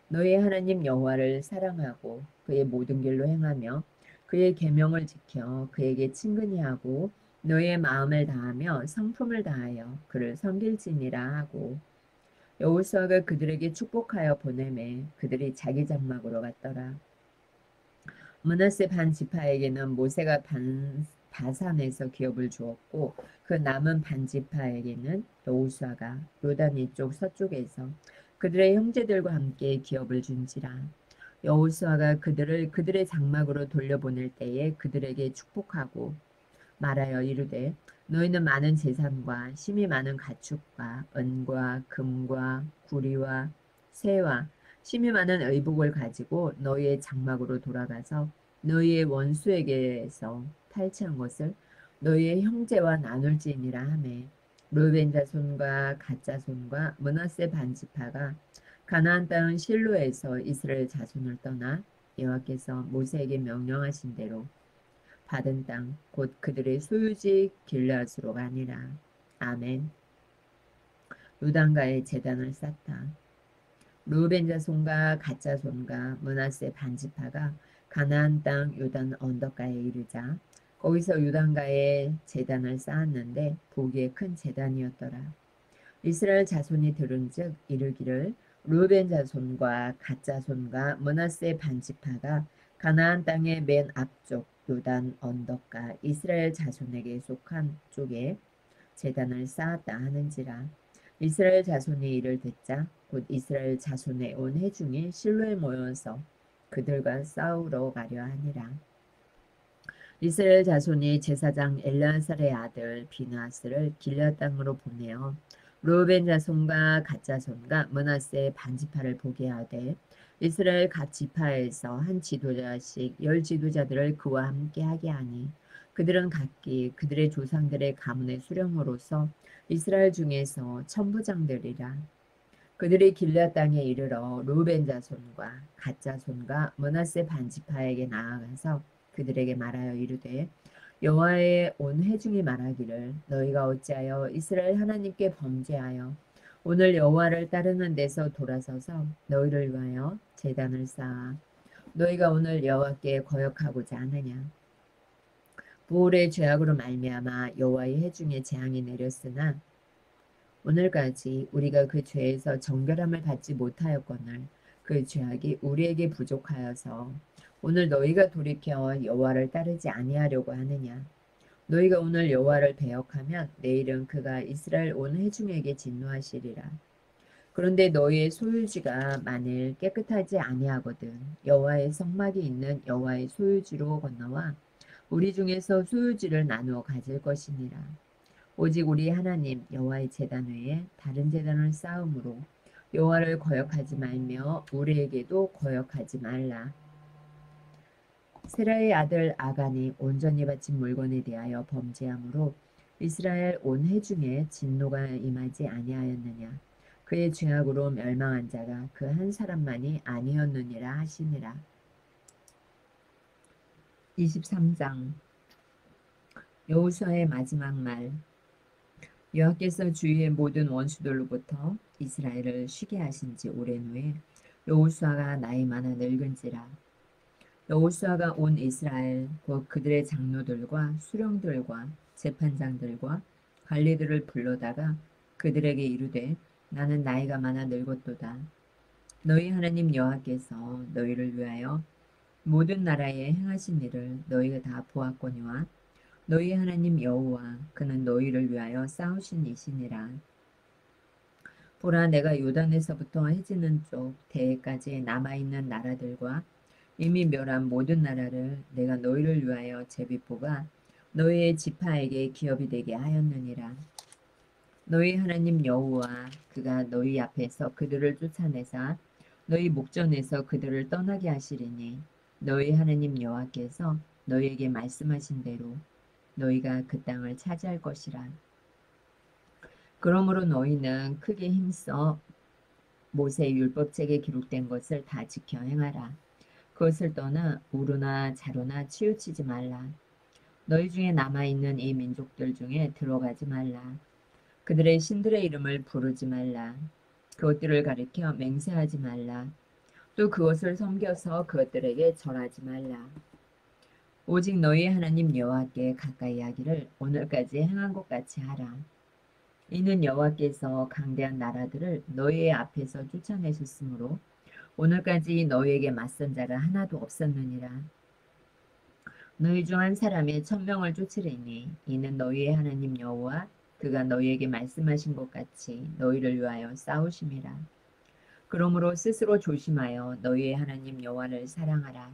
너희의 하나님 여호와를 사랑하고 그의 모든 길로 행하며 그의 계명을 지켜 그에게 친근히 하고 너희의 마음을 다하며 성품을 다하여 그를 섬길지니라 하고 여호수아가 그들에게 축복하여 보내매 그들이 자기 장막으로 갔더라. 므낫세 반 지파에게는 모세가 바산에서 기업을 주었고 그 남은 반 지파에게는 여호수아가 요단 이쪽 서쪽에서 그들의 형제들과 함께 기업을 준지라. 여호수아가 그들을 그들의 장막으로 돌려보낼 때에 그들에게 축복하고 말하여 이르되 너희는 많은 재산과 힘이 많은 가축과 은과 금과 구리와 새와 힘이 많은 의복을 가지고 너희의 장막으로 돌아가서 너희의 원수에게서 탈취한 것을 너희의 형제와 나눌지니라 하매 르벤 자손과 갓 자손과 므낫세 반지파가 가나안 땅 실로에서 이스라엘 자손을 떠나 여호와께서 모세에게 명령하신 대로 받은 땅 곧 그들의 소유지 길르앗으로 가니라. 아멘. 요단가에 제단을 쌓다. 루벤 자손과 갓 자손과 므낫세 반지파가 가나안 땅 요단 언덕가에 이르자 거기서 요단가에 제단을 쌓았는데 보기에 큰 제단이었더라. 이스라엘 자손이 들은즉 이르기를 루벤 자손과 갓 자손과 므낫세 반지파가 가나안 땅의 맨 앞쪽 요단 언덕가 이스라엘 자손에게 속한 쪽에 제단을 쌓았다 하는지라. 이스라엘 자손이 이를 듣자 곧 이스라엘 자손의 온 회중이 실로에 모여서 그들과 싸우러 가려 하니라. 이스라엘 자손이 제사장 엘르아살의 아들 비느하스를 길앗 땅으로 보내어 르우벤 자손과 갓 자손과 므낫세 반지파를 보게 하되 이스라엘 각 지파에서 한 지도자씩 10지도자들을 그와 함께 하게 하니 그들은 각기 그들의 조상들의 가문의 수령으로서 이스라엘 중에서 천부장들이라. 그들이 길앗 땅에 이르러 르우벤 자손과 갓 자손과 므낫세 반지파에게 나아가서 그들에게 말하여 이르되 여호와의 온 회중이 말하기를 너희가 어찌하여 이스라엘 하나님께 범죄하여 오늘 여호와를 따르는 데서 돌아서서 너희를 위하여 제단을 쌓아 너희가 오늘 여호와께 거역하고자 하느냐. 부올의 죄악으로 말미암아 여호와의 회중에 재앙이 내렸으나 오늘까지 우리가 그 죄에서 정결함을 받지 못하였거늘 그 죄악이 우리에게 부족하여서 오늘 너희가 돌이켜 여호와를 따르지 아니하려고 하느냐. 너희가 오늘 여호와를 배역하면 내일은 그가 이스라엘 온 회중에게 진노하시리라. 그런데 너희의 소유지가 만일 깨끗하지 아니하거든 여호와의 성막이 있는 여호와의 소유지로 건너와 우리 중에서 소유지를 나누어 가질 것이니라. 오직 우리 하나님 여호와의 제단 외에 다른 제단을 쌓음으로 여호와를 거역하지 말며 우리에게도 거역하지 말라. 세라의 아들 아간이 온전히 바친 물건에 대하여 범죄함으로 이스라엘 온 회중에 진노가 임하지 아니하였느냐. 그의 죄악으로 멸망한 자가 그 한 사람만이 아니었느니라 하시니라. 23장 여호수아의 마지막 말. 여호와께서 주위의 모든 원수들로부터 이스라엘을 쉬게 하신 지 오랜 후에 여호수아가 나이 많아 늙은지라. 여호수아가 온 이스라엘 곧 그들의 장로들과 수령들과 재판장들과 관리들을 불러다가 그들에게 이르되 나는 나이가 많아 늙었도다. 너희 하나님 여호와께서 너희를 위하여 모든 나라에 행하신 일을 너희가 다 보았거니와 너희 하나님 여호와 그는 너희를 위하여 싸우신 이시니라. 보라 내가 요단에서부터 해지는 쪽 대해까지 남아있는 나라들과 이미 멸한 모든 나라를 내가 너희를 위하여 제비 뽑아 너희의 지파에게 기업이 되게 하였느니라. 너희 하나님 여호와 그가 너희 앞에서 그들을 쫓아내사 너희 목전에서 그들을 떠나게 하시리니 너희 하나님 여호와께서 너희에게 말씀하신 대로 너희가 그 땅을 차지할 것이라. 그러므로 너희는 크게 힘써 모세의 율법책에 기록된 것을 다 지켜 행하라. 그것을 떠나 우루나 자루나 치우치지 말라. 너희 중에 남아있는 이 민족들 중에 들어가지 말라. 그들의 신들의 이름을 부르지 말라. 그것들을 가리켜 맹세하지 말라. 또 그것을 섬겨서 그것들에게 절하지 말라. 오직 너희 하나님 여호와께 가까이 하기를 오늘까지 행한 것 같이 하라. 이는 여호와께서 강대한 나라들을 너희의 앞에서 쫓아내셨으므로 오늘까지 너희에게 맞선 자가 하나도 없었느니라. 너희 중 한 사람이 1,000명을 쫓으리니 이는 너희의 하나님 여호와 그가 너희에게 말씀하신 것 같이 너희를 위하여 싸우심이라. 그러므로 스스로 조심하여 너희의 하나님 여호와를 사랑하라.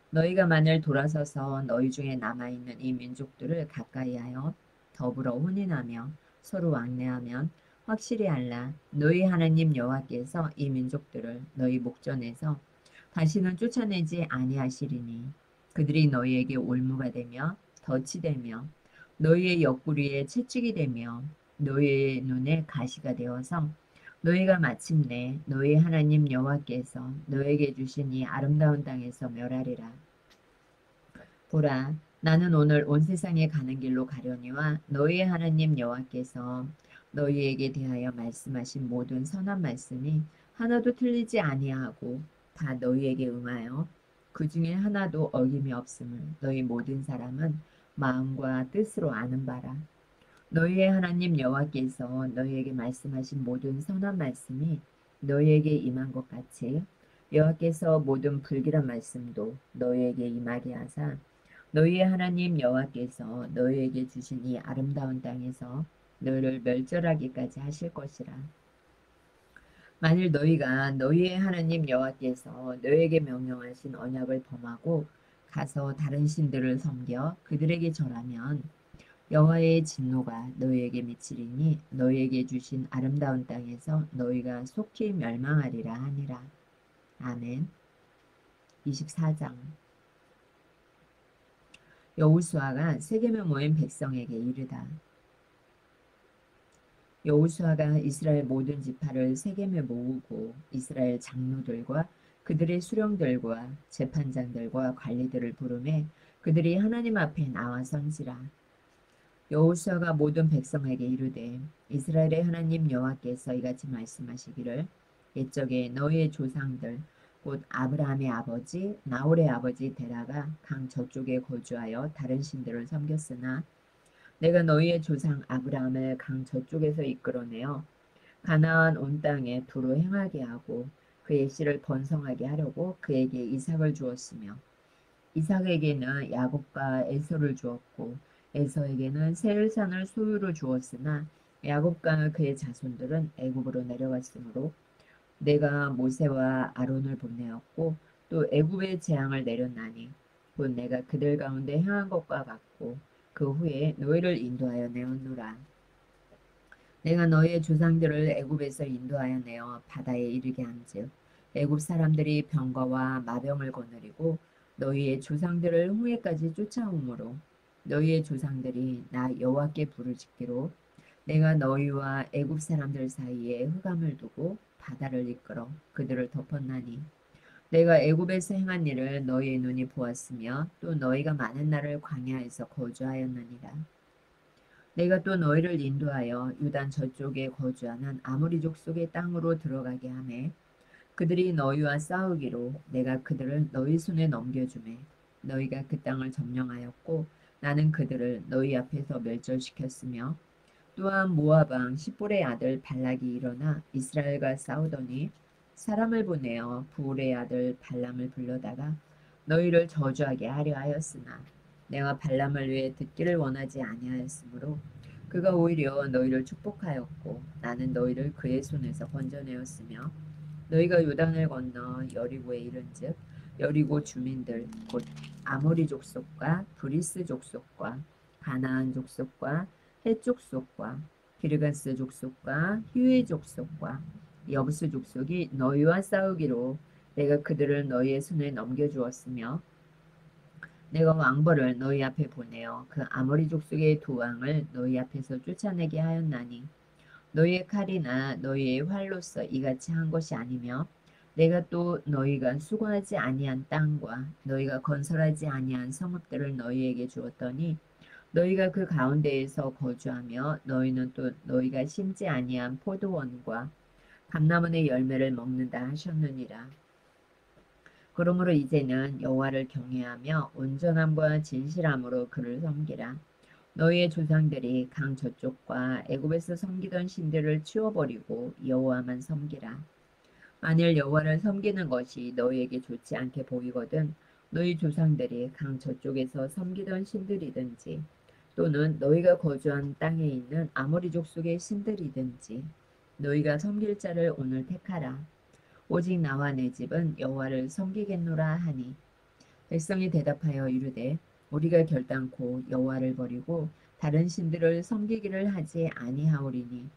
너희가 만일 돌아서서 너희 중에 남아있는 이 민족들을 가까이하여 더불어 혼인하며 서로 왕래하면 확실히 알라. 너희 하나님 여호와께서 이 민족들을 너희 목전에서 다시는 쫓아내지 아니하시리니 그들이 너희에게 올무가 되며 덫이 되며 너희의 옆구리에 채찍이 되며 너희의 눈에 가시가 되어서 너희가 마침내 너희 하나님 여호와께서 너에게 주신 이 아름다운 땅에서 멸하리라. 보라, 나는 오늘 온 세상에 가는 길로 가려니와 너희의 하나님 여호와께서 너희에게 대하여 말씀하신 모든 선한 말씀이 하나도 틀리지 아니하고 다 너희에게 응하여 그 중에 하나도 어김이 없음을 너희 모든 사람은 마음과 뜻으로 아는 바라. 너희의 하나님 여호와께서 너희에게 말씀하신 모든 선한 말씀이 너희에게 임한 것 같이 여호와께서 모든 불길한 말씀도 너희에게 임하게 하사 너희의 하나님 여호와께서 너희에게 주신 이 아름다운 땅에서 너희를 멸절하기까지 하실 것이라. 만일 너희가 너희의 하나님 여호와께서 너희에게 명령하신 언약을 범하고 가서 다른 신들을 섬겨 그들에게 절하면 여호와의 진노가 너희에게 미치리니 너희에게 주신 아름다운 땅에서 너희가 속히 멸망하리라 하니라. 아멘. 24장. 여호수아가 세겜에 모인 백성에게 이르다. 여호수아가 이스라엘 모든 지파를 세겜에 모으고 이스라엘 장로들과 그들의 수령들과 재판장들과 관리들을 부르매 그들이 하나님 앞에 나와 선지라. 여호수아가 모든 백성에게 이르되 이스라엘의 하나님 여호와께서 이같이 말씀하시기를 옛적에 너희의 조상들 곧 아브라함의 아버지 나홀의 아버지 데라가 강 저쪽에 거주하여 다른 신들을 섬겼으나 내가 너희의 조상 아브라함을 강 저쪽에서 이끌어내어 가나안 온 땅에 두루 행하게 하고 그의 씨를 번성하게 하려고 그에게 이삭을 주었으며 이삭에게는 야곱과 에서를 주었고 에서에게는 세일산을 소유로 주었으나 야곱과 그의 자손들은 애굽으로 내려갔으므로 내가 모세와 아론을 보내었고 또 애굽의 재앙을 내렸나니 곧 내가 그들 가운데 행한 것과 같고 그 후에 너희를 인도하여 내었노라. 내가 너희의 조상들을 애굽에서 인도하여 내어 바다에 이르게 한즉 애굽 사람들이 병거와 마병을 거느리고 너희의 조상들을 홍해까지 쫓아오므로 너희의 조상들이 나 여호와께 부르짖기로 내가 너희와 애굽 사람들 사이에 흑암을 두고 바다를 이끌어 그들을 덮었나니 내가 애굽에서 행한 일을 너희의 눈이 보았으며 또 너희가 많은 날을 광야에서 거주하였느니라. 내가 또 너희를 인도하여 유단 저쪽에 거주하는 아모리 족속의 땅으로 들어가게 하매 그들이 너희와 싸우기로 내가 그들을 너희 손에 넘겨주매 너희가 그 땅을 점령하였고 나는 그들을 너희 앞에서 멸절시켰으며 또한 모압 왕 십볼의 아들 발락이 일어나 이스라엘과 싸우더니 사람을 보내어 부울의 아들 발람을 불러다가 너희를 저주하게 하려 하였으나 내가 발람을 위해 듣기를 원하지 아니하였으므로 그가 오히려 너희를 축복하였고 나는 너희를 그의 손에서 건져내었으며 너희가 요단을 건너 여리고에 이른즉 여리고 주민들 곧 아모리 족속과 브리스 족속과 가나안 족속과 헷 족속과 기르가스 족속과 휴의 족속과 여부스 족속이 너희와 싸우기로 내가 그들을 너희의 손에 넘겨주었으며 내가 왕벌을 너희 앞에 보내어 그 아모리 족속의 두 왕을 너희 앞에서 쫓아내게 하였나니 너희의 칼이나 너희의 활로서 이같이 한 것이 아니며 내가 또 너희가 수고하지 아니한 땅과 너희가 건설하지 아니한 성읍들을 너희에게 주었더니 너희가 그 가운데에서 거주하며 너희는 또 너희가 심지 아니한 포도원과 감람원의 열매를 먹는다 하셨느니라. 그러므로 이제는 여호와를 경외하며 온전함과 진실함으로 그를 섬기라. 너희의 조상들이 강 저쪽과 애굽에서 섬기던 신들을 치워버리고 여호와만 섬기라. 만일 여호와를 섬기는 것이 너희에게 좋지 않게 보이거든 너희 조상들이 강 저쪽에서 섬기던 신들이든지 또는 너희가 거주한 땅에 있는 아모리 족속의 신들이든지 너희가 섬길 자를 오늘 택하라. 오직 나와 내 집은 여호와를 섬기겠노라 하니 백성이 대답하여 이르되 우리가 결단코 여호와를 버리고 다른 신들을 섬기기를 하지 아니하오리니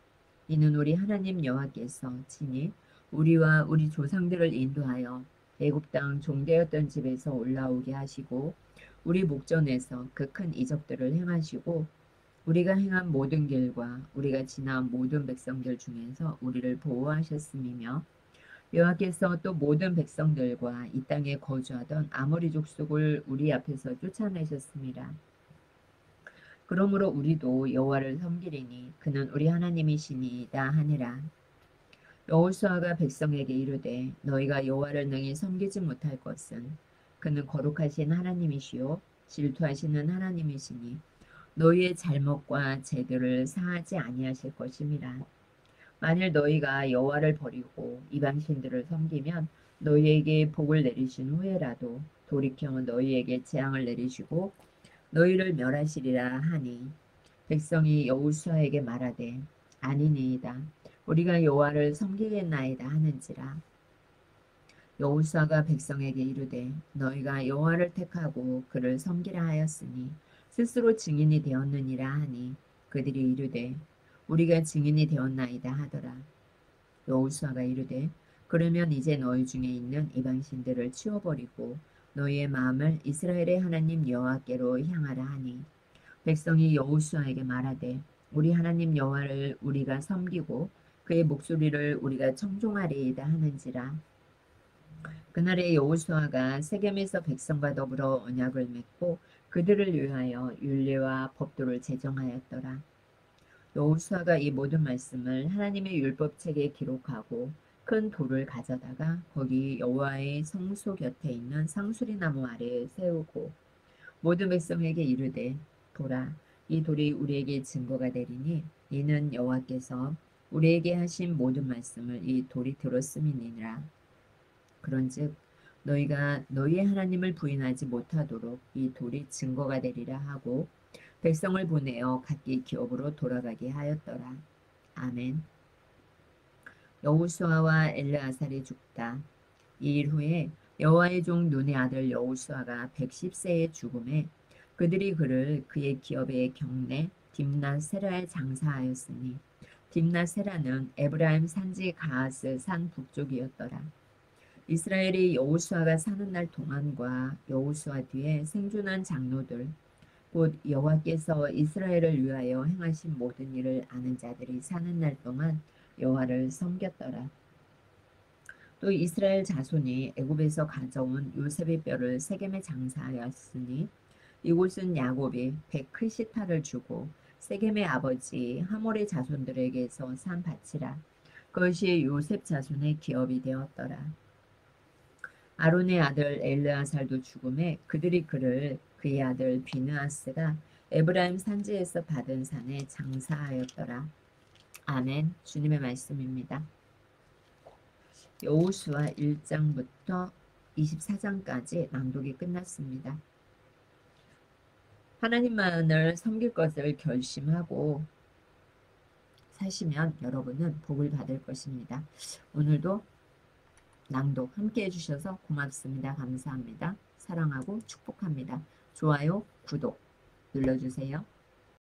이는 우리 하나님 여호와께서 친히 우리와 우리 조상들을 인도하여 애굽 땅 종되었던 집에서 올라오게 하시고 우리 목전에서 그 큰 이적들을 행하시고 우리가 행한 모든 길과 우리가 지난 모든 백성들 중에서 우리를 보호하셨음이며 여호와께서 또 모든 백성들과 이 땅에 거주하던 아모리 족속을 우리 앞에서 쫓아내셨습니다. 그러므로 우리도 여호와를 섬기리니 그는 우리 하나님이시니이다 하니라. 여호수아가 백성에게 이르되 너희가 여호와를 능히 섬기지 못할 것은 그는 거룩하신 하나님이시요 질투하시는 하나님이시니 너희의 잘못과 죄들을 사하지 아니하실 것임이라. 만일 너희가 여호와를 버리고 이방 신들을 섬기면 너희에게 복을 내리신 후에라도 돌이켜 너희에게 재앙을 내리시고 너희를 멸하시리라 하니 백성이 여호수아에게 말하되 아니니이다. 우리가 여호와를 섬기겠나이다 하는지라. 여호수아가 백성에게 이르되 너희가 여호와를 택하고 그를 섬기라 하였으니 스스로 증인이 되었느니라 하니 그들이 이르되 우리가 증인이 되었나이다 하더라. 여호수아가 이르되 그러면 이제 너희 중에 있는 이방신들을 치워버리고 너희의 마음을 이스라엘의 하나님 여호와께로 향하라 하니 백성이 여호수아에게 말하되 우리 하나님 여호와를 우리가 섬기고 그의 목소리를 우리가 청종하리이다 하는지라. 그날에 여호수아가 세겜에서 백성과 더불어 언약을 맺고 그들을 위하여 율례와 법도를 제정하였더라. 여호수아가 이 모든 말씀을 하나님의 율법책에 기록하고 큰 돌을 가져다가 거기 여호와의 성소 곁에 있는 상수리 나무 아래에 세우고 모든 백성에게 이르되 보라 이 돌이 우리에게 증거가 되리니 이는 여호와께서 우리에게 하신 모든 말씀을 이 돌이 들었음이니라. 그런즉 너희가 너희의 하나님을 부인하지 못하도록 이 돌이 증거가 되리라 하고 백성을 보내어 각기 기업으로 돌아가게 하였더라. 아멘. 여호수아와 엘르아살이 죽다. 이 일 후에 여호와의 종 눈의 아들 여호수아가 110세에 죽음에 그들이 그를 그의 기업의 경내 딥낫 세라에 장사하였으니 딥낫 세라는 에브라임 산지 가하스 산 북쪽이었더라. 이스라엘이 여호수아가 사는 날 동안과 여호수아 뒤에 생존한 장로들 곧 여호와께서 이스라엘을 위하여 행하신 모든 일을 아는 자들이 사는 날 동안 여호와를 섬겼더라. 또 이스라엘 자손이 애굽에서 가져온 요셉의 뼈를 세겜에 장사하였으니 이곳은 야곱이 백크시타를 주고 세겜의 아버지 하몰의 자손들에게서 산 밭이라. 그것이 요셉 자손의 기업이 되었더라. 아론의 아들 엘르아살도 죽음에 그들이 그를 그의 아들 비느하스가 에브라임 산지에서 받은 산에 장사하였더라. 아멘. 주님의 말씀입니다. 여호수아 1장부터 24장까지 낭독이 끝났습니다. 하나님만을 섬길 것을 결심하고 사시면 여러분은 복을 받을 것입니다. 오늘도 낭독 함께 해주셔서 고맙습니다. 감사합니다. 사랑하고 축복합니다. 좋아요, 구독 눌러주세요.